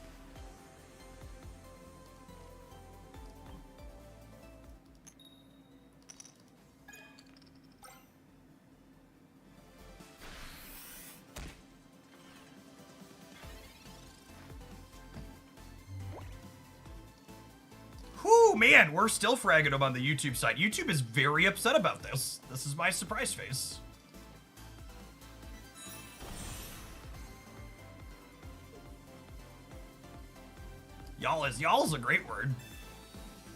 Whew, man, we're still fragging them on the YouTube side. YouTube is very upset about this. This is my surprise face. Y'all is a great word.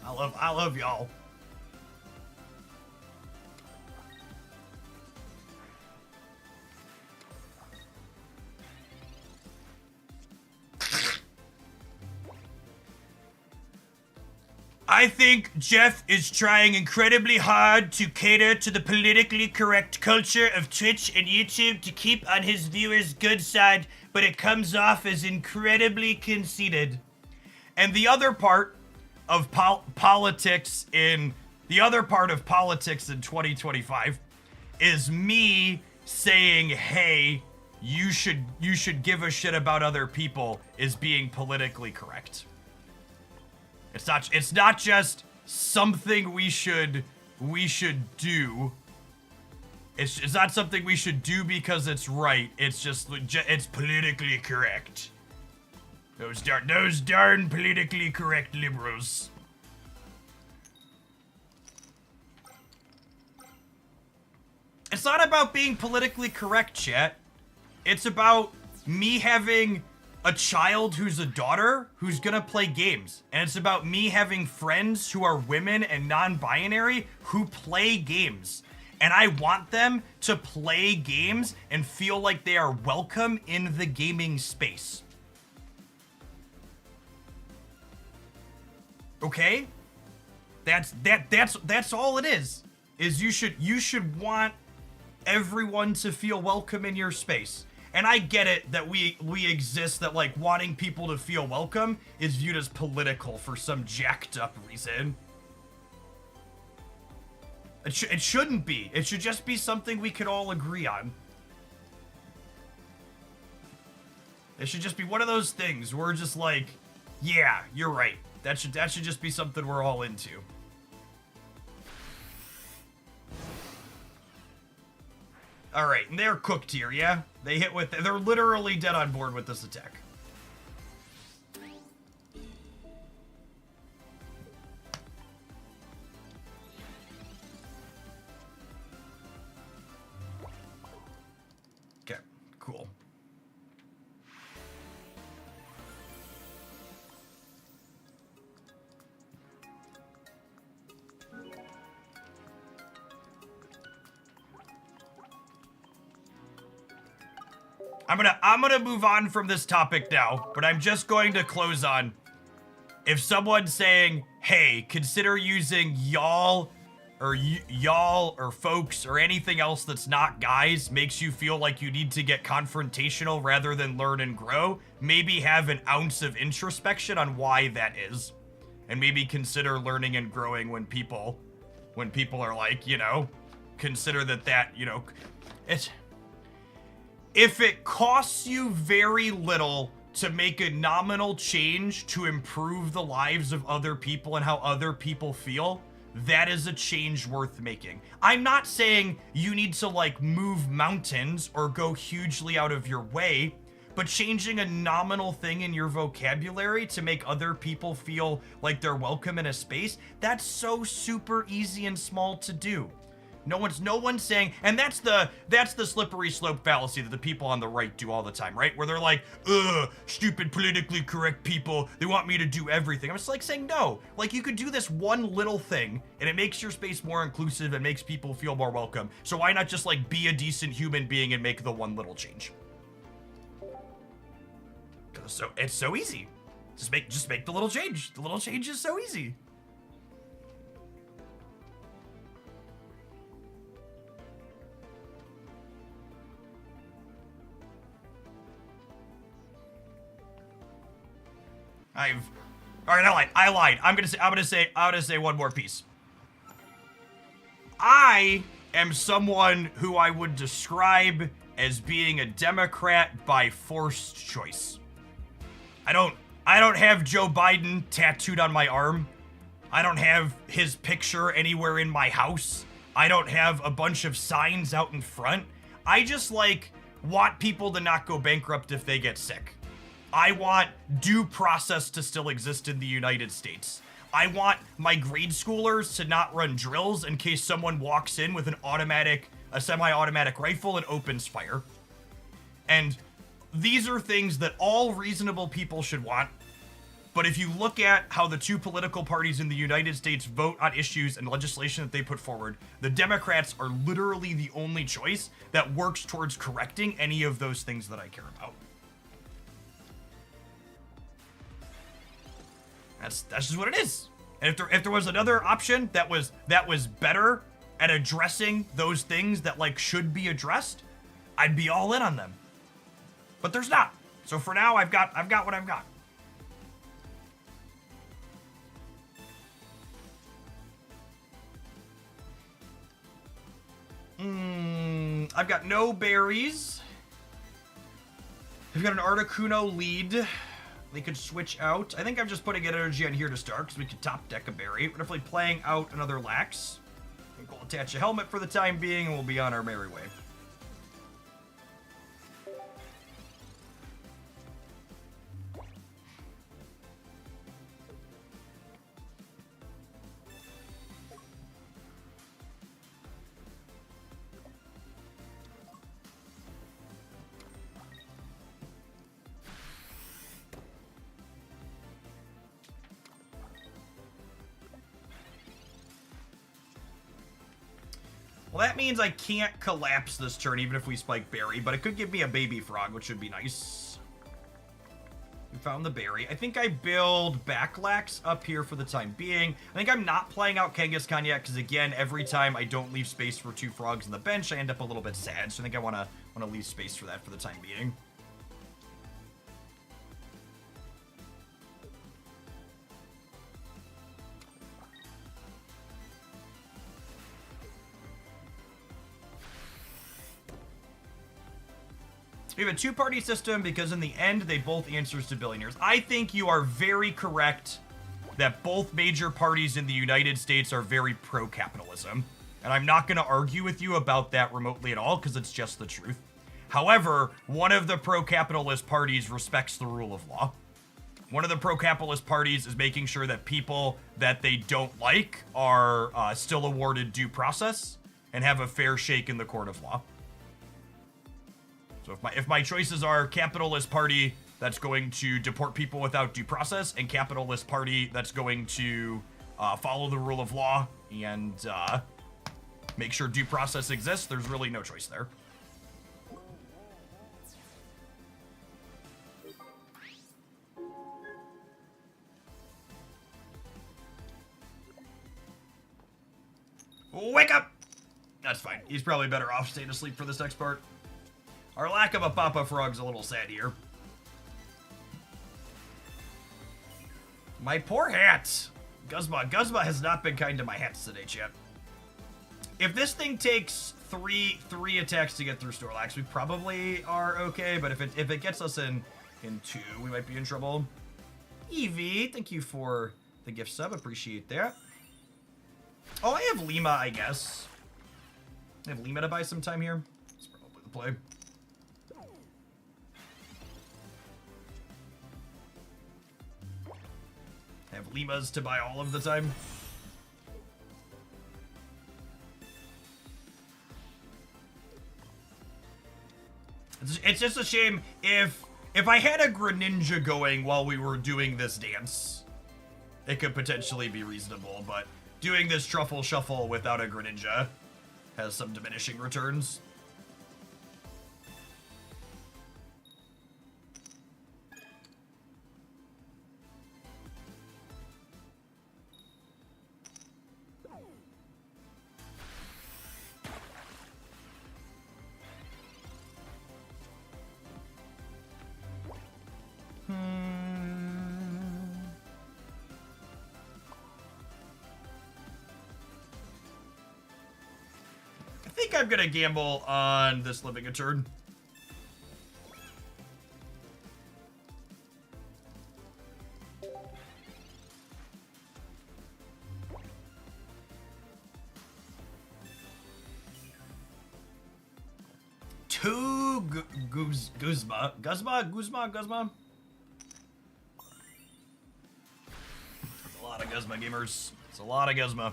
I love y'all. I think Jeff is trying incredibly hard to cater to the politically correct culture of Twitch and YouTube to keep on his viewers' good side, but it comes off as incredibly conceited. And the other part of politics in 2025 is me saying, hey, you should give a shit about other people is being politically correct. It's not just something we should do. It's not something we should do because it's right. It's just it's politically correct. Those darn politically correct liberals. It's not about being politically correct, chat. It's about me having a child who's a daughter who's gonna play games. And it's about me having friends who are women and non-binary who play games. And I want them to play games and feel like they are welcome in the gaming space. Okay? That's all it is. Is you should want everyone to feel welcome in your space. And I get it that we exist, that like wanting people to feel welcome is viewed as political for some jacked up reason. It shouldn't be. It should just be something we could all agree on. It should just be one of those things where we're just like, yeah, you're right. That should just be something we're all into. All right, and they're cooked here, yeah? They're literally dead on board with this attack. Okay, cool. I'm gonna move on from this topic now, but I'm just going to close on, if someone's saying, hey, consider using y'all or folks or anything else that's not guys, makes you feel like you need to get confrontational rather than learn and grow, maybe have an ounce of introspection on why that is. And maybe consider learning and growing when people are like, you know, consider that, you know, if it costs you very little to make a nominal change to improve the lives of other people and how other people feel, that is a change worth making. I'm not saying you need to like move mountains or go hugely out of your way, but changing a nominal thing in your vocabulary to make other people feel like they're welcome in a space, that's so super easy and small to do. No one's saying, and that's the slippery slope fallacy that the people on the right do all the time, right? Where they're like, ugh, stupid politically correct people, they want me to do everything. I'm just like saying, no, like you could do this one little thing and it makes your space more inclusive and makes people feel more welcome. So why not just like be a decent human being and make the one little change? So it's so easy. Just make the little change. The little change is so easy. All right, I lied. I'm gonna say one more piece. I am someone who I would describe as being a Democrat by forced choice. I don't have Joe Biden tattooed on my arm. I don't have his picture anywhere in my house. I don't have a bunch of signs out in front. I just like want people to not go bankrupt if they get sick. I want due process to still exist in the United States. I want my grade schoolers to not run drills in case someone walks in with a semi-automatic rifle and opens fire. And these are things that all reasonable people should want. But if you look at how the two political parties in the United States vote on issues and legislation that they put forward, the Democrats are literally the only choice that works towards correcting any of those things that I care about. That's just what it is. And if there was another option that was better at addressing those things that like should be addressed, I'd be all in on them. But there's not. So for now, I've got what I've got. I've got no berries. I've got an Articuno lead. They could switch out. I think I'm just putting energy on here to start because we could top deck a berry. We're definitely playing out another Lax. We'll attach a helmet for the time being, and we'll be on our merry way. Well, that means I can't collapse this turn, even if we spike berry, but it could give me a baby frog, which would be nice. We found the berry. I think I build Backlax up here for the time being. I think I'm not playing out Kangaskhan yet, because again, every time I don't leave space for 2 frogs on the bench, I end up a little bit sad, so I think I want to leave space for that for the time being. We have a 2-party system because in the end, they both answers to billionaires. I think you are very correct that both major parties in the United States are very pro-capitalism. And I'm not going to argue with you about that remotely at all because it's just the truth. However, one of the pro-capitalist parties respects the rule of law. One of the pro-capitalist parties is making sure that people that they don't like are still awarded due process and have a fair shake in the court of law. So if my choices are capitalist party that's going to deport people without due process and capitalist party that's going to follow the rule of law and make sure due process exists, there's really no choice there. Wake up! That's fine. He's probably better off staying asleep for this next part. Our lack of a Papa Frog's a little sad here. My poor hat. Guzma has not been kind to my hats today, chat. If this thing takes three attacks to get through Snorlax, we probably are okay. But if it gets us in 2, we might be in trouble. Eevee, thank you for the gift sub. Appreciate that. Oh, I have Lima, I guess. I have Lima to buy some time here. That's probably the play. Have Limas to buy all of the time. It's just a shame if I had a Greninja going while we were doing this dance, it could potentially be reasonable, but doing this truffle shuffle without a Greninja has some diminishing returns. I think I'm gonna gamble on this living a turn. Two Guzma. That's a lot of Guzma gamers. It's a lot of Guzma.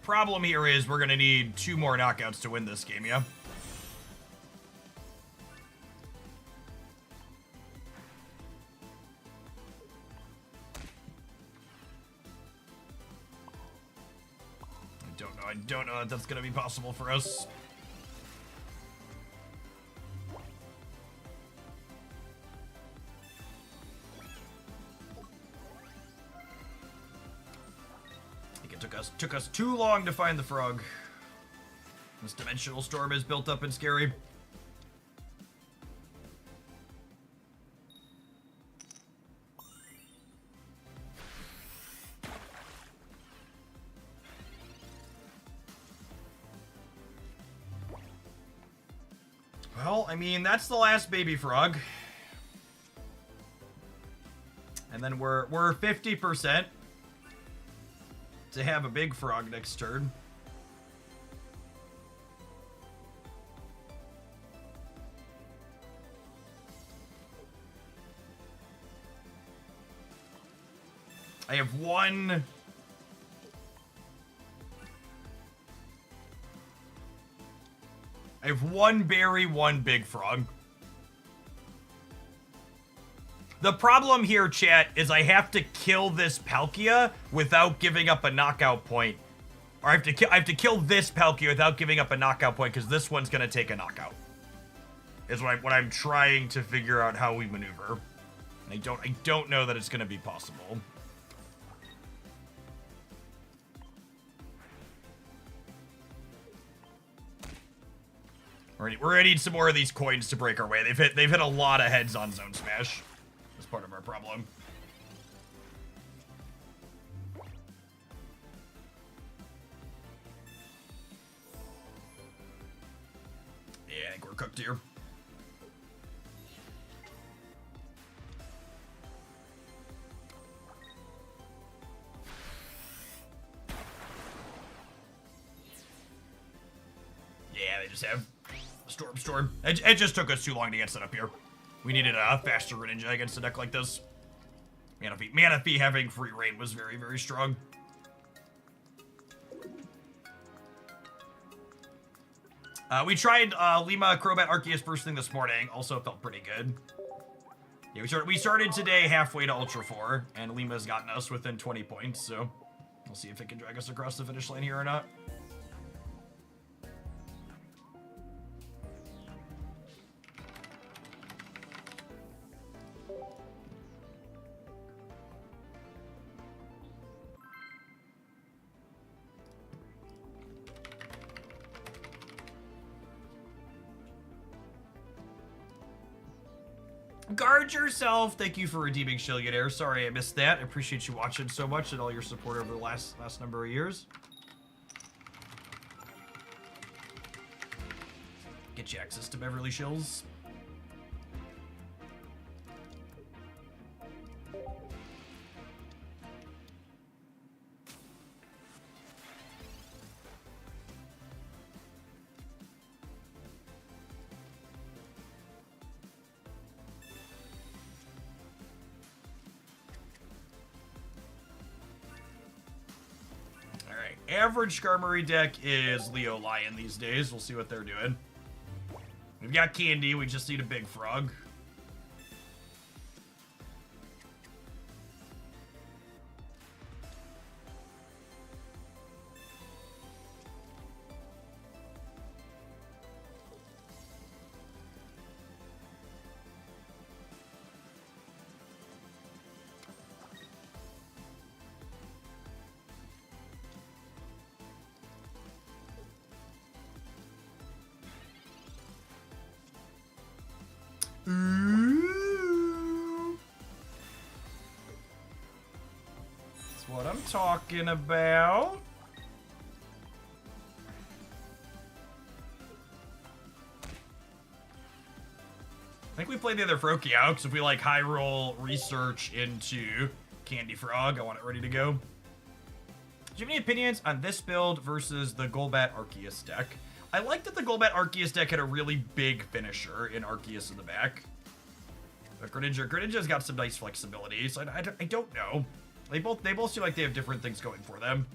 Problem here is we're gonna need 2 more knockouts to win this game, yeah? I don't know if that's gonna be possible for us. Took us too long to find the frog. This dimensional storm is built up and scary. Well, I mean, that's the last baby frog. And then we're 50% to have a big frog next turn. I have one. I have one berry, one big frog. The problem here, chat, is I have to kill this Palkia without giving up a knockout point. Or I have to kill this Palkia without giving up a knockout point, because this one's gonna take a knockout. Is what I'm trying to figure out how we maneuver. I don't know that it's gonna be possible. We're gonna need some more of these coins to break our way. They've hit a lot of heads on Zone Smash. That's part of our problem. Yeah, I think we're cooked here. Yeah, they just have Storm. It just took us too long to get set up here. We needed a faster Greninja against a deck like this. Manaphy having free reign was very, very strong. We tried Lima Crobat Arceus first thing this morning. Also felt pretty good. Yeah, we started today halfway to Ultra 4, and Lima's gotten us within 20 points, so we'll see if it can drag us across the finish line here or not. Guard yourself. Thank you for redeeming Shillionaire. Sorry I missed that. I appreciate you watching so much and all your support over the last number of years. Get you access to Beverly Shills. Average Skarmory deck is Leo Lion these days. We'll see what they're doing. We've got Candy. We just need a big frog. That's what I'm talking about. I think we played the other Froakie out, because if we like high roll research into Candy Frog, I want it ready to go. Do you have any opinions on this build versus the Golbat Arceus deck? I like that the Golbat Arceus deck had a really big finisher in Arceus in the back. But Greninja's got some nice flexibility, so I don't know. They both seem like they have different things going for them.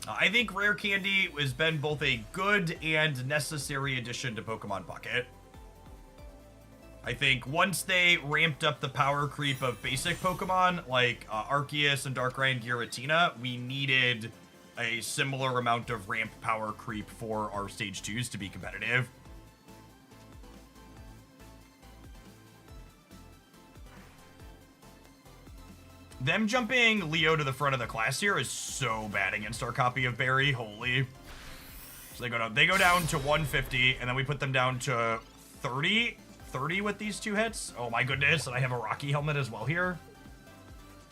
I think Rare Candy has been both a good and necessary addition to Pokemon Pocket. I think once they ramped up the power creep of basic Pokemon, like Arceus and Darkrai and Giratina, we needed a similar amount of ramp power creep for our Stage 2s to be competitive. Them jumping Leo to the front of the class here is so bad against our copy of Barry. Holy. So they go down to 150, and then we put them down to 30 with these two hits. Oh my goodness, and I have a Rocky helmet as well here.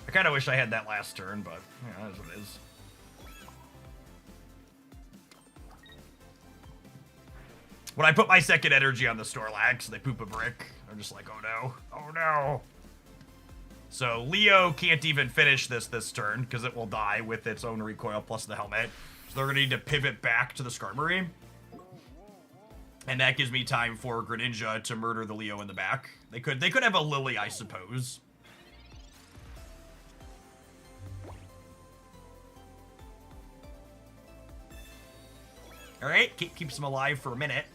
I kind of wish I had that last turn, but yeah, that's what it is. When I put my second energy on the Snorlax, they poop a brick. I'm just like, oh no, oh no. So Leo can't even finish this turn because it will die with its own recoil plus the helmet. So they're gonna need to pivot back to the Skarmory. And that gives me time for Greninja to murder the Leo in the back. They could have a Lily, I suppose. All right, keeps them alive for a minute.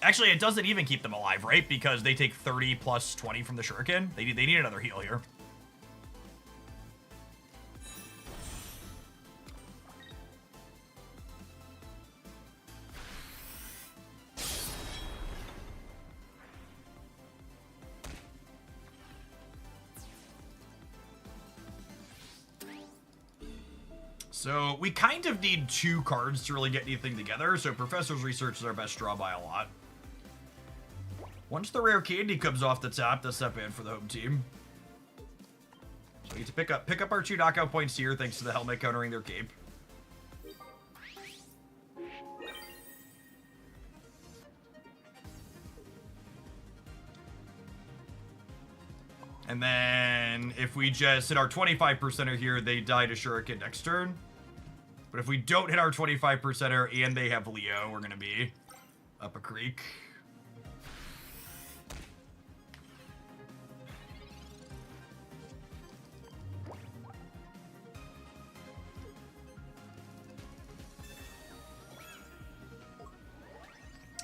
Actually, it doesn't even keep them alive, right? Because they take 30 plus 20 from the Shuriken. They need another heal here. So we kind of need 2 cards to really get anything together, so Professor's Research is our best draw by a lot. Once the rare candy comes off the top, that's not bad for the home team. So we need to pick up our 2 knockout points here thanks to the helmet countering their cape. And then if we just hit our 25%er here, they die to Shuriken next turn. But if we don't hit our 25%er and they have Leo, we're going to be up a creek.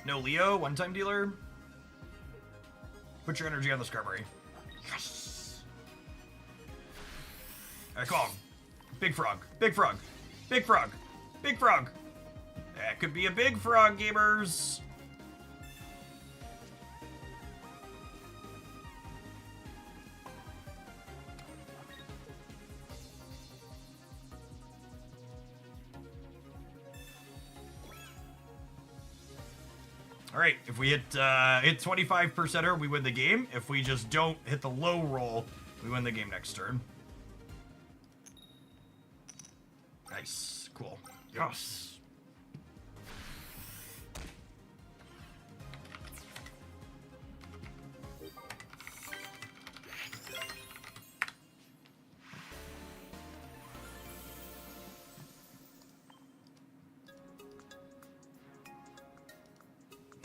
No Leo, one-time dealer. Put your energy on the Skarmory. Yes! Alright, come on. Big frog. Big frog. Big frog. Big frog. That could be a big frog, gamers. All right, if we hit 25%er, we win the game. If we just don't hit the low roll, we win the game next turn. Nice. Cool. Yes.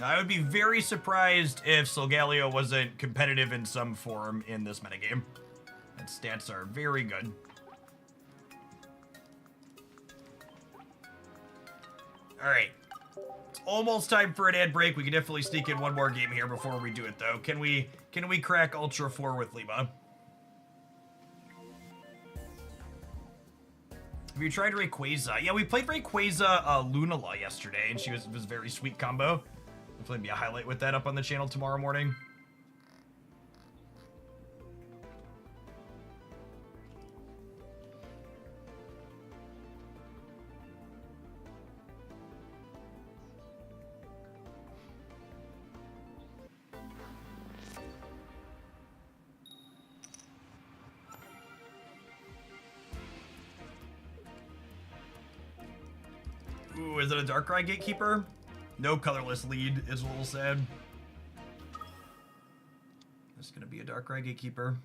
I would be very surprised if Solgaleo wasn't competitive in some form in this metagame. Its stats are very good. Alright. It's almost time for an ad break. We can definitely sneak in one more game here before we do it, though. Can we crack Ultra 4 with Lima? Have you tried Rayquaza? Yeah, we played Rayquaza Lunala yesterday, and she was a very sweet combo. Hopefully be a highlight with that up on the channel tomorrow morning. Ooh, is it a Darkrai Gatekeeper? No colorless lead is a little sad. It's gonna be a Darkrai Gatekeeper.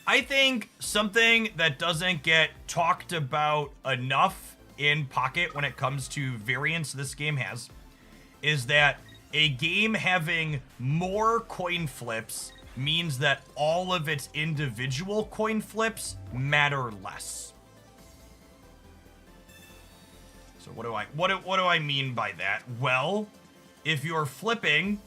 I think something that doesn't get talked about enough in Pocket when it comes to variance this game has is that a game having more coin flips means that all of its individual coin flips matter less. So what do I mean by that? Well, if you're flipping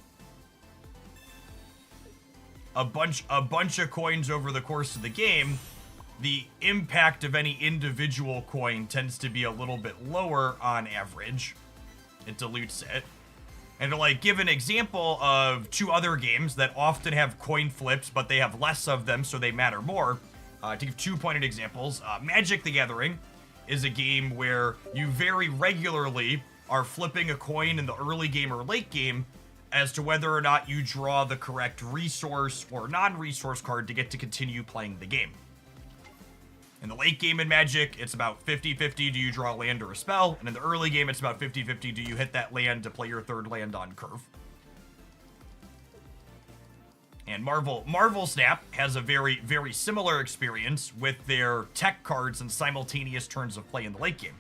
a bunch of coins over the course of the game, the impact of any individual coin tends to be a little bit lower on average. It dilutes it. And to like give an example of 2 other games that often have coin flips, but they have less of them, so they matter more. To give 2 pointed examples, Magic the Gathering is a game where you very regularly are flipping a coin in the early game or late game as to whether or not you draw the correct resource or non-resource card to get to continue playing the game. In the late game in Magic, it's about 50-50, do you draw a land or a spell? And in the early game, it's about 50-50, do you hit that land to play your third land on curve? And Marvel Snap has a very, very similar experience with their tech cards and simultaneous turns of play in the late game.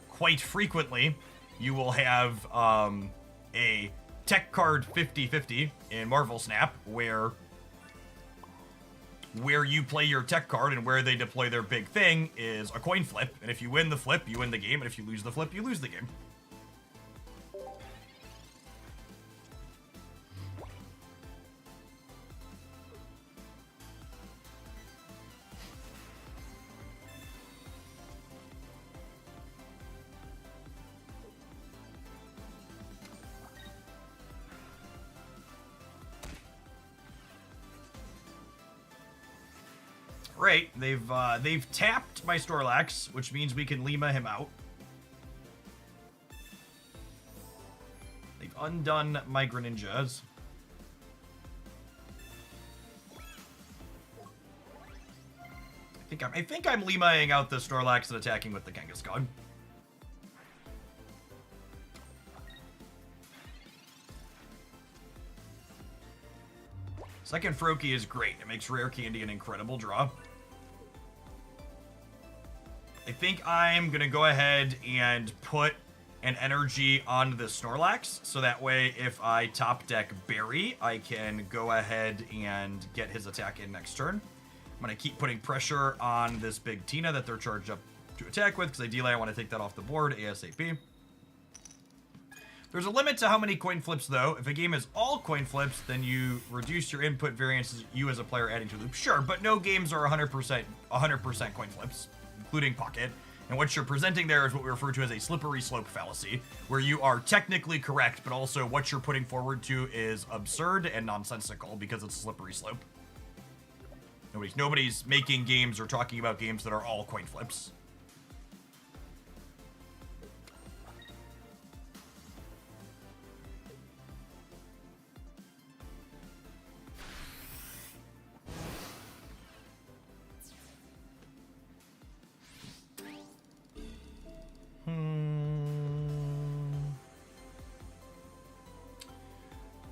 Quite frequently, you will have a tech card 50-50 in Marvel Snap, where you play your tech card and where they deploy their big thing is a coin flip. And if you win the flip, you win the game. And if you lose the flip, you lose the game. Right, they've tapped my Snorlax, which means we can Lima him out. They've undone my Greninjas. I think I'm Limaing out the Snorlax and attacking with the Kangaskhan. Second Froakie is great. It makes Rare Candy an incredible draw. I think I'm going to go ahead and put an energy on the Snorlax, so that way if I top deck Barry, I can go ahead and get his attack in next turn. I'm going to keep putting pressure on this big Tina that they're charged up to attack with, because ideally I want to take that off the board ASAP. There's a limit to how many coin flips, though. If a game is all coin flips, then you reduce your input variances you as a player adding to the loop. Sure, but no games are 100% coin flips, including Pocket. And what you're presenting there is what we refer to as a slippery slope fallacy, where you are technically correct, but also what you're putting forward to is absurd and nonsensical because it's a slippery slope. Nobody's making games or talking about games that are all coin flips.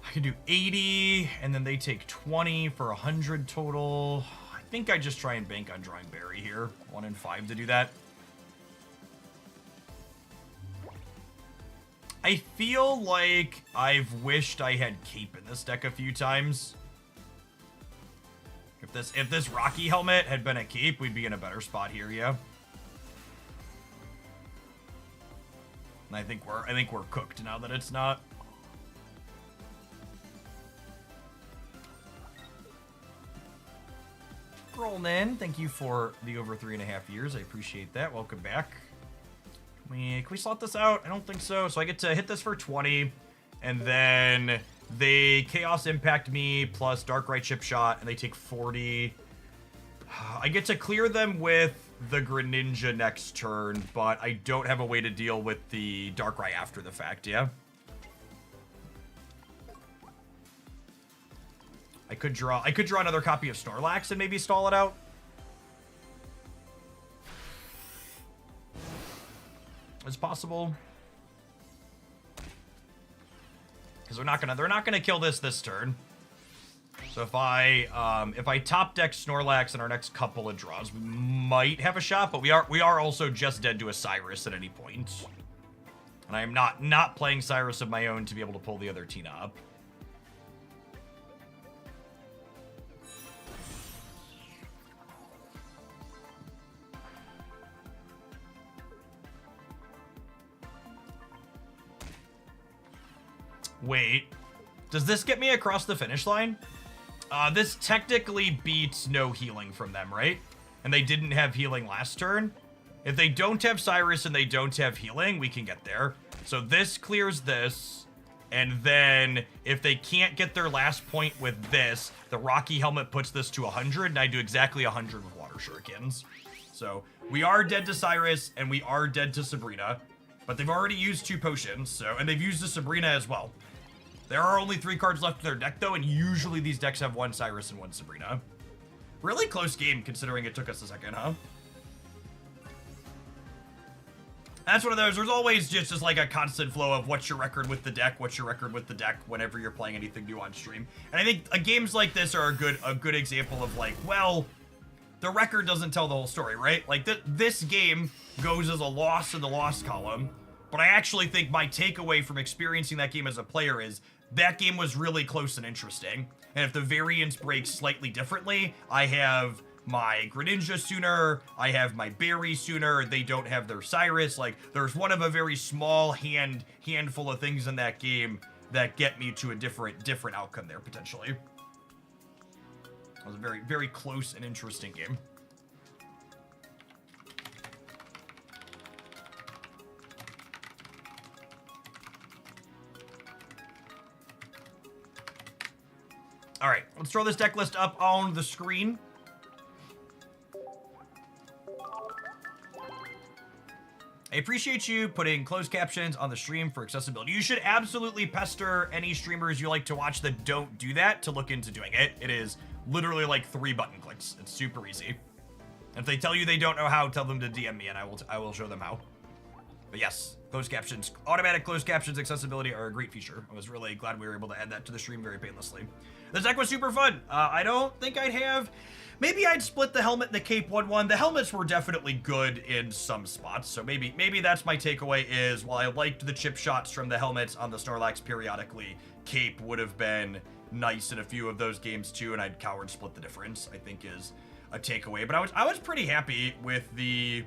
I can do 80, and then they take 20 for 100 total. I think I just try and bank on drawing Barry here. 1 in 5 to do that. I feel like I've wished I had Cape in this deck a few times. If this Rocky helmet had been a Cape, we'd be in a better spot here, yeah. And I think we're cooked now that it's not. Rollin, thank you for the over 3.5 years. I appreciate that. Welcome back. Can we slot this out? I don't think so. So I get to hit this for 20, and then they Chaos Impact me plus Darkrai Chip Shot, and they take 40. I get to clear them with the Greninja next turn, but I don't have a way to deal with the Darkrai after the fact, yeah? I could draw another copy of Snorlax and maybe stall it out. It's possible. Because they're not gonna kill this turn. So if I top deck Snorlax in our next couple of draws, we might have a shot, but we are also just dead to a Cyrus at any point. And I am not playing Cyrus of my own to be able to pull the other Tina up. Wait, does this get me across the finish line? This technically beats no healing from them, right? And they didn't have healing last turn. If they don't have Cyrus and they don't have healing, we can get there. So this clears this. And then if they can't get their last point with this, the Rocky Helmet puts this to 100, and I do exactly 100 with Water Shurikens. So We are dead to Cyrus, and we are dead to Sabrina. But they've already used 2 potions, so, and they've used the Sabrina as well. There are only 3 cards left in their deck, though, and usually these decks have 1 Cyrus and 1 Sabrina. Really close game, considering it took us a second, huh? That's one of those, there's always just like a constant flow of what's your record with the deck, whenever you're playing anything new on stream. And I think games like this are a good example of like, well, the record doesn't tell the whole story, right? Like this game goes as a loss in the loss column, but I actually think my takeaway from experiencing that game as a player is that game was really close and interesting. And if the variance breaks slightly differently, I have my Greninja sooner, I have my Berry sooner, they don't have their Cyrus. Like, there's one of a very small handful of things in that game that get me to a different outcome there, potentially. It was a very, very close and interesting game. All right, let's throw this deck list up on the screen. I appreciate you putting closed captions on the stream for accessibility. You should absolutely pester any streamers you like to watch that don't do that to look into doing it. It is literally like 3 button clicks. It's super easy. If they tell you they don't know how, tell them to DM me and I will show them how. But yes, closed captions, automatic closed captions accessibility are a great feature. I was really glad we were able to add that to the stream very painlessly. This deck was super fun. I don't think I'd have... Maybe I'd split the helmet and the cape 1-1. The helmets were definitely good in some spots, so maybe that's my takeaway is, while I liked the chip shots from the helmets on the Snorlax periodically, cape would have been nice in a few of those games too, and I'd coward split the difference, I think is a takeaway. But I was pretty happy with the...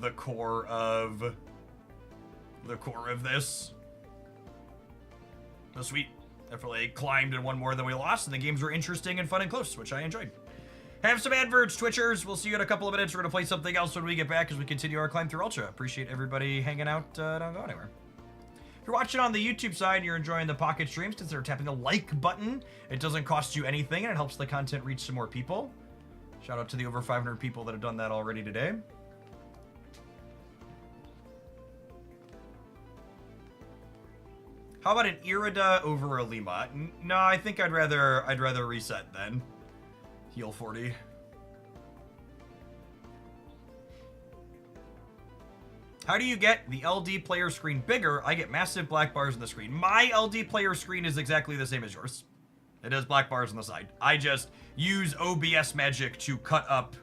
the core of... this. So sweet. Definitely climbed and won more than we lost, and the games were interesting and fun and close, which I enjoyed. Have some adverts, Twitchers. We'll see you in a couple of minutes. We're going to play something else when we get back as we continue our climb through Ultra. Appreciate everybody hanging out. Don't go anywhere. If you're watching on the YouTube side and you're enjoying the Pocket streams, consider tapping the like button. It doesn't cost you anything, and it helps the content reach some more people. Shout out to the over 500 people that have done that already today. How about an Irida over a Lima? No, I think I'd rather reset then. Heal 40. How do you get the LD player screen bigger? I get massive black bars on the screen. My LD player screen is exactly the same as yours. It has black bars on the side. I just use OBS magic to cut up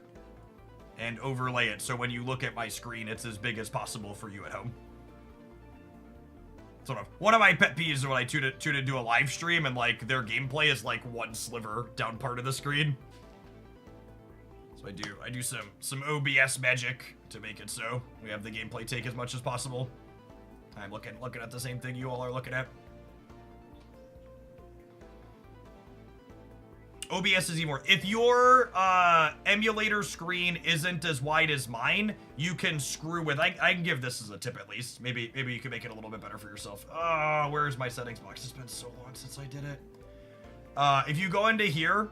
and overlay it, so when you look at my screen, it's as big as possible for you at home. Sort of one of my pet peeves is when I tune into a live stream and like their gameplay is like one sliver down part of the screen. So I do some OBS magic to make it so we have the gameplay take as much as possible. I'm looking at the same thing you all are looking at. OBS is even more. If your emulator screen isn't as wide as mine, you can screw with. I can give this as a tip at least. Maybe you can make it a little bit better for yourself. Where's my settings box? It's been so long since I did it. If you go into here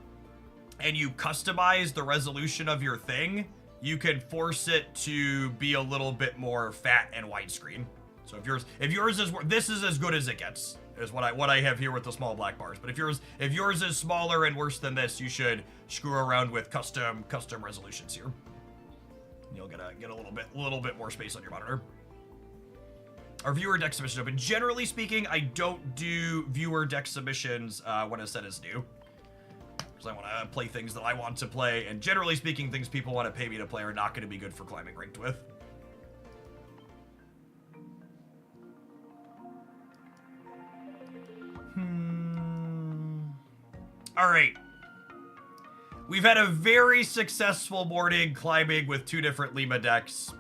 and you customize the resolution of your thing, you can force it to be a little bit more fat and widescreen. So if yours is, this is as good as it gets. Is what I have here with the small black bars. But if yours is smaller and worse than this, you should screw around with custom resolutions here. You'll get a little bit more space on your monitor. Our viewer deck submission open. Generally speaking, I don't do viewer deck submissions when a set is new, because I want to play things that I want to play. And generally speaking, things people want to pay me to play are not going to be good for climbing ranked with. All right. We've had a very successful morning climbing with 2 different Lima decks.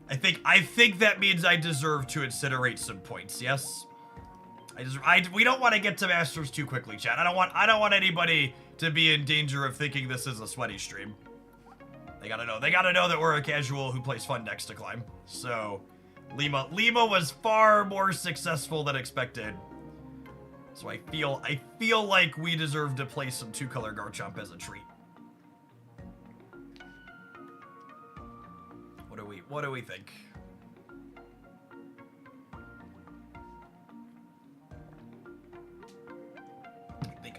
I think that means I deserve to incinerate some points. Yes. We don't want to get to Masters too quickly, chat. I don't want anybody to be in danger of thinking this is a sweaty stream. They gotta know that we're a casual who plays fun decks to climb. So, Lima was far more successful than expected. So I feel like we deserve to play some 2-color Garchomp as a treat. What do we think?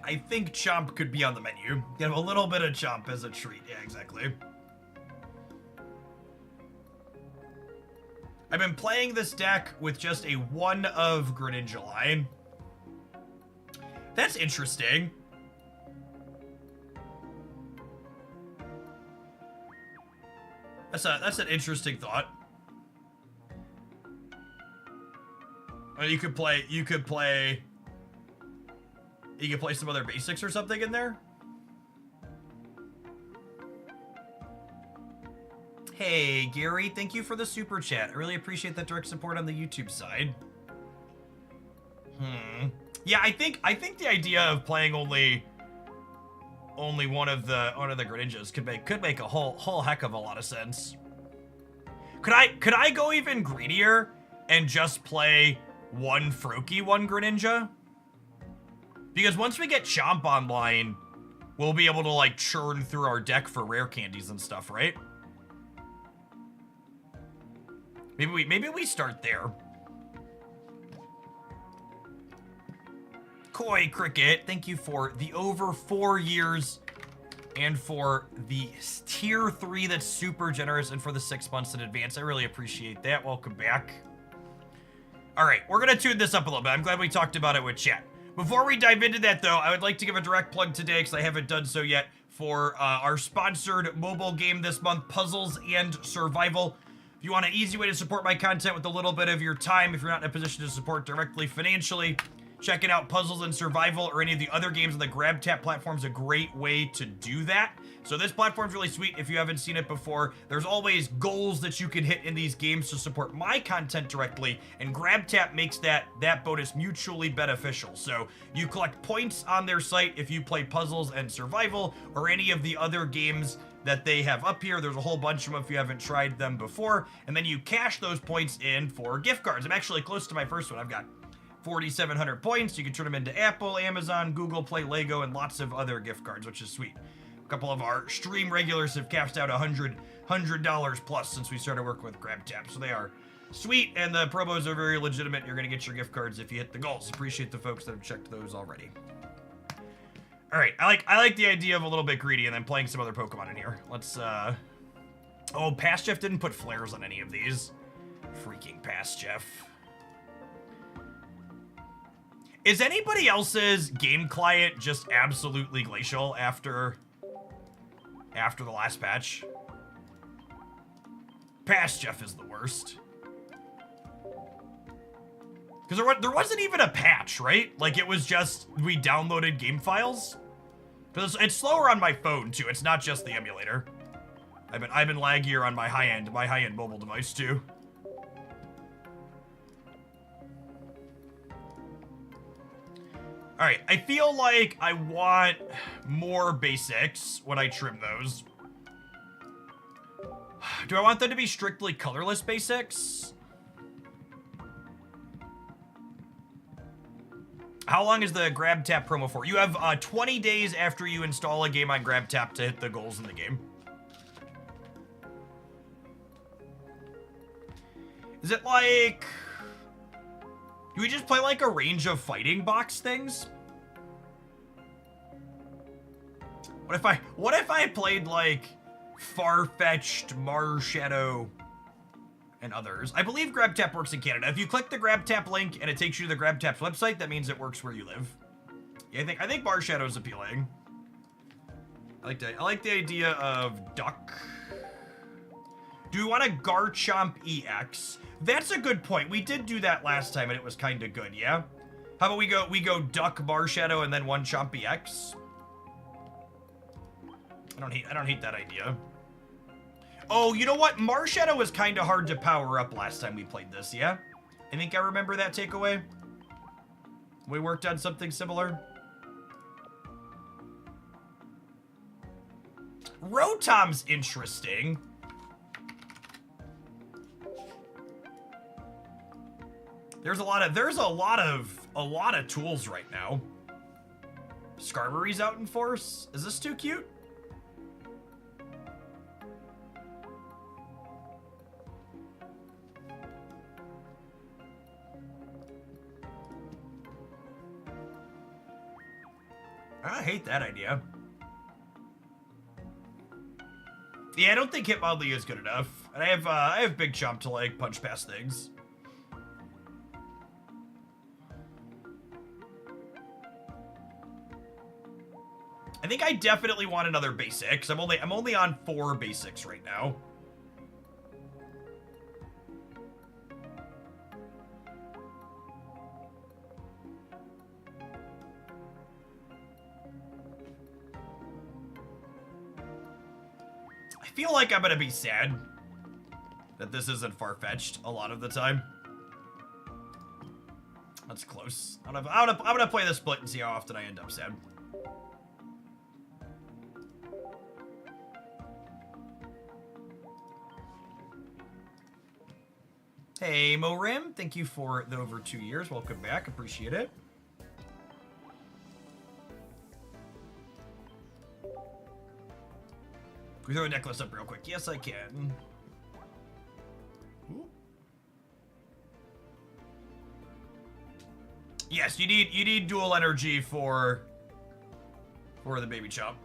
I think Chomp could be on the menu. Get a little bit of Chomp as a treat. Yeah, exactly. I've been playing this deck with just a 1 of Greninja line. That's interesting. That's an interesting thought. Well, you could play some other basics or something in there. Hey, Gary, thank you for the super chat. I really appreciate that direct support on the YouTube side. Yeah, I think the idea of playing only one of the Greninjas could make a whole heck of a lot of sense. Could I go even greedier and just play 1 Froakie, 1 Greninja? Because once we get Chomp online, we'll be able to like churn through our deck for rare candies and stuff, right? Maybe we start there. Koi Cricket, thank you for the over 4 years and for the tier 3 that's super generous and for the 6 months in advance. I really appreciate that. Welcome back. All right, we're gonna tune this up a little bit. I'm glad we talked about it with chat. Before we dive into that though, I would like to give a direct plug today, because I haven't done so yet, for our sponsored mobile game this month, Puzzles and Survival. If you want an easy way to support my content with a little bit of your time, if you're not in a position to support directly financially, checking out Puzzles and Survival or any of the other games on the GrabTap platform is a great way to do that. So this platform's really sweet if you haven't seen it before. There's always goals that you can hit in these games to support my content directly, and GrabTap makes that bonus mutually beneficial. So you collect points on their site if you play Puzzles and Survival or any of the other games that they have up here. There's a whole bunch of them if you haven't tried them before, and then you cash those points in for gift cards. I'm actually close to my first one. I've got 4,700 points. You can turn them into Apple, Amazon, Google Play, Lego, and lots of other gift cards, which is sweet. A couple of our stream regulars have cashed out $100 plus since we started working with GrabTap, so they are sweet, and the promos are very legitimate. You're going to get your gift cards if you hit the goals. Appreciate the folks that have checked those already. All right, I like the idea of a little bit greedy and then playing some other Pokemon in here. Let's, oh, Past Jeff didn't put flares on any of these. Freaking Past Jeff. Is anybody else's game client just absolutely glacial after the last patch? Past Jeff is the worst. Because there wasn't even a patch, right? Like, it was just, we downloaded game files. Because it's slower on my phone, too. It's not just the emulator. I've been laggier on my high-end mobile device, too. All right, I feel like I want more basics when I trim those. Do I want them to be strictly colorless basics? How long is the GrabTap promo for? You have 20 days after you install a game on GrabTap to hit the goals in the game. Is it like... Do we just play like a range of fighting box things? What if I played like Farfetch'd, Marshadow, and others? I believe GrabTap works in Canada. If you click the GrabTap link and it takes you to the GrabTap's website, that means it works where you live. Yeah, I think Marshadow's appealing. I like the idea of Duck. Do we want a Garchomp EX? That's a good point. We did do that last time and it was kind of good, yeah? How about we go Duck, Marshadow, and then one Chomp EX? I don't hate that idea. Oh, you know what? Marshadow was kind of hard to power up last time we played this, yeah? I think I remember that takeaway. We worked on something similar. Rotom's interesting. There's a lot of tools right now. Skarmory's out in force. Is this too cute? I hate that idea. Yeah, I don't think Hitmonlee is good enough. And I have Big Chomp to like punch past things. I think I definitely want another basics. I'm only on 4 basics right now. I feel like I'm gonna be sad that this isn't far-fetched a lot of the time. That's close. I'm gonna play the split and see how often I end up sad. Hey, Morim, thank you for the over 2 years. Welcome back. Appreciate it. Can we throw a necklace up real quick? Yes, I can. Ooh. Yes, you need dual energy for the baby chomp.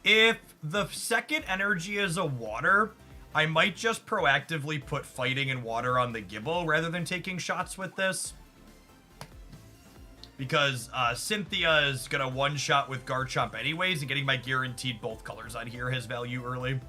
If the second energy is a water, I might just proactively put fighting and water on the Gibble rather than taking shots with this. Because Cynthia is going to one-shot with Garchomp anyways, and getting my guaranteed both colors on here has value early.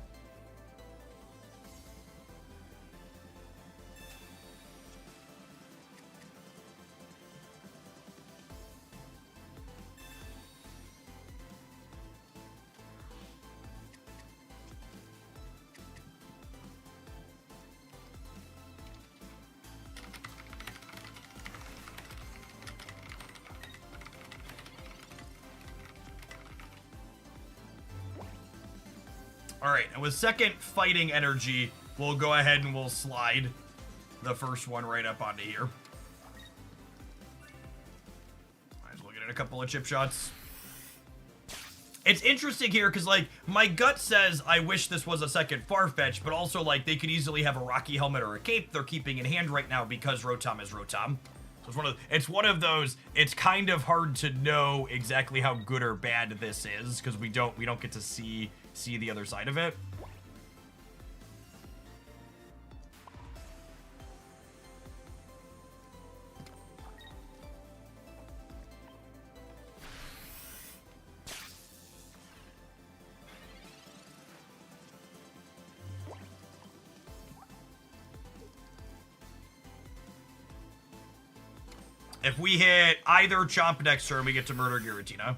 Alright, and with second fighting energy, we'll go ahead and we'll slide the first one right up onto here. Might as well get in a couple of chip shots. It's interesting here, because, like, my gut says I wish this was a second Farfetch, but also, like, they could easily have a Rocky Helmet or a Cape they're keeping in hand right now because Rotom is Rotom. So it's one of those, it's kind of hard to know exactly how good or bad this is, because we don't get to see the other side of it. If we hit either Chomp next turn, we get to murder Giratina.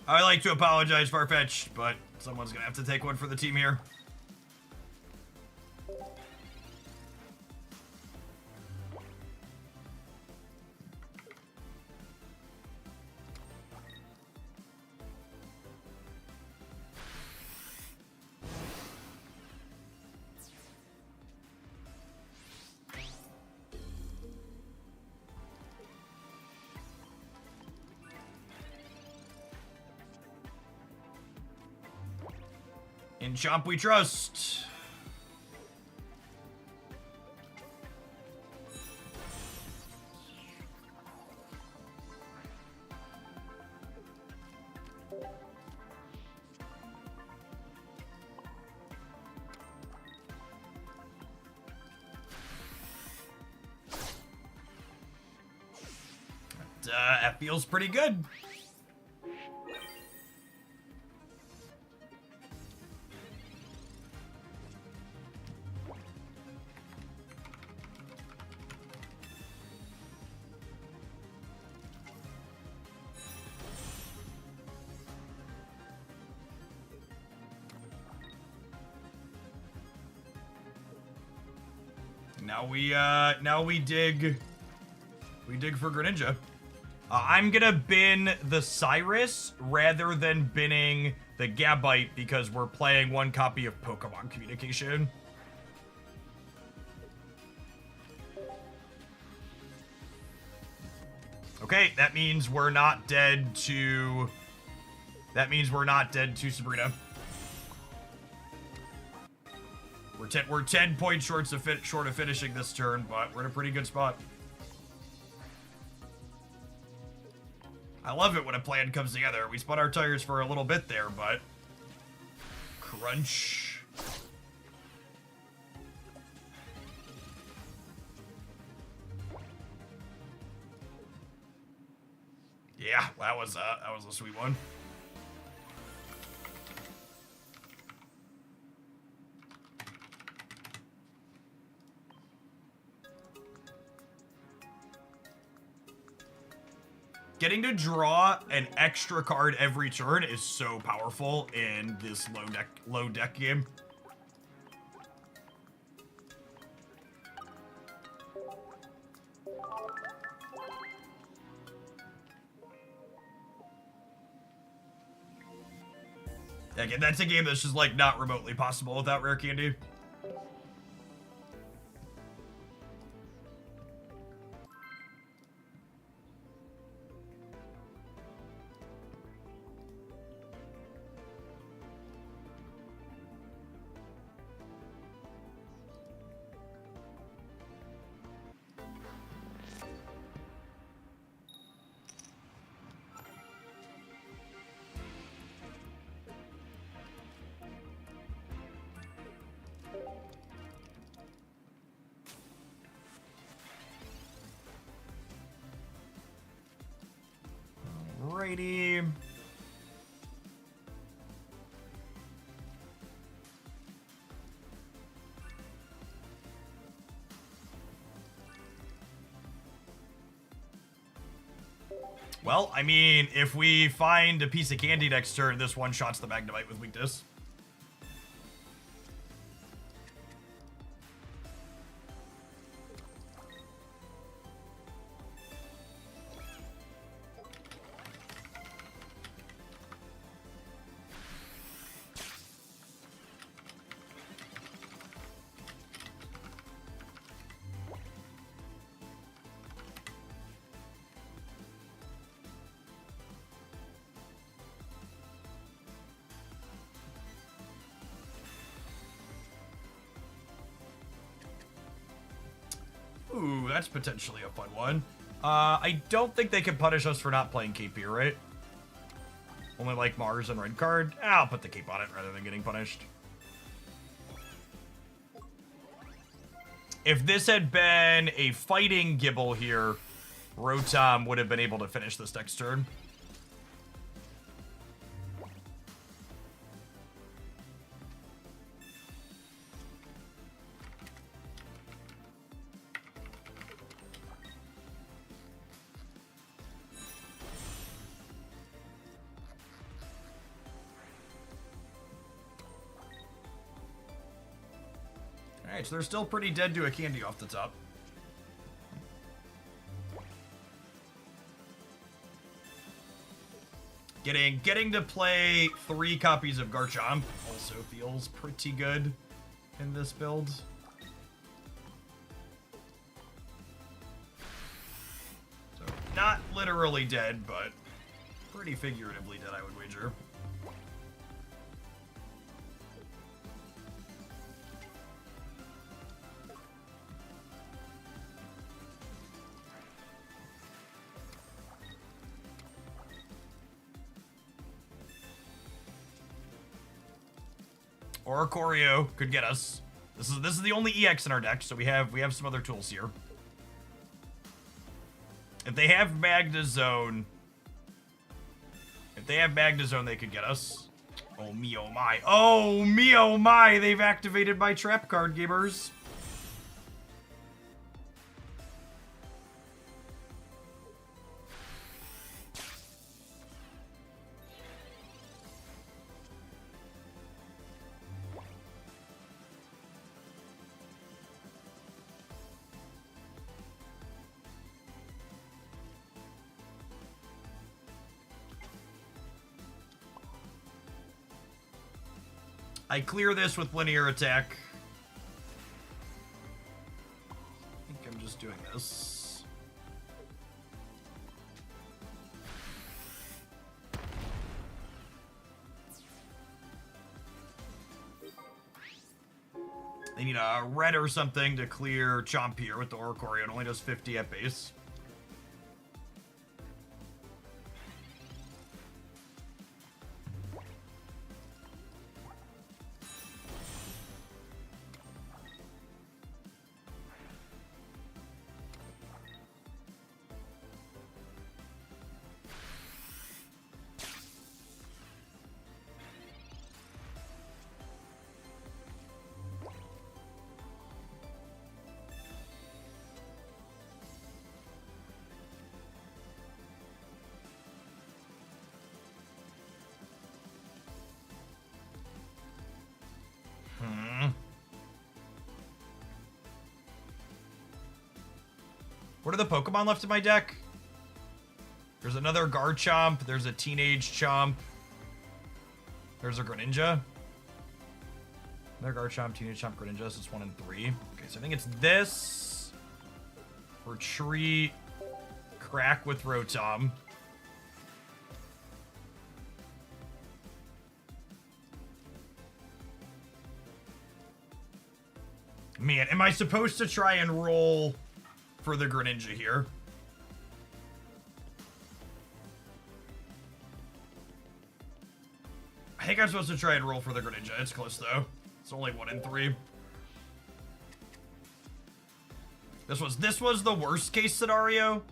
I like to apologize, Farfetch, but someone's gonna have to take one for the team here. In Chomp we trust. That feels pretty good. Now we dig for Greninja. I'm gonna bin the Cyrus rather than binning the Gabite because we're playing one copy of Pokemon Communication. Okay, that means we're not dead to... That means we're not dead to Sabrina. We're 10 points short of finishing this turn, but we're in a pretty good spot. I love it when a plan comes together. We spun our tires for a little bit there, but... Crunch. Yeah, that was a sweet one. Getting to draw an extra card every turn is so powerful in this low deck game. Again, that's a game that's just like not remotely possible without rare candy. Alrighty. Well, I mean, if we find a piece of candy next turn, this one-shots the Magnemite with weakness. Ooh, that's potentially a fun one. I don't think they can punish us for not playing Cape here, right? Only like Mars and red card. I'll put the Cape on it rather than getting punished. If this had been a fighting Gibble here, Rotom would have been able to finish this next turn. Alright, so they're still pretty dead to a candy off the top. Getting to play 3 copies of Garchomp also feels pretty good in this build. So, not literally dead, but pretty figuratively dead, I would wager. or Choreo could get us. This is the only EX in our deck, so we have some other tools here. If they have Magnezone, they could get us. Oh me, oh my. Oh me, oh my. They've activated my trap card, gamers. I clear this with linear attack. I think I'm just doing this. They need a red or something to clear Chomp here with the Oricorio. It only does 50 at base. What are the Pokemon left in my deck? There's another Garchomp. There's a Teenage Chomp. There's a Greninja. Another Garchomp, Teenage Chomp, Greninja. So it's 1 and 3. Okay, so I think it's this. Retreat. Crack with Rotom. Man, am I supposed to try and roll for the Greninja here? I think I'm supposed to try and roll for the Greninja. It's close though. It's only 1 and 3. This was the worst case scenario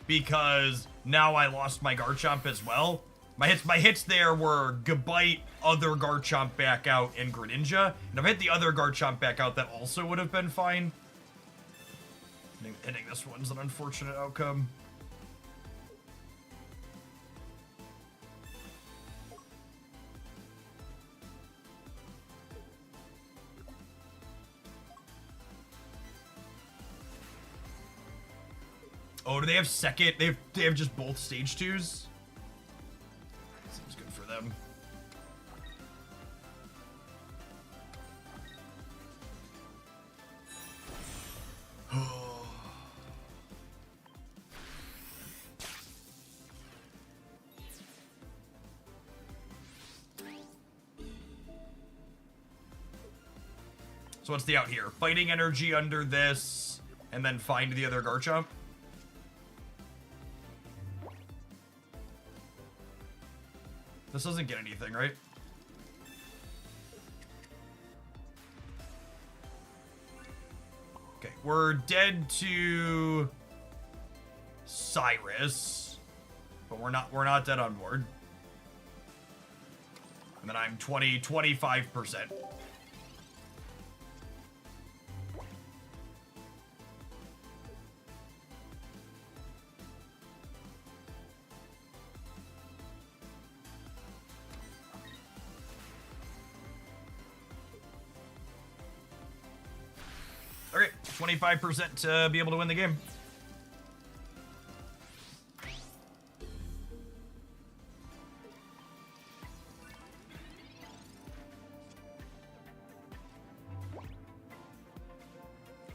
because now I lost my Garchomp as well. My hits there were Gabite, other Garchomp back out, and Greninja. And if I hit the other Garchomp back out, that also would have been fine. Hitting this one's an unfortunate outcome. Oh, do they have second? They have just both stage 2s? Seems good for them. So what's the out here? Fighting energy under this, and then find the other Garchomp. This doesn't get anything, right? Okay, we're dead to Cyrus, but we're not dead on board. And then I'm 25%. Okay, 25% to be able to win the game.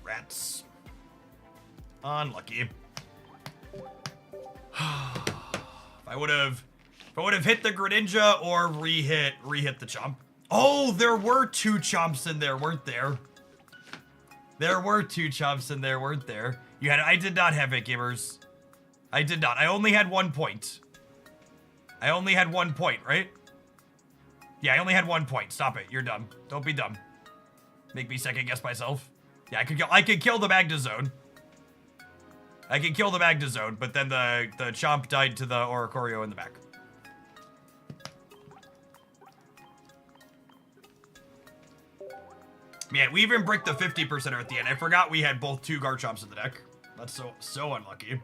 Rats. Unlucky. If I would have hit the Greninja or re-hit the Chomp. Oh, there were 2 Chomps in there, weren't there? There were 2 Chomps in there, weren't there? I did not have it, gamers. I did not. I only had 1 point. I only had 1 point, right? Yeah, I only had 1 point. Stop it. You're dumb. Don't be dumb. Make me second guess myself. Yeah, I could kill the Magnezone. I could kill the Magnezone, but then the Chomp died to the Oricorio in the back. Man, we even bricked the 50%er at the end. I forgot we had both 2 Garchomps in the deck. That's so unlucky.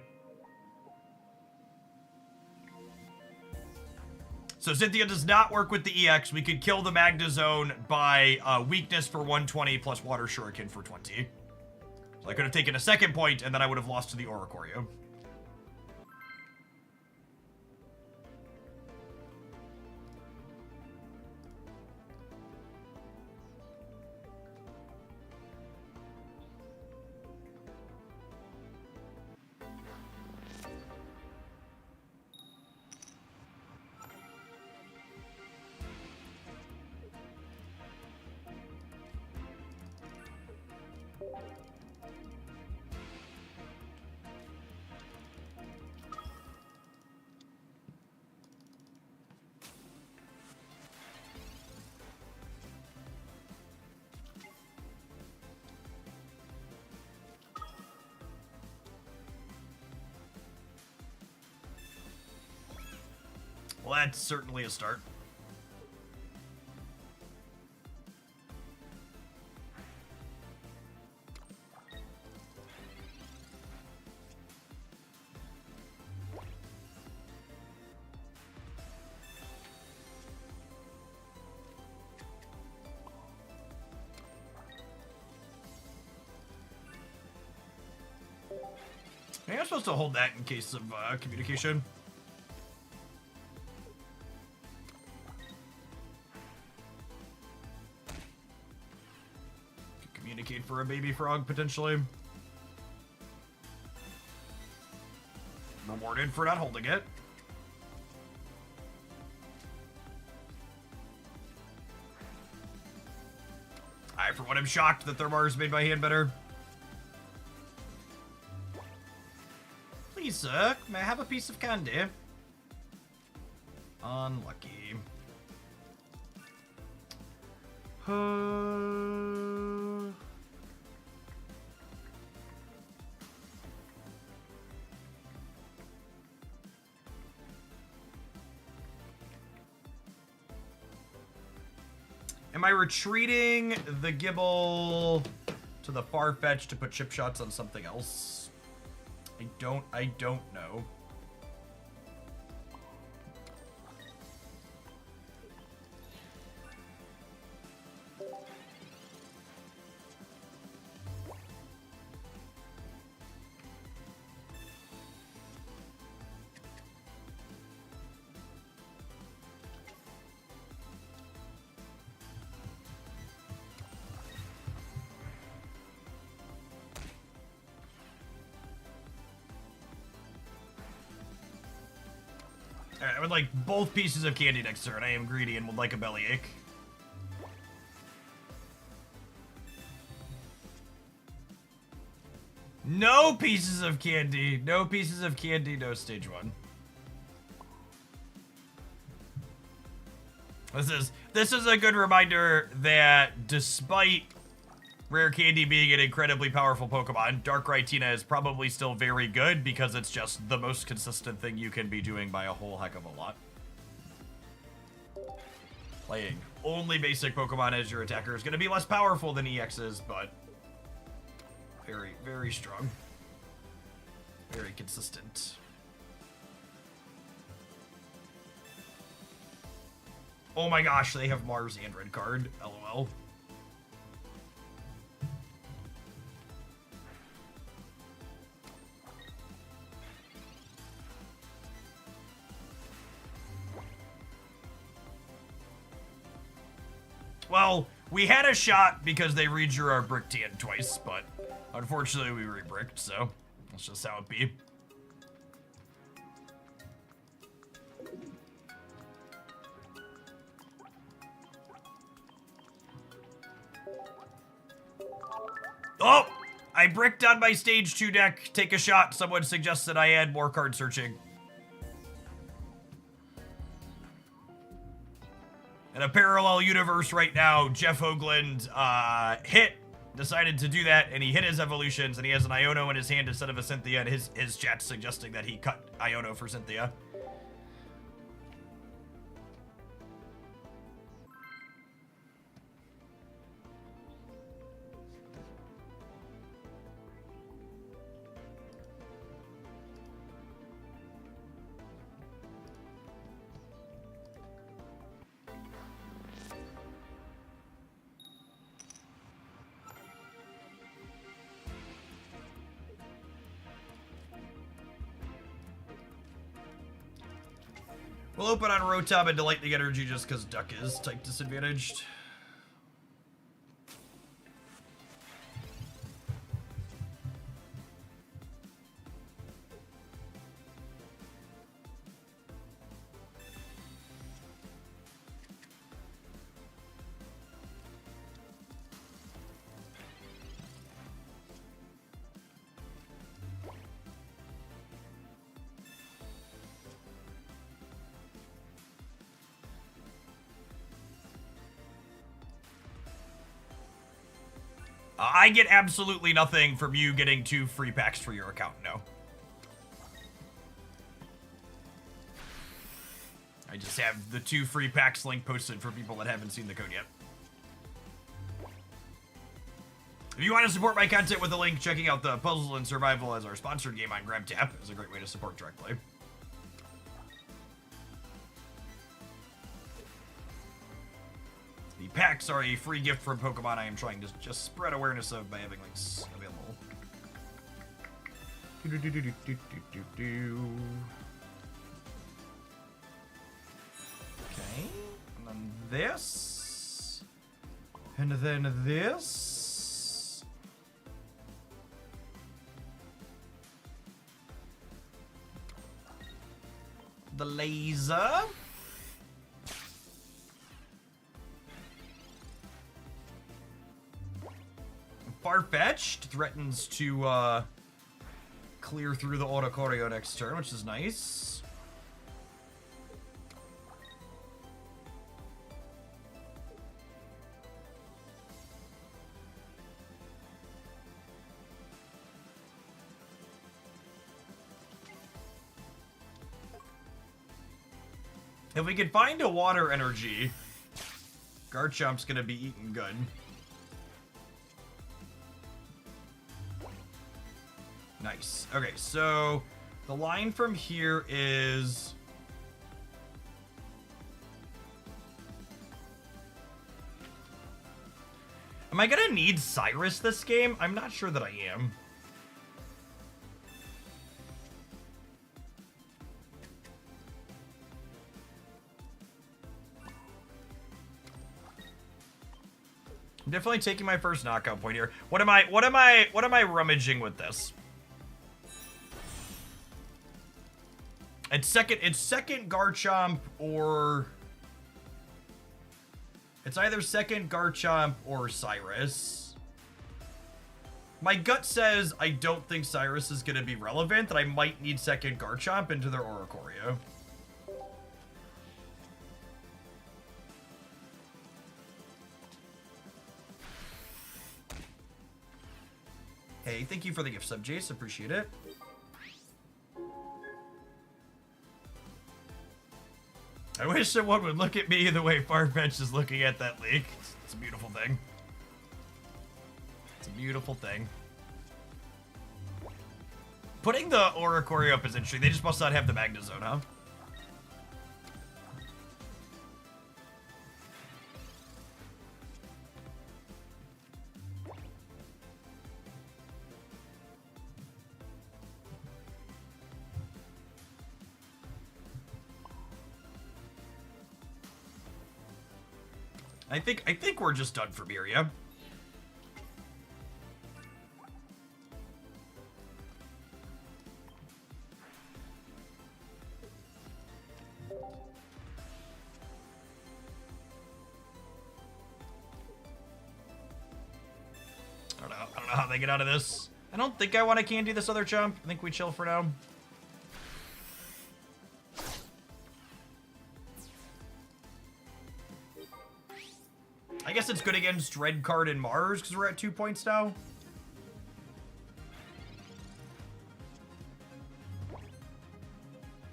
So Cynthia does not work with the EX. We could kill the Magnezone by weakness for 120 plus Water Shuriken for 20. So I could have taken a second point, and then I would have lost to the Oricorio. Well, that's certainly a start. I think I'm supposed to hold that in case of communication. Communicate for a baby frog, potentially. Rewarded for not holding it. I, for one, am shocked that their bars made my hand better. Please, sir, may I have a piece of candy? Unlucky. Am I retreating the Gibble to the Farfetch to put chip shots on something else? I don't know. Alright, I would like both pieces of candy next turn. I am greedy and would like a bellyache. No pieces of candy. No pieces of candy. No stage 1. This is a good reminder that despite Rare Candy being an incredibly powerful Pokemon, Dark Rhytina is probably still very good because it's just the most consistent thing you can be doing by a whole heck of a lot. Playing only basic Pokemon as your attacker is going to be less powerful than EX is, but very, very strong. Very consistent. Oh my gosh, they have Mars and Red Card. LOL. Well, we had a shot because they redrew our Brick Tien twice, but unfortunately we re-bricked, so that's just how it be. Oh! I bricked on my stage 2 deck. Take a shot. Someone suggested I add more card searching. In a parallel universe right now, Jeff Hoagland decided to do that, and he hit his evolutions, and he has an Iono in his hand instead of a Cynthia, and his chat's suggesting that he cut Iono for Cynthia. We'll open on Rotom and delete the energy just because Duck is type disadvantaged. I get absolutely nothing from you getting 2 free packs for your account, no. I just have the 2 free packs link posted for people that haven't seen the code yet. If you want to support my content with a link, checking out the Puzzle and Survival as our sponsored game on GrabTap is a great way to support directly. The packs are a free gift from Pokemon I am trying to just spread awareness of by having links available. Okay, and then this. And then this. The laser. Far-fetched threatens to clear through the Oricorio next turn, which is nice. If we can find a water energy, Garchomp's gonna be eating good. Nice. Okay, so the line from here is... Am I gonna need Cyrus this game? I'm not sure that I am. I'm definitely taking my first knockout point here. What am I rummaging with this? It's second Garchomp or... It's either second Garchomp or Cyrus. My gut says I don't think Cyrus is going to be relevant, that I might need second Garchomp into their Oricorio. Hey, thank you for the gift sub, Jace. Appreciate it. I wish someone would look at me the way Farfetch is looking at that leak. It's a beautiful thing. It's a beautiful thing. Putting the Oricorio up is interesting. They just must not have the Magnezone, huh? I think we're just done from here, yeah? I don't know how they get out of this. I don't think I want to candy this other chump. I think we chill for now. I guess it's good against Red Card and Mars because we're at 2 points now.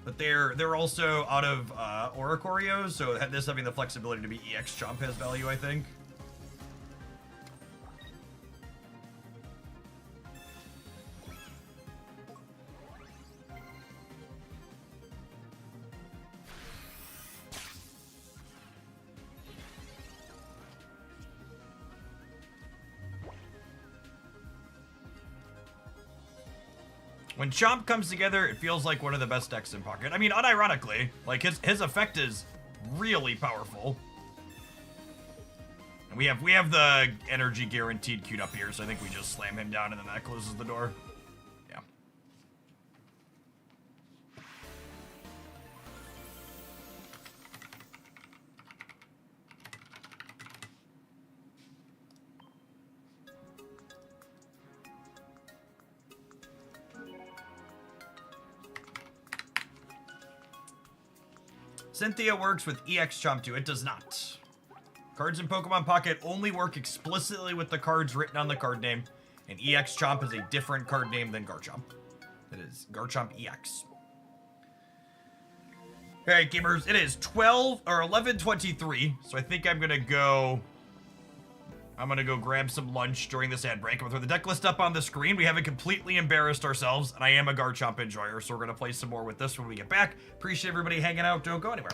But they're also out of Oricorios, so this having the flexibility to be EX Chomp has value, I think. When Chomp comes together, it feels like one of the best decks in Pocket. I mean, unironically, like his effect is really powerful. And we have the energy guaranteed queued up here, so I think we just slam him down and then that closes the door. Yeah. Cynthia works with EX Chomp 2. It does not. Cards in Pokemon Pocket only work explicitly with the cards written on the card name, and EX Chomp is a different card name than Garchomp. It is Garchomp EX. Alright, gamers, it is 11:23, so I think I'm gonna go grab some lunch during this ad break. I'm gonna throw the deck list up on the screen. We haven't completely embarrassed ourselves, and I am a Garchomp enjoyer, so we're gonna play some more with this when we get back. Appreciate everybody hanging out. Don't go anywhere.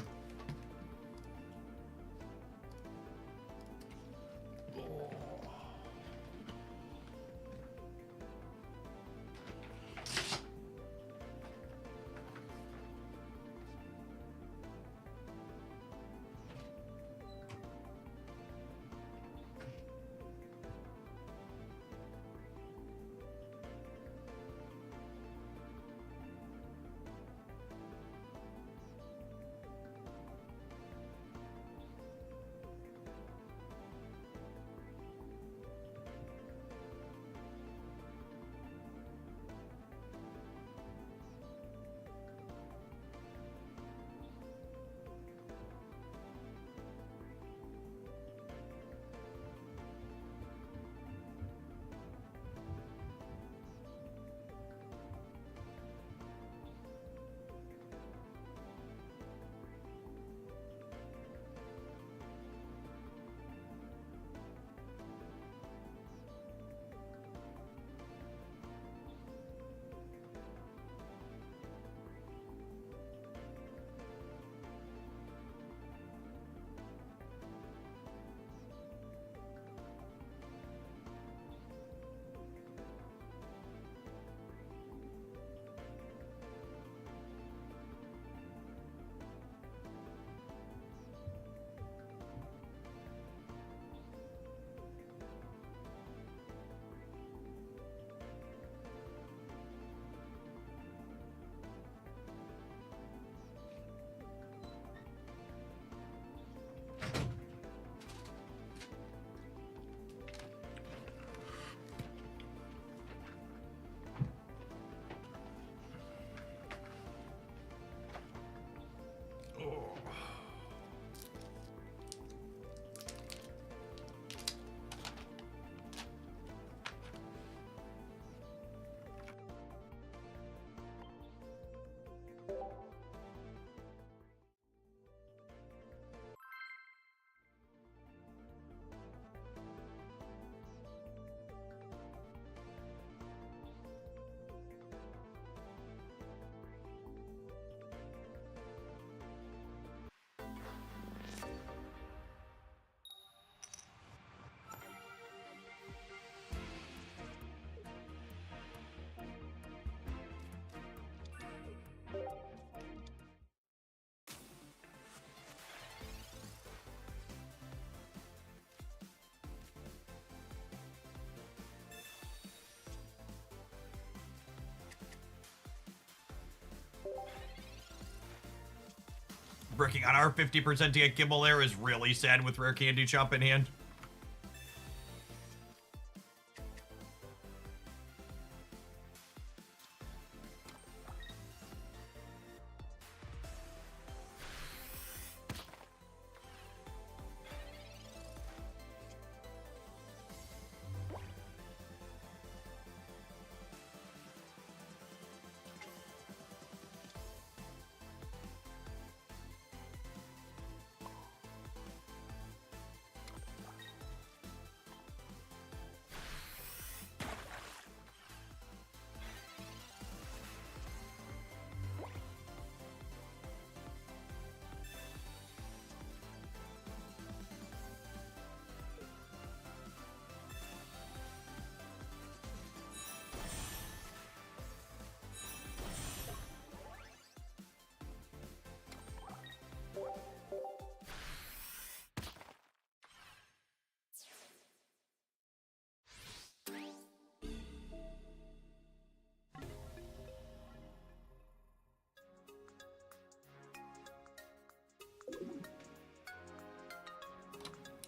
Breaking on our 50% to get Gimbal Air is really sad with Rare Candy Chomp in hand.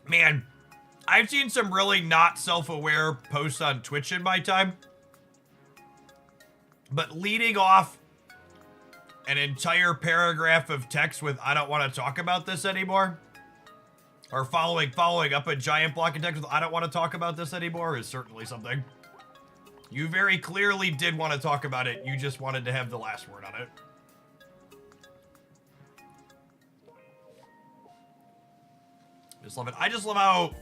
Man, I've seen some really not self-aware posts on Twitch in my time. But leading off an entire paragraph of text with "I don't want to talk about this anymore," or following up a giant block of text with "I don't want to talk about this anymore" is certainly something. You very clearly did want to talk about it. You just wanted to have the last word on it. Just love it. I just love how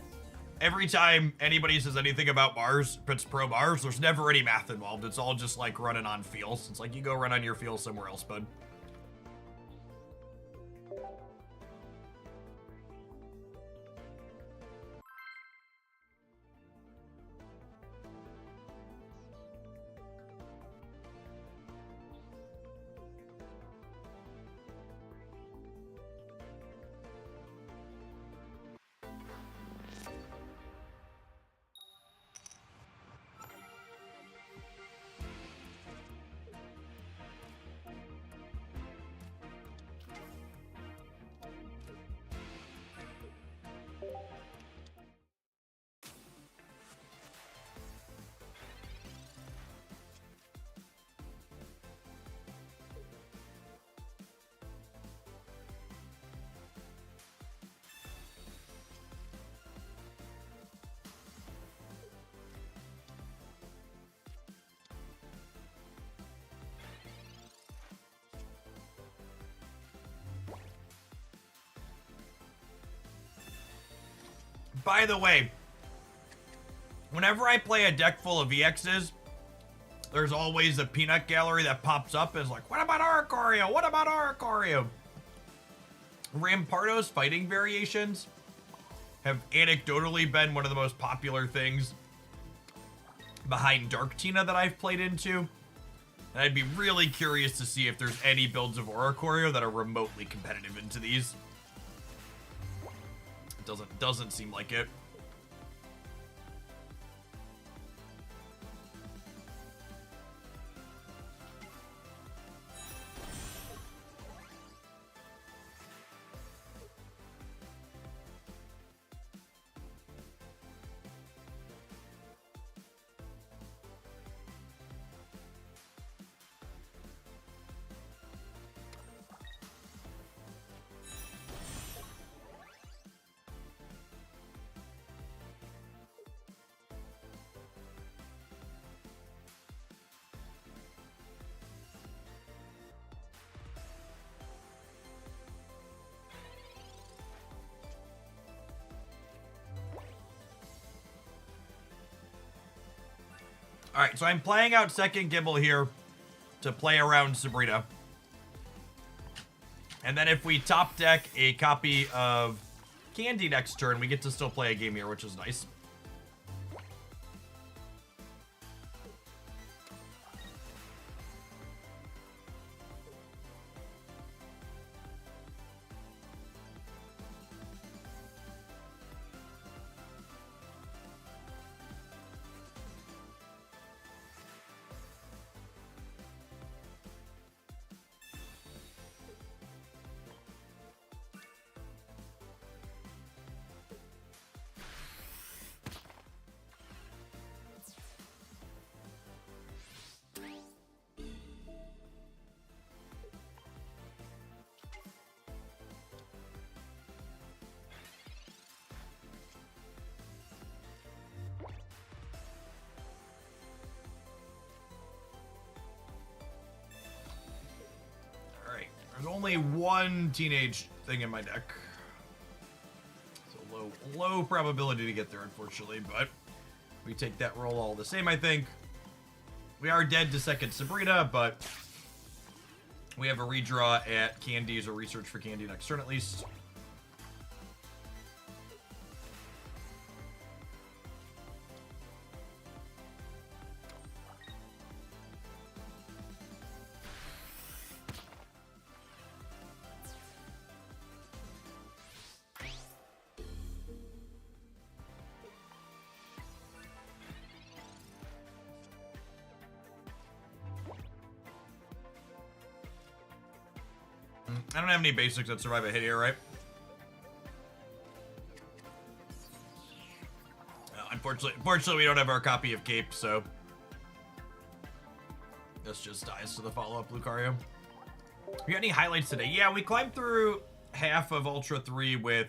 every time anybody says anything about Mars, it's pro Mars, there's never any math involved. It's all just like running on feels. It's like you go run on your feels somewhere else, bud. By the way, whenever I play a deck full of EXs, there's always a peanut gallery that pops up and is like, what about Oricorio? What about Oricorio? Rampardo's fighting variations have anecdotally been one of the most popular things behind Dark Tina that I've played into. And I'd be really curious to see if there's any builds of Oricorio that are remotely competitive into these. Doesn't seem like it. Alright, so I'm playing out second Gible here to play around Sabrina. And then if we top deck a copy of Candy next turn, we get to still play a game here, which is nice. There's only one teenage thing in my deck. So low probability to get there, unfortunately, but we take that roll all the same, I think. We are dead to second Sabrina, but we have a redraw at Candy's or research for Candy next turn at least. I don't have any basics that survive a hit here, right? Unfortunately, we don't have our copy of Cape, so this just dies to the follow-up Lucario. We got any highlights today? Yeah, we climbed through half of Ultra 3 with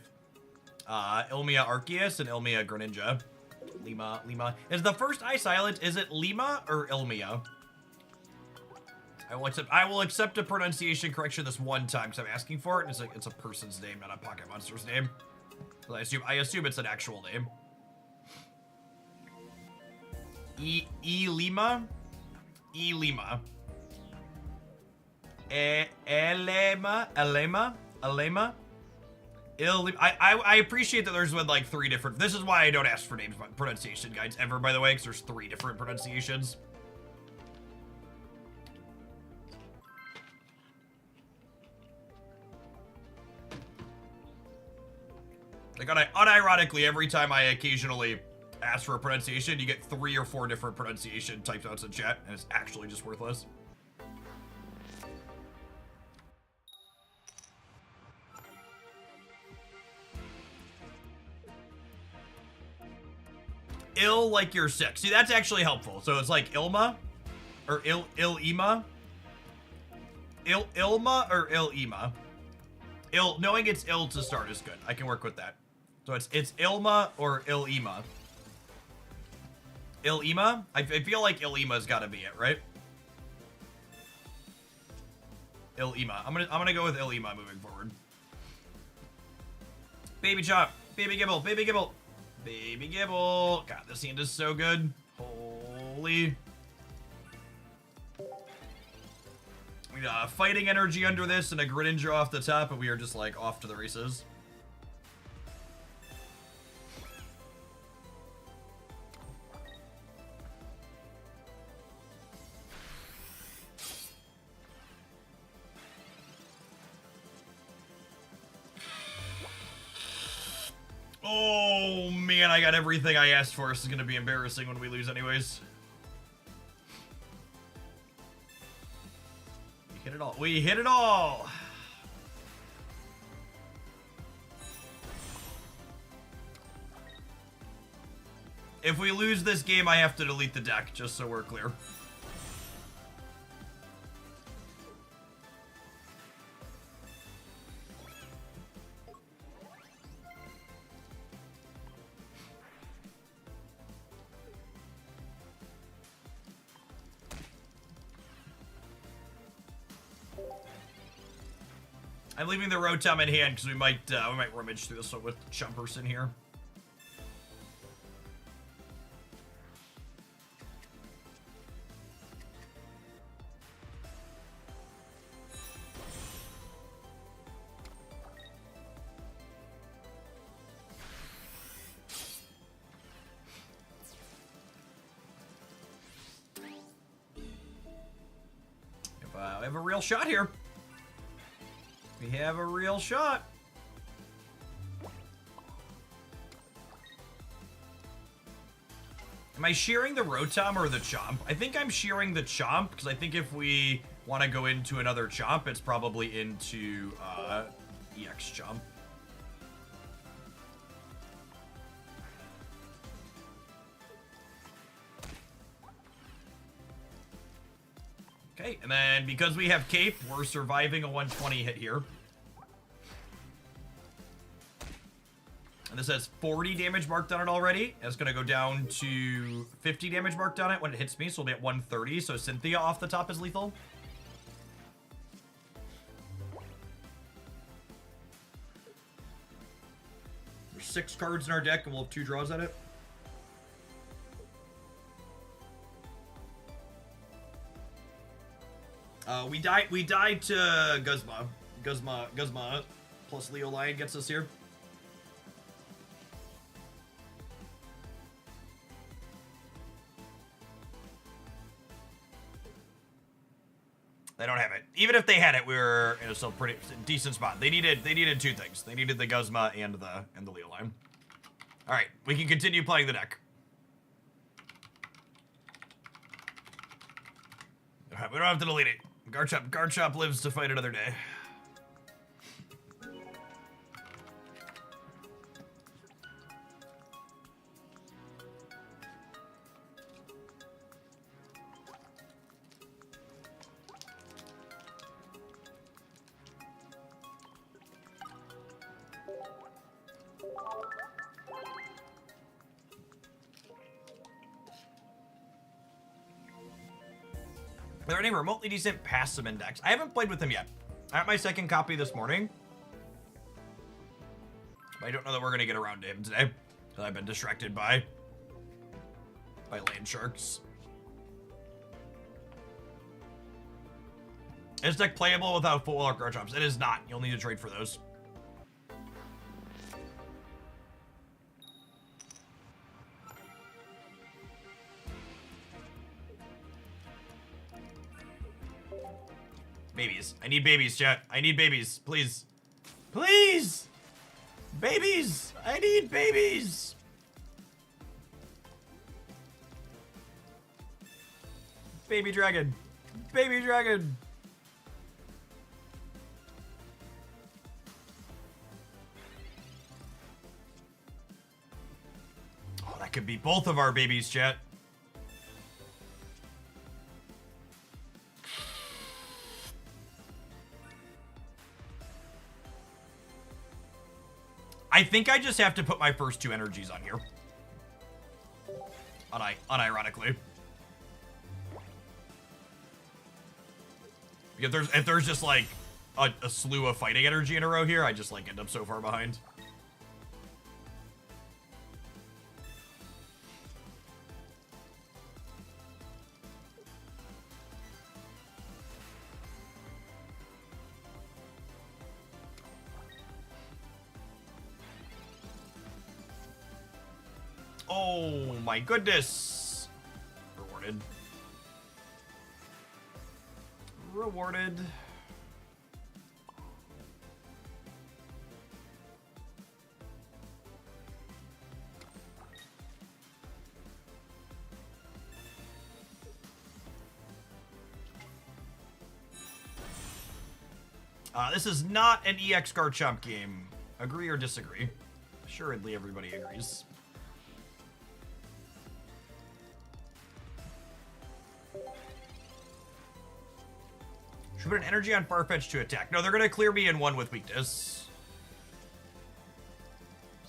Ilmia Arceus and Ilmia Greninja. Lima. Is the first Ice Island, is it Lima or Ilmia? I will accept a pronunciation correction this one time because I'm asking for it, and it's a person's name, not a Pocket Monster's name. I assume it's an actual name. Lima. Elema. I appreciate that there's been like 3 different. This is why I don't ask for names pronunciation guides ever, by the way, because there's 3 different pronunciations. Like unironically, every time I occasionally ask for a pronunciation, you get 3 or 4 different pronunciation typed out in chat, and it's actually just worthless. Ill like you're sick. See, that's actually helpful. So it's like Ilma or Ilma. Ilma or Ilma. Knowing it's ill to start is good. I can work with that. So it's Ilma or Ilma. Ilma? I feel like Ilma's got to be it, right? Ilma. I'm gonna go with Ilma moving forward. Baby Chop, Baby Gibble, Baby Gibble, Baby Gibble. God, this hand is so good. Holy. We got fighting energy under this and a Greninja off the top, and we are just like off to the races. Oh man, I got everything I asked for. This is gonna be embarrassing when we lose anyways. We hit it all. We hit it all! If we lose this game, I have to delete the deck, just so we're clear. I'm leaving the Rotom in hand because we might rummage through this one with Chumpers in here. We have a real shot here. We have a real shot. Am I shearing the Rotom or the Chomp? I think I'm shearing the Chomp, because I think if we want to go into another Chomp, it's probably into EX Chomp. Okay, and then because we have Cape, we're surviving a 120 hit here. And this has 40 damage marked on it already. It's going to go down to 50 damage marked on it when it hits me, so we'll be at 130. So Cynthia off the top is lethal. There's 6 cards in our deck, and we'll have 2 draws at it. We died to Guzma. Guzma plus Leo Lion gets us here. They don't have it. Even if they had it, we were in a still pretty decent spot. They needed 2 things. They needed the Guzma and the Leo Lion. All right, we can continue playing the deck. All right, we don't have to delete it. Garchomp lives to fight another day. They're any remotely decent past some index. I haven't played with them yet. I got my second copy this morning. But I don't know that we're going to get around to him today. Because I've been distracted by land sharks. Is deck playable without full art Garchomps? It is not. You'll need to trade for those. Babies. I need babies, chat. I need babies. Please. Please! Babies! I need babies! Baby dragon. Baby dragon. Oh, that could be both of our babies, chat. I think I just have to put my first two energies on here. Unironically. Because if there's just like a slew of fighting energy in a row here, I just like end up so far behind. Oh my goodness. Rewarded. Rewarded. This is not an EX Garchomp game. Agree or disagree? Assuredly, everybody agrees. Should put an energy on Farfetch to attack. No, they're going to clear me in one with weakness.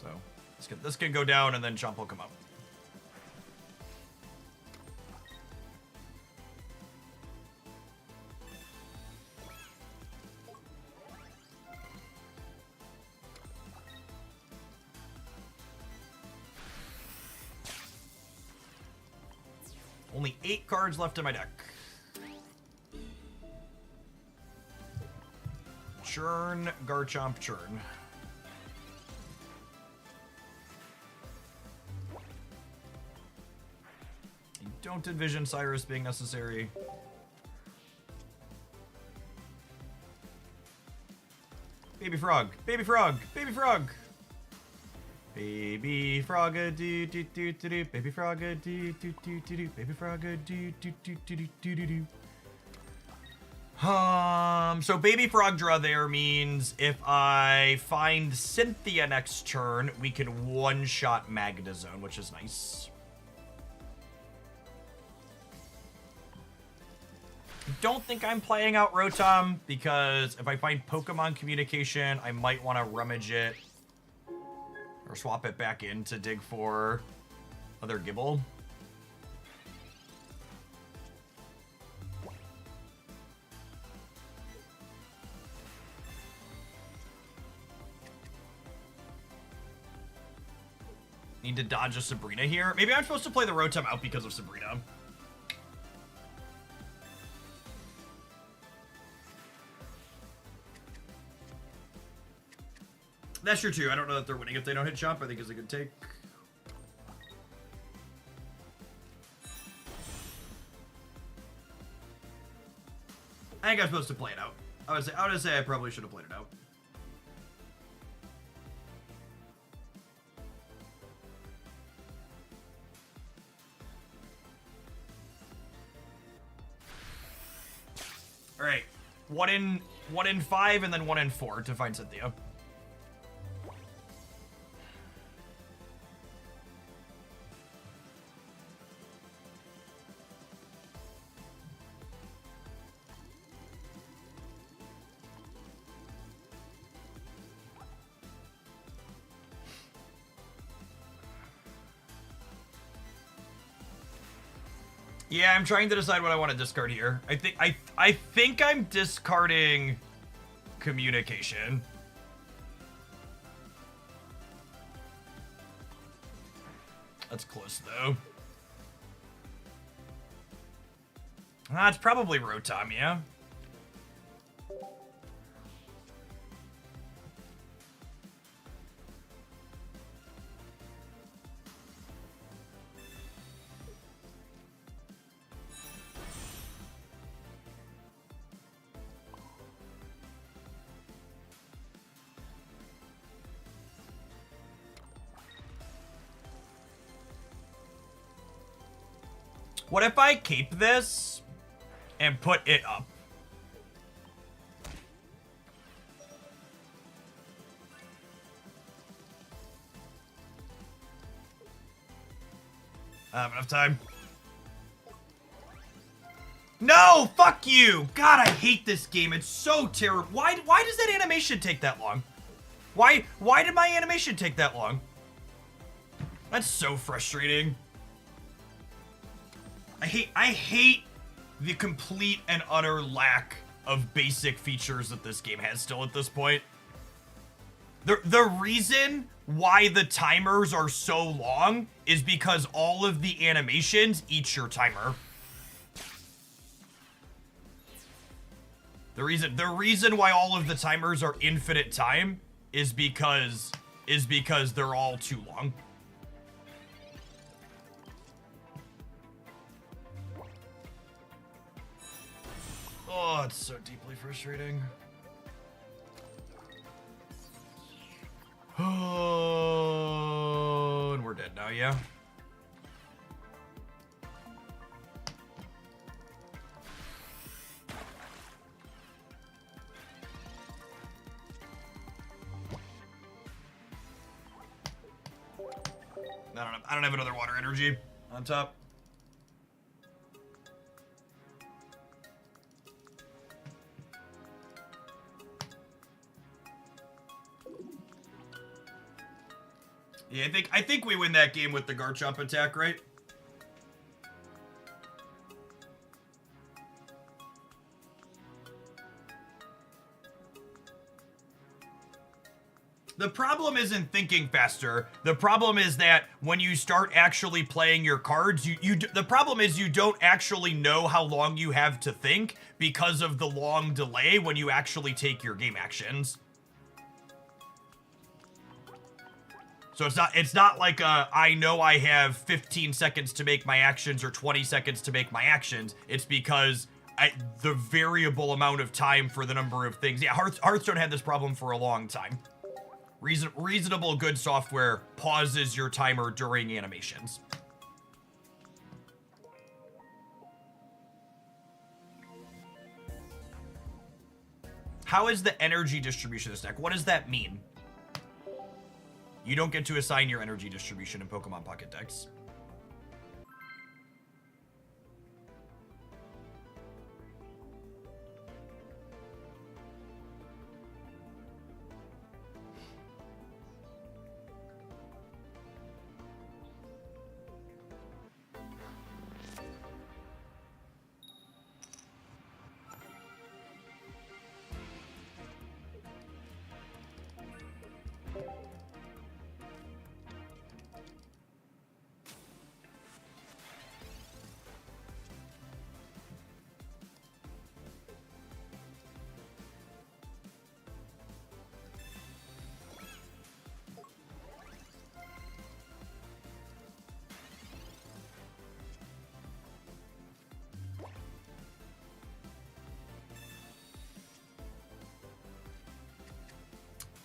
So, this can go down and then Chomp will come up. Only 8 cards left in my deck. Churn, Garchomp, churn. I don't envision Cyrus being necessary. Baby frog, baby frog, baby frog. Baby frog a do do do do do, baby frog a do do do do do, baby frog a do do do do do do do. So baby frog draw there means if I find Cynthia next turn, we can one-shot Magnezone, which is nice. Don't think I'm playing out Rotom, because if I find Pokemon Communication, I might want to rummage it or swap it back in to dig for other Gibble. Need to dodge a Sabrina here. Maybe I'm supposed to play the Rotom out because of Sabrina. That's true too. I don't know that they're winning if they don't hit Chomp. I think it's a good take. I think I'm supposed to play it out. I would say I probably should have played it out. All right, one in 5 and then 1 in 4 to find Cynthia. Yeah, I'm trying to decide what I want to discard here. I think I'm discarding communication. That's close though. It's probably Rotom, yeah. What if I keep this and put it up? I have enough time. No, fuck you! God, I hate this game. It's so terrible. Why does that animation take that long? Why did my animation take that long? That's so frustrating. I hate the complete and utter lack of basic features that this game has still at this point. The reason why the timers are so long is because all of the animations eat your timer. The reason why all of the timers are infinite time is because they're all too long. Oh, it's so deeply frustrating. Oh, and we're dead now, yeah. I don't have another water energy on top. Yeah, I think we win that game with the Garchomp attack, right? The problem isn't thinking faster. The problem is that when you start actually playing your cards, the problem is you don't actually know how long you have to think because of the long delay when you actually take your game actions. So it's not like I know I have 15 seconds to make my actions or 20 seconds to make my actions. It's because the variable amount of time for the number of things. Yeah, Hearthstone had this problem for a long time. Reasonable good software pauses your timer during animations. How is the energy distribution of this deck? What does that mean? You don't get to assign your energy distribution in Pokemon Pocket decks.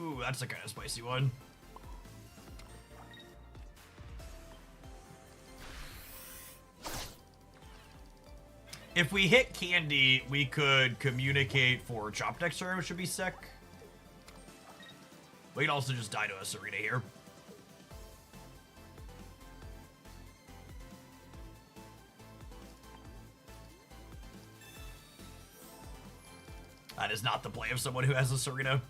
Ooh, that's a kind of spicy one. If we hit Candy, we could communicate for Chop Dexter, which should be sick. We can also just die to a Serena here. That is not the play of someone who has a Serena.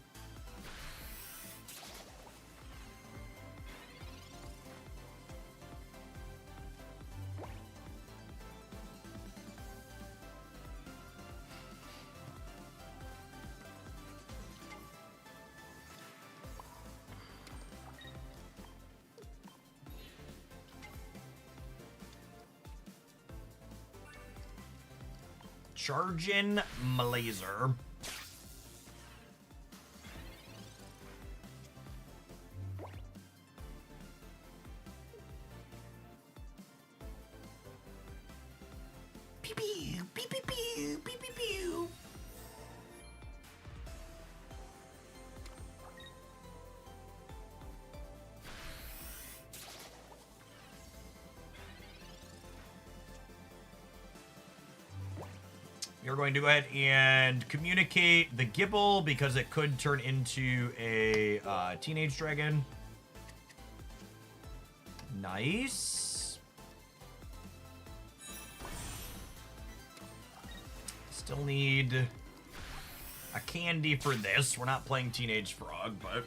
Charging my laser. Pew pew, pew pew pew, pew pew pew. You're going to go ahead and communicate the Gibble because it could turn into a teenage dragon. Nice. Still need a candy for this. We're not playing Teenage Frog, but...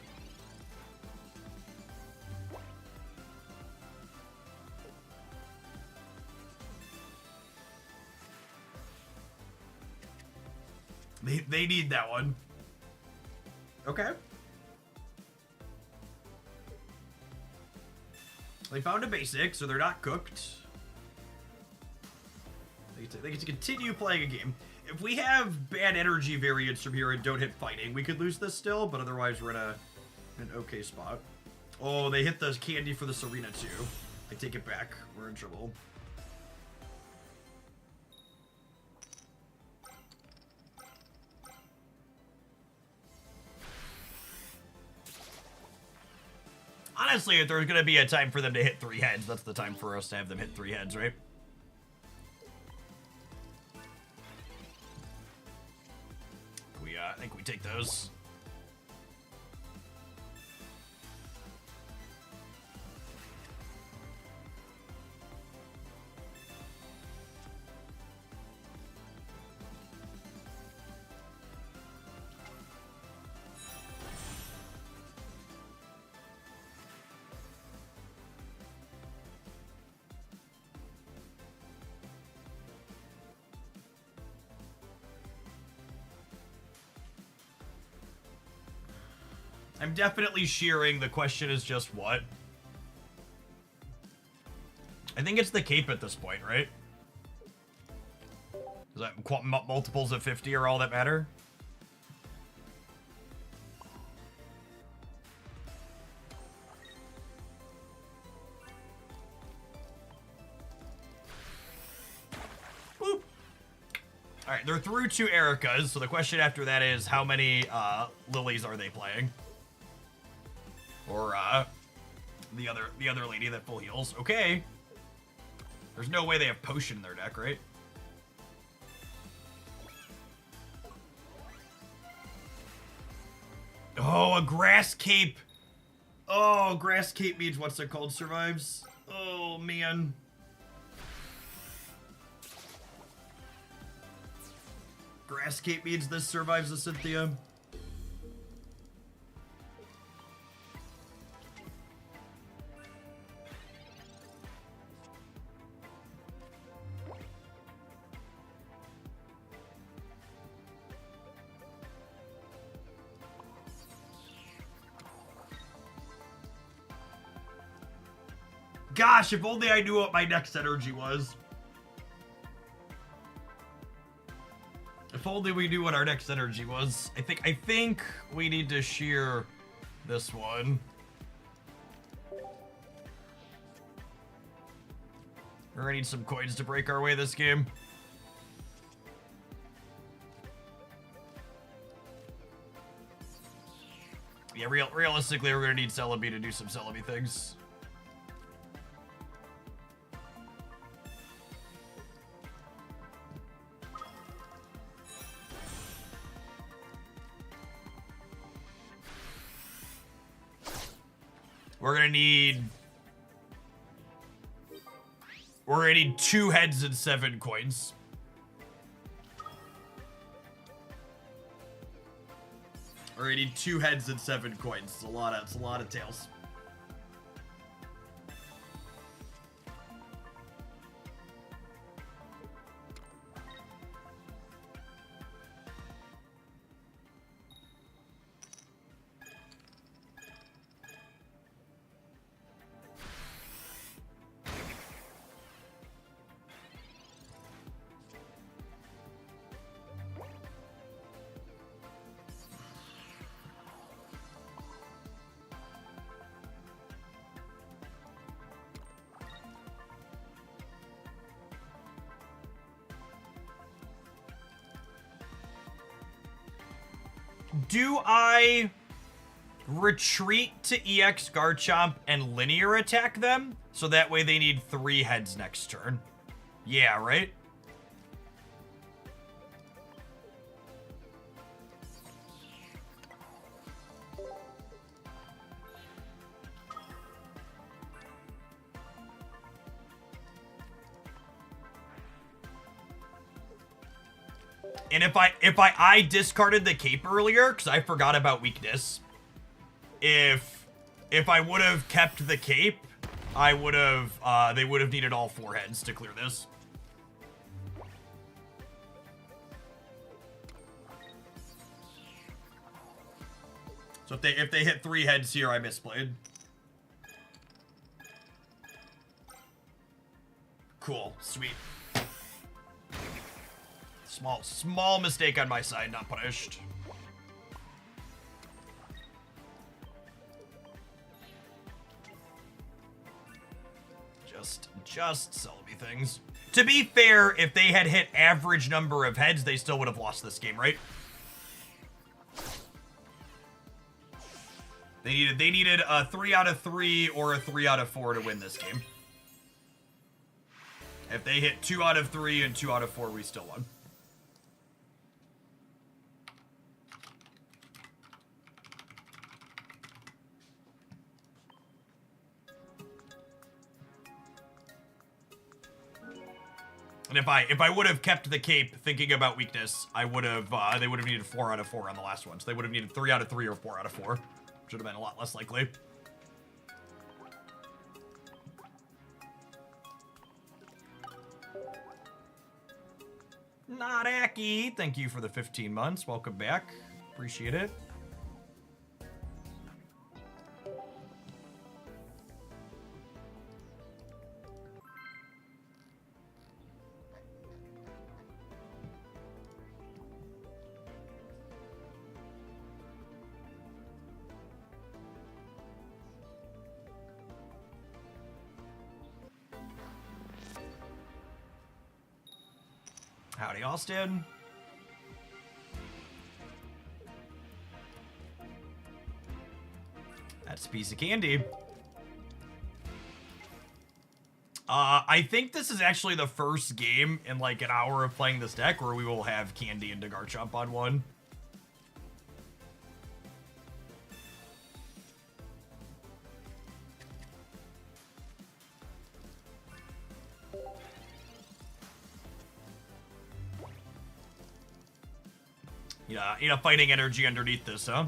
They need that one. Okay. They found a basic, so they're not cooked. They get to continue playing a game. If we have bad energy variants from here and don't hit fighting, we could lose this still, but otherwise we're in an okay spot. Oh, they hit the candy for the Serena too. I take it back. We're in trouble. Honestly, if there's going to be a time for them to hit 3 heads, that's the time for us to have them hit 3 heads, right? I think we take those. I'm definitely shearing. The question is just what? I think it's the cape at this point, right? Is that multiples of 50 are all that matter? Boop. Alright, they're through 2 Ericas, so the question after that is how many lilies are they playing? Or, the other lady that full heals. Okay. There's no way they have potion in their deck, right? Oh, a grass cape. Oh, grass cape means what's it called survives. Oh, man. Grass cape means this survives the Cynthia. Gosh, if only I knew what my next energy was. If only we knew what our next energy was. I think we need to shear this one. We're gonna need some coins to break our way this game. Yeah, realistically, we're gonna need Celebi to do some Celebi things. We're gonna need 2 heads and 7 coins. We're gonna need 2 heads and 7 coins. It's a lot of tails. Do I retreat to EX Garchomp and linear attack them? So that way they need 3 heads next turn. Yeah, right? And if I discarded the cape earlier, because I forgot about weakness, if I would have kept the cape, I would have they would have needed all 4 heads to clear this. So if they hit 3 heads here, I misplayed. Cool, sweet. Small mistake on my side, not punished. Just sell me things. To be fair, if they had hit average number of heads, they still would have lost this game, right? They needed a 3 out of 3 or a 3 out of 4 to win this game. If they hit 2 out of 3 and 2 out of 4, we still won. And if I would have kept the cape thinking about weakness, I would have they would have needed 4 out of 4 on the last one. So they would have needed 3 out of 3 or 4 out of 4. Should have been a lot less likely. Not Aki, thank you for the 15 months. Welcome back. Appreciate it. Howdy, Austin. That's a piece of candy. I think this is actually the first game in like an hour of playing this deck where we will have candy and Garchomp on one. Yeah, you know, fighting energy underneath this, huh?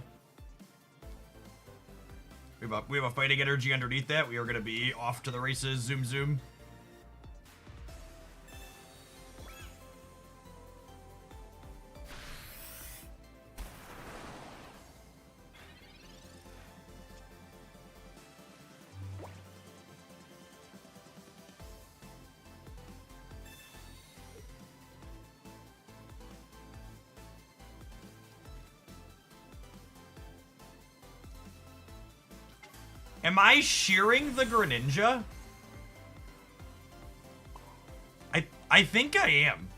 We have a fighting energy underneath that. We are gonna be off to the races. Zoom, zoom. Am I shearing the Greninja? I think I am.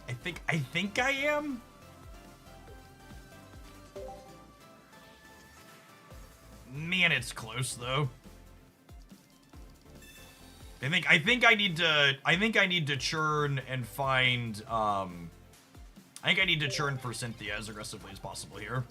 I think I am. Man, it's close though. I think I need to churn and find I think I need to churn for Cynthia as aggressively as possible here.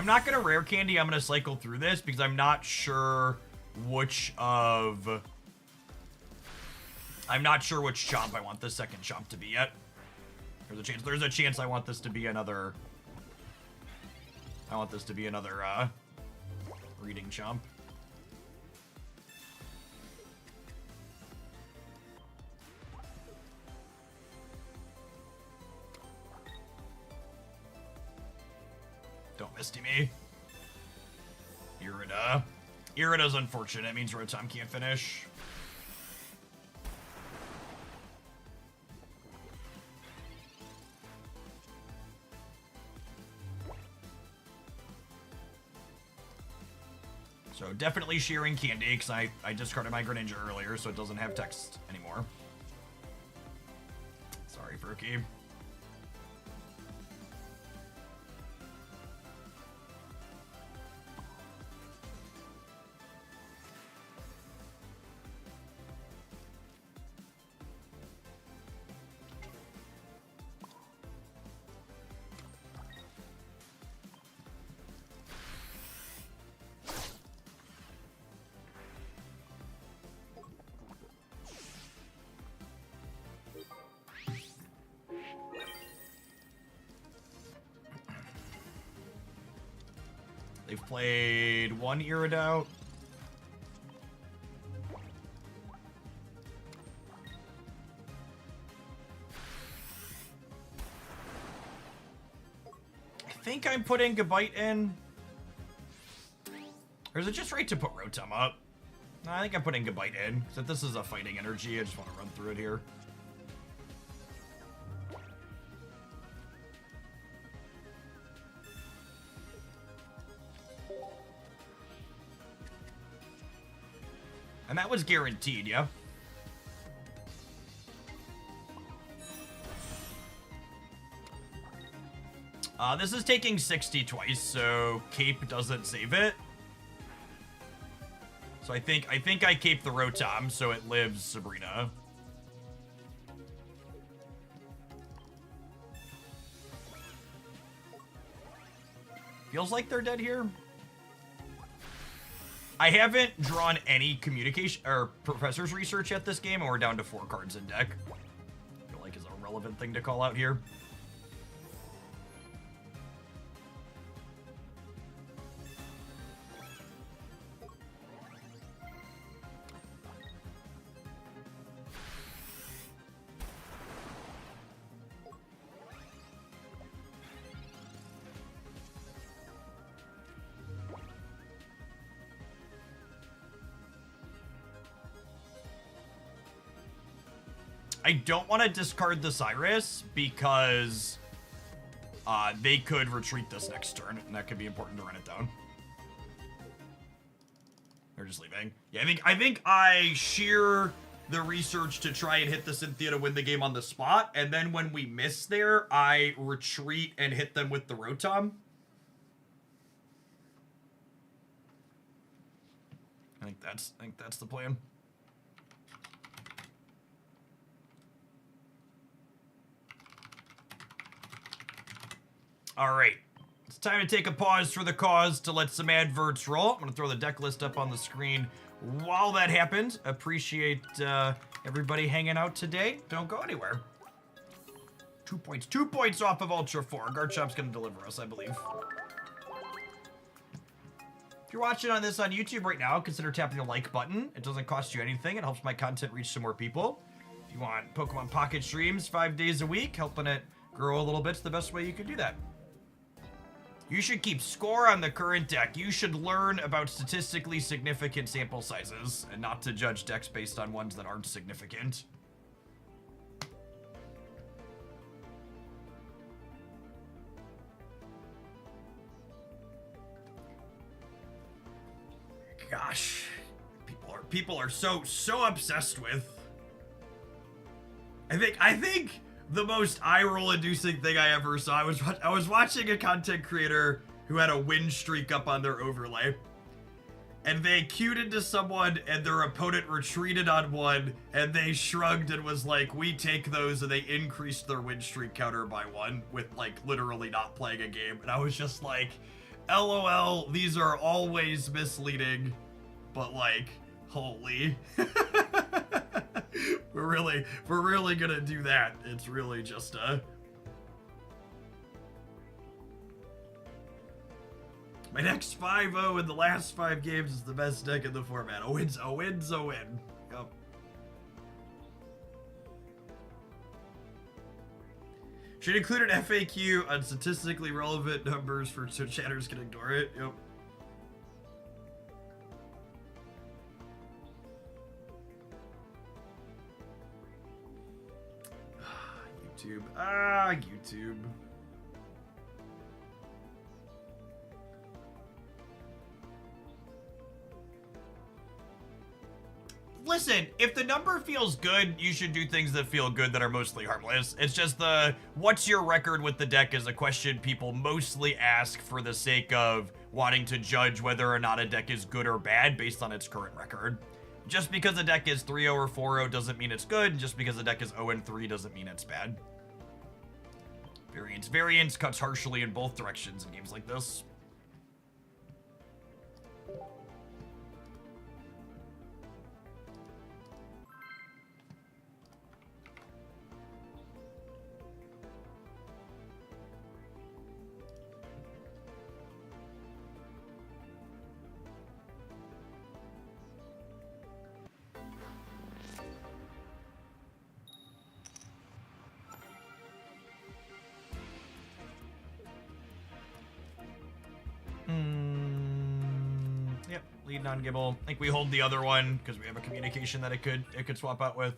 not going to rare candy, I'm going to cycle through this because I'm not sure which chomp I want the second chomp to be yet. There's a chance I want this to be another reading chomp. Don't misty me. Irida. Irida's unfortunate. It means Rotom can't finish. So definitely shearing candy, because I discarded my Greninja earlier, so it doesn't have text anymore. Sorry, Furky. They've played one Irido. I think I'm putting Gabite in. Or is it just right to put Rotom up? No, I think I'm putting Gabite in. So if this is a fighting energy, I just want to run through it here. And that was guaranteed, yeah? This is taking 60 twice, so Cape doesn't save it. So I think I Cape the Rotom, so it lives Sabrina. Feels like they're dead here. I haven't drawn any communication or professor's research at this game, and we're down to 4 cards in deck. I feel like is a relevant thing to call out here. I don't want to discard the Cyrus because they could retreat this next turn, and that could be important to run it down. They're just leaving. Yeah, I think I shear the research to try and hit the Cynthia to win the game on the spot, and then when we miss there, I retreat and hit them with the Rotom. I think that's the plan. All right, it's time to take a pause for the cause to let some adverts roll. I'm gonna throw the deck list up on the screen while that happens. Appreciate everybody hanging out today. Don't go anywhere. 2 points. 2 points off of Ultra 4. Garchomp's gonna deliver us, I believe. If you're watching on YouTube right now, consider tapping the like button. It doesn't cost you anything. It helps my content reach some more people. If you want Pokemon Pocket streams 5 days a week, helping it grow a little bit, it's the best way you can do that. You should keep score on the current deck. You should learn about statistically significant sample sizes and not to judge decks based on ones that aren't significant. Gosh, people are so obsessed with. I think the most eye-roll-inducing thing I ever saw, I was watching a content creator who had a win streak up on their overlay, and they queued into someone, and their opponent retreated on one, and they shrugged and was like, "We take those," and they increased their win streak counter by 1 with, like, literally not playing a game. And I was just like, LOL, these are always misleading, but like, holy. we're really gonna do that. It's really just my next 5-0 in the last 5 games is the best deck in the format. A win's a win's a win. Yep. Should include an FAQ on statistically relevant numbers so chatters can ignore it. Yep. YouTube. YouTube. Listen, if the number feels good, you should do things that feel good that are mostly harmless. It's just what's your record with the deck is a question people mostly ask for the sake of wanting to judge whether or not a deck is good or bad based on its current record. Just because a deck is 3-0 or 4-0 doesn't mean it's good, and just because a deck is 0-3 doesn't mean it's bad. Variance cuts harshly in both directions in games like this. Yep, lead non-gibble. I think we hold the other one because we have a communication that it could swap out with.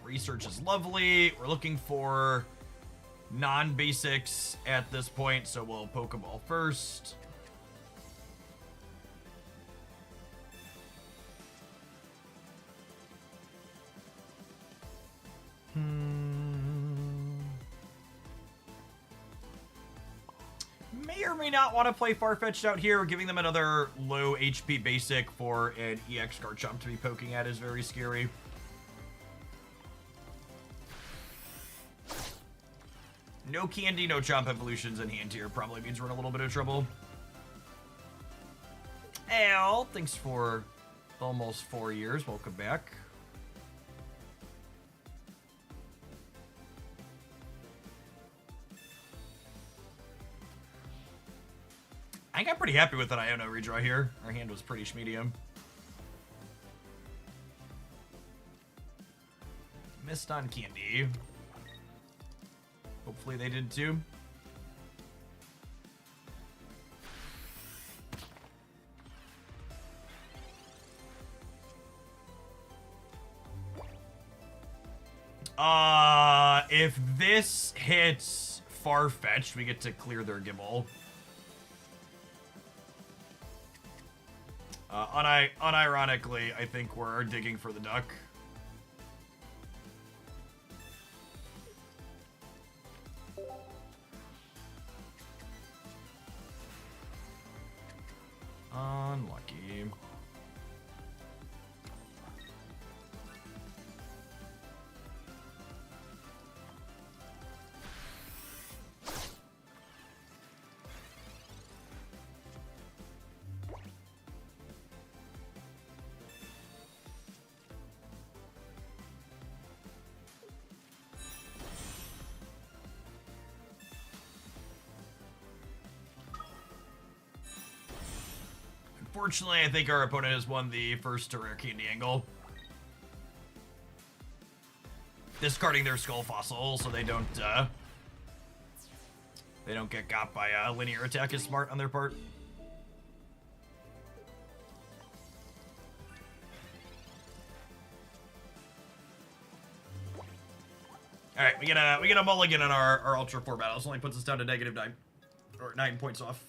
Research is lovely. We're looking for non-basics at this point, so we'll Pokeball first. May or may not want to play Farfetch'd out here. Giving them another low HP basic for an EX Garchomp to be poking at is very scary. No Candy, no Chomp evolutions in hand here. Probably means we're in a little bit of trouble. Al, thanks for almost 4 years. Welcome back. I got pretty happy with an Iono redraw here. Our hand was pretty schmedium. Missed on Candy. Hopefully they did too. If this hits Farfetch'd, we get to clear their Gibble. Unironically, I think we're digging for the duck. Unlucky. Unfortunately, I think our opponent has won the first to rare candy angle. Discarding their skull fossil so they don't get got by a linear attack is smart on their part. All right, we get a mulligan on our Ultra 4 battles. Only puts us down to -9 or 9 points off.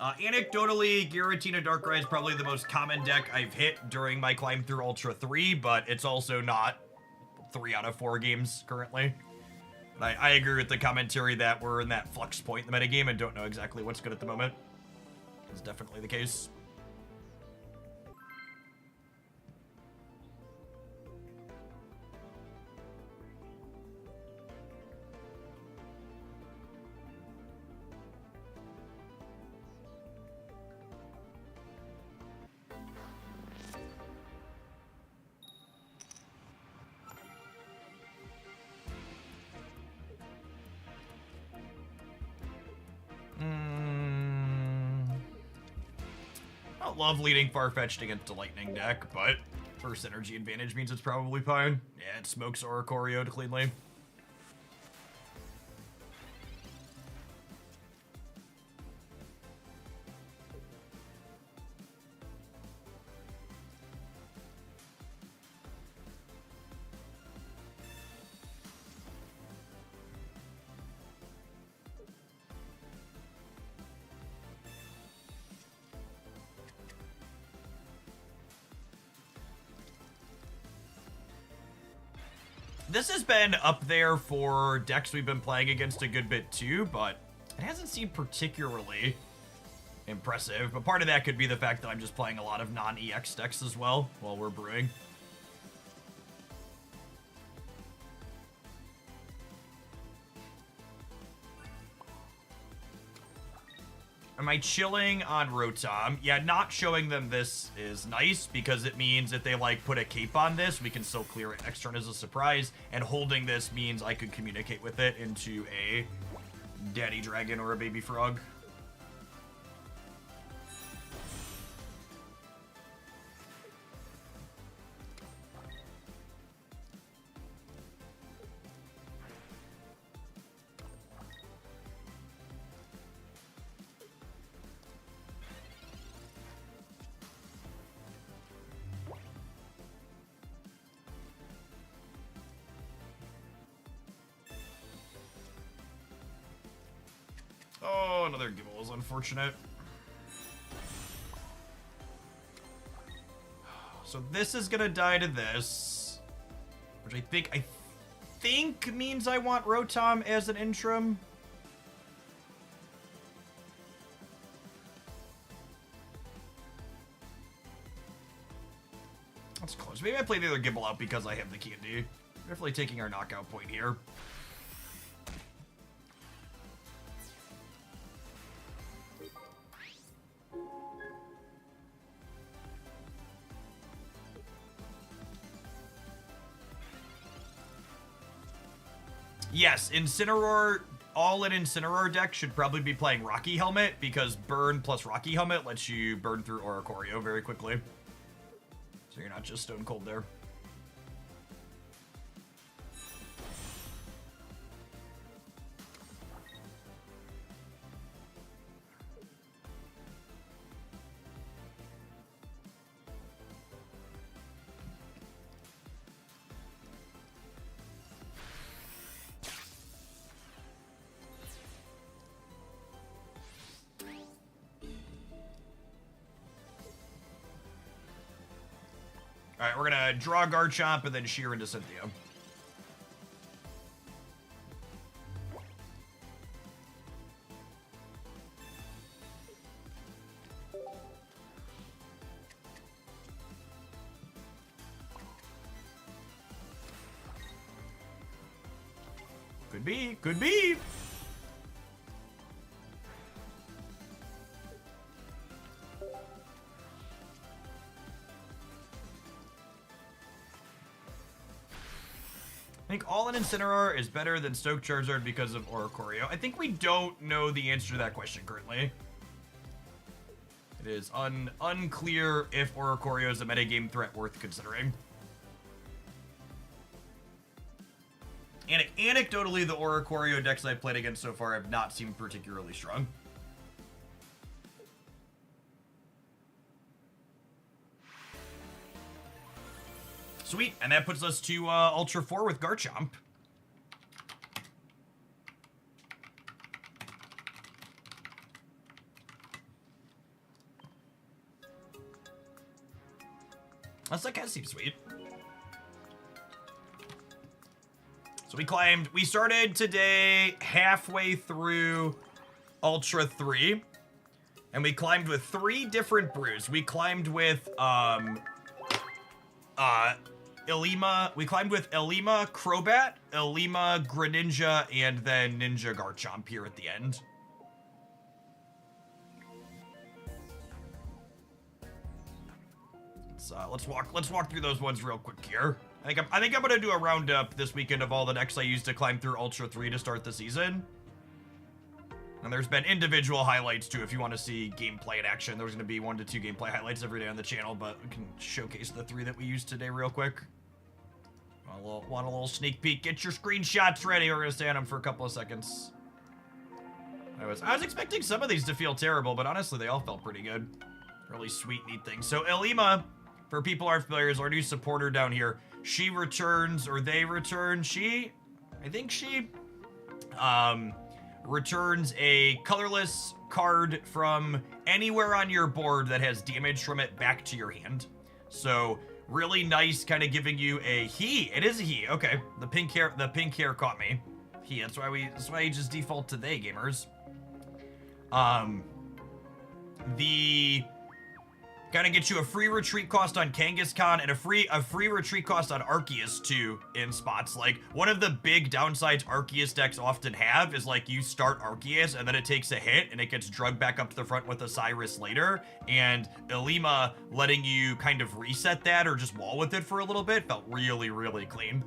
Anecdotally, Giratina Darkrai is probably the most common deck I've hit during my climb through Ultra 3, but it's also not 3 out of 4 games currently. And I agree with the commentary that we're in that flux point in the metagame and don't know exactly what's good at the moment. It's definitely the case. I don't love leading Farfetch'd against a lightning deck, but for synergy advantage means it's probably fine. Yeah, it smokes Oricorio cleanly. This has been up there for decks we've been playing against a good bit too, but it hasn't seemed particularly impressive. But part of that could be the fact that I'm just playing a lot of non-EX decks as well while we're brewing. Am I chilling on Rotom? Yeah, not showing them this is nice because it means if they like put a cape on this, we can still clear it next turn as a surprise. And holding this means I could communicate with it into a daddy dragon or a baby frog. Oh, another Gible is unfortunate. So this is gonna die to this, which I think means I want Rotom as an interim. That's close. Maybe I play the other Gible out because I have the candy. Definitely taking our knockout point here. Yes, Incineroar, all in Incineroar deck should probably be playing Rocky Helmet because Burn plus Rocky Helmet lets you burn through Oricorio very quickly. So you're not just stone cold there. Alright, we're gonna draw Garchomp and then shear into Cynthia. Could be, could be! I think all in Incineroar is better than Stoke Charizard because of Oricorio. I think we don't know the answer to that question currently. It is unclear if Oricorio is a metagame threat worth considering. And anecdotally, the Oricorio decks I've played against so far have not seemed particularly strong. Sweet, and that puts us to Ultra 4 with Garchomp. That kind of seems sweet. So we started today halfway through Ultra 3. And we climbed with 3 different brews. We climbed with, Ilima. We climbed with Ilima Crobat, Ilima Greninja, and then Ninja Garchomp here at the end. Let's walk through those ones real quick here. I think I'm gonna do a roundup this weekend of all the decks I used to climb through Ultra 3 to start the season. And there's been individual highlights too if you want to see gameplay in action. There's going to be 1 to 2 gameplay highlights every day on the channel, but we can showcase the 3 that we used today real quick. Want a little sneak peek? Get your screenshots ready. We're going to stay on them for a couple of seconds. I was expecting some of these to feel terrible, but honestly, they all felt pretty good. Really sweet, neat things. So Ilima, for people who aren't familiar, is our new supporter down here. She returns, or they return. I think she, returns a colorless card from anywhere on your board that has damage from it back to your hand. So really nice, kind of giving you a he. It is a he. Okay, the pink hair caught me. He. That's why you just default to they, gamers. The kind of get you a free retreat cost on Kangaskhan and a free retreat cost on Arceus too in spots. Like, one of the big downsides Arceus decks often have is, like, you start Arceus and then it takes a hit and it gets drugged back up to the front with a Cyrus later, and Ilima letting you kind of reset that or just wall with it for a little bit felt really, really clean.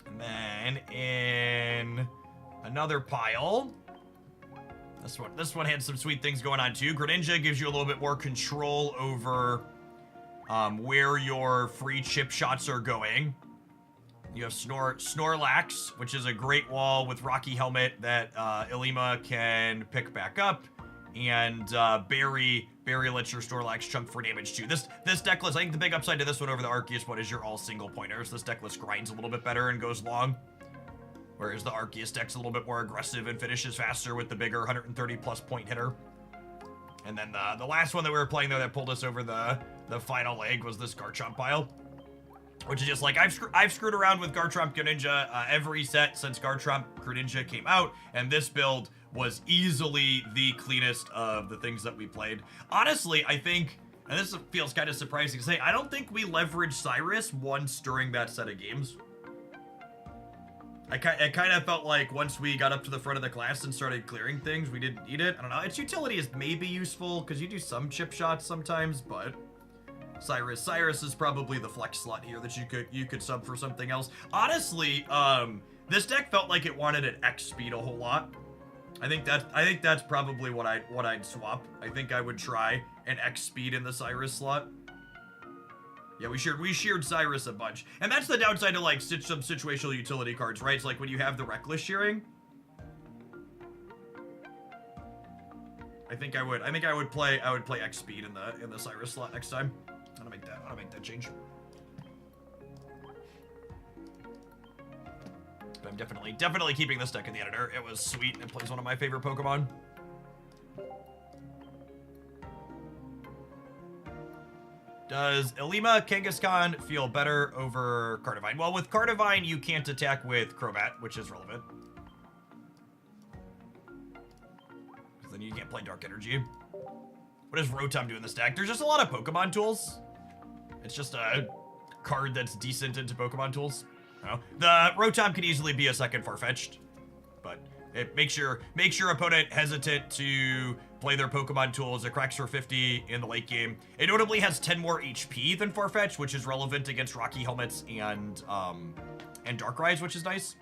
And then in another pile, This one had some sweet things going on too. Greninja gives you a little bit more control over where your free chip shots are going. You have Snorlax, which is a great wall with Rocky Helmet that Ilima can pick back up. And Barry lets your Snorlax chunk for damage too. This deck list, I think the big upside to this one over the Arceus one is you're all single pointers. This deck list grinds a little bit better and goes long. Whereas the Arceus deck's a little bit more aggressive and finishes faster with the bigger 130 plus point hitter. And then the last one that we were playing there that pulled us over the final leg was this Garchomp pile. Which is just like, I've screwed around with Garchomp Greninja every set since Garchomp Greninja came out, and this build was easily the cleanest of the things that we played. Honestly, I think, and this feels kind of surprising to say, I don't think we leveraged Cyrus once during that set of games. It kind of felt like once we got up to the front of the class and started clearing things, we didn't need it. I don't know. Its utility is maybe useful because you do some chip shots sometimes, but Cyrus is probably the flex slot here that you could sub for something else. Honestly, this deck felt like it wanted an X speed a whole lot. I think that's probably what I'd swap. I think I would try an X speed in the Cyrus slot. Yeah, we sheared Cyrus a bunch. And that's the downside to, like, some situational utility cards, right? It's like when you have the Reckless shearing. I think I would play X speed in the Cyrus slot next time. I'm gonna make that change. But I'm definitely keeping this deck in the editor. It was sweet. It plays one of my favorite Pokemon. Does Ilima Kangaskhan feel better over Cardivine? Well, with Cardivine, you can't attack with Crobat, which is relevant. Because then you can't play Dark Energy. What does Rotom do in this deck? There's just a lot of Pokemon tools. It's just a card that's decent into Pokemon tools. No. The Rotom could easily be a second Farfetch'd, but it makes your opponent hesitant to play their Pokemon tools. It cracks for 50 in the late game. It notably has 10 more HP than Farfetch, which is relevant against Rocky Helmets and Darkrais, which is nice.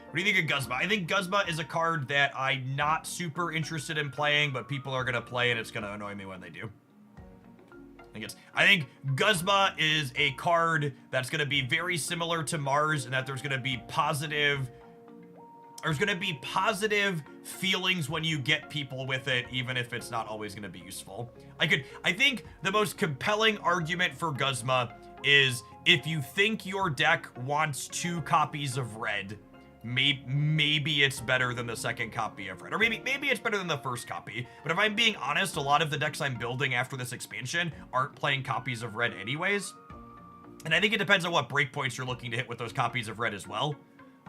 What do you think of Guzma? I think Guzma is a card that I'm not super interested in playing, but people are gonna play and it's gonna annoy me when they do. I think Guzma is a card that's gonna be very similar to Mars, and that there's gonna be positive feelings when you get people with it, even if it's not always going to be useful. I think the most compelling argument for Guzma is if you think your deck wants 2 copies of red, maybe it's better than the second copy of Red. Or maybe it's better than the first copy. But if I'm being honest, a lot of the decks I'm building after this expansion aren't playing copies of Red anyways. And I think it depends on what breakpoints you're looking to hit with those copies of Red as well.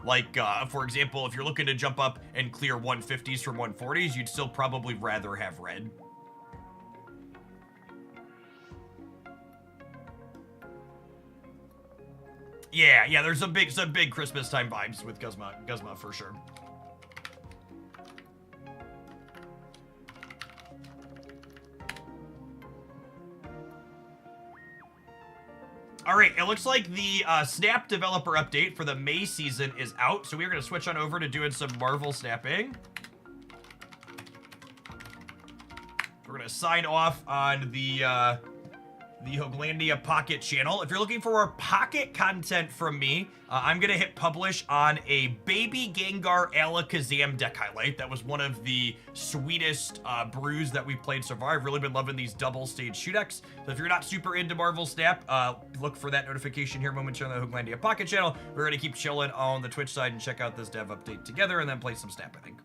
Like, for example, if you're looking to jump up and clear 150s from 140s, you'd still probably rather have Red. Yeah, there's some big Christmas time vibes with Guzma for sure. All right, it looks like the Snap developer update for the May season is out, so we're going to switch on over to doing some Marvel snapping. We're going to sign off on the Hooglandia Pocket channel. If you're looking for more Pocket content from me, I'm going to hit publish on a Baby Gengar Alakazam deck highlight. That was one of the sweetest brews that we've played so far. I've really been loving these double stage shoe decks. So if you're not super into Marvel Snap, look for that notification here momentarily on the Hooglandia Pocket channel. We're going to keep chilling on the Twitch side and check out this dev update together and then play some Snap, I think.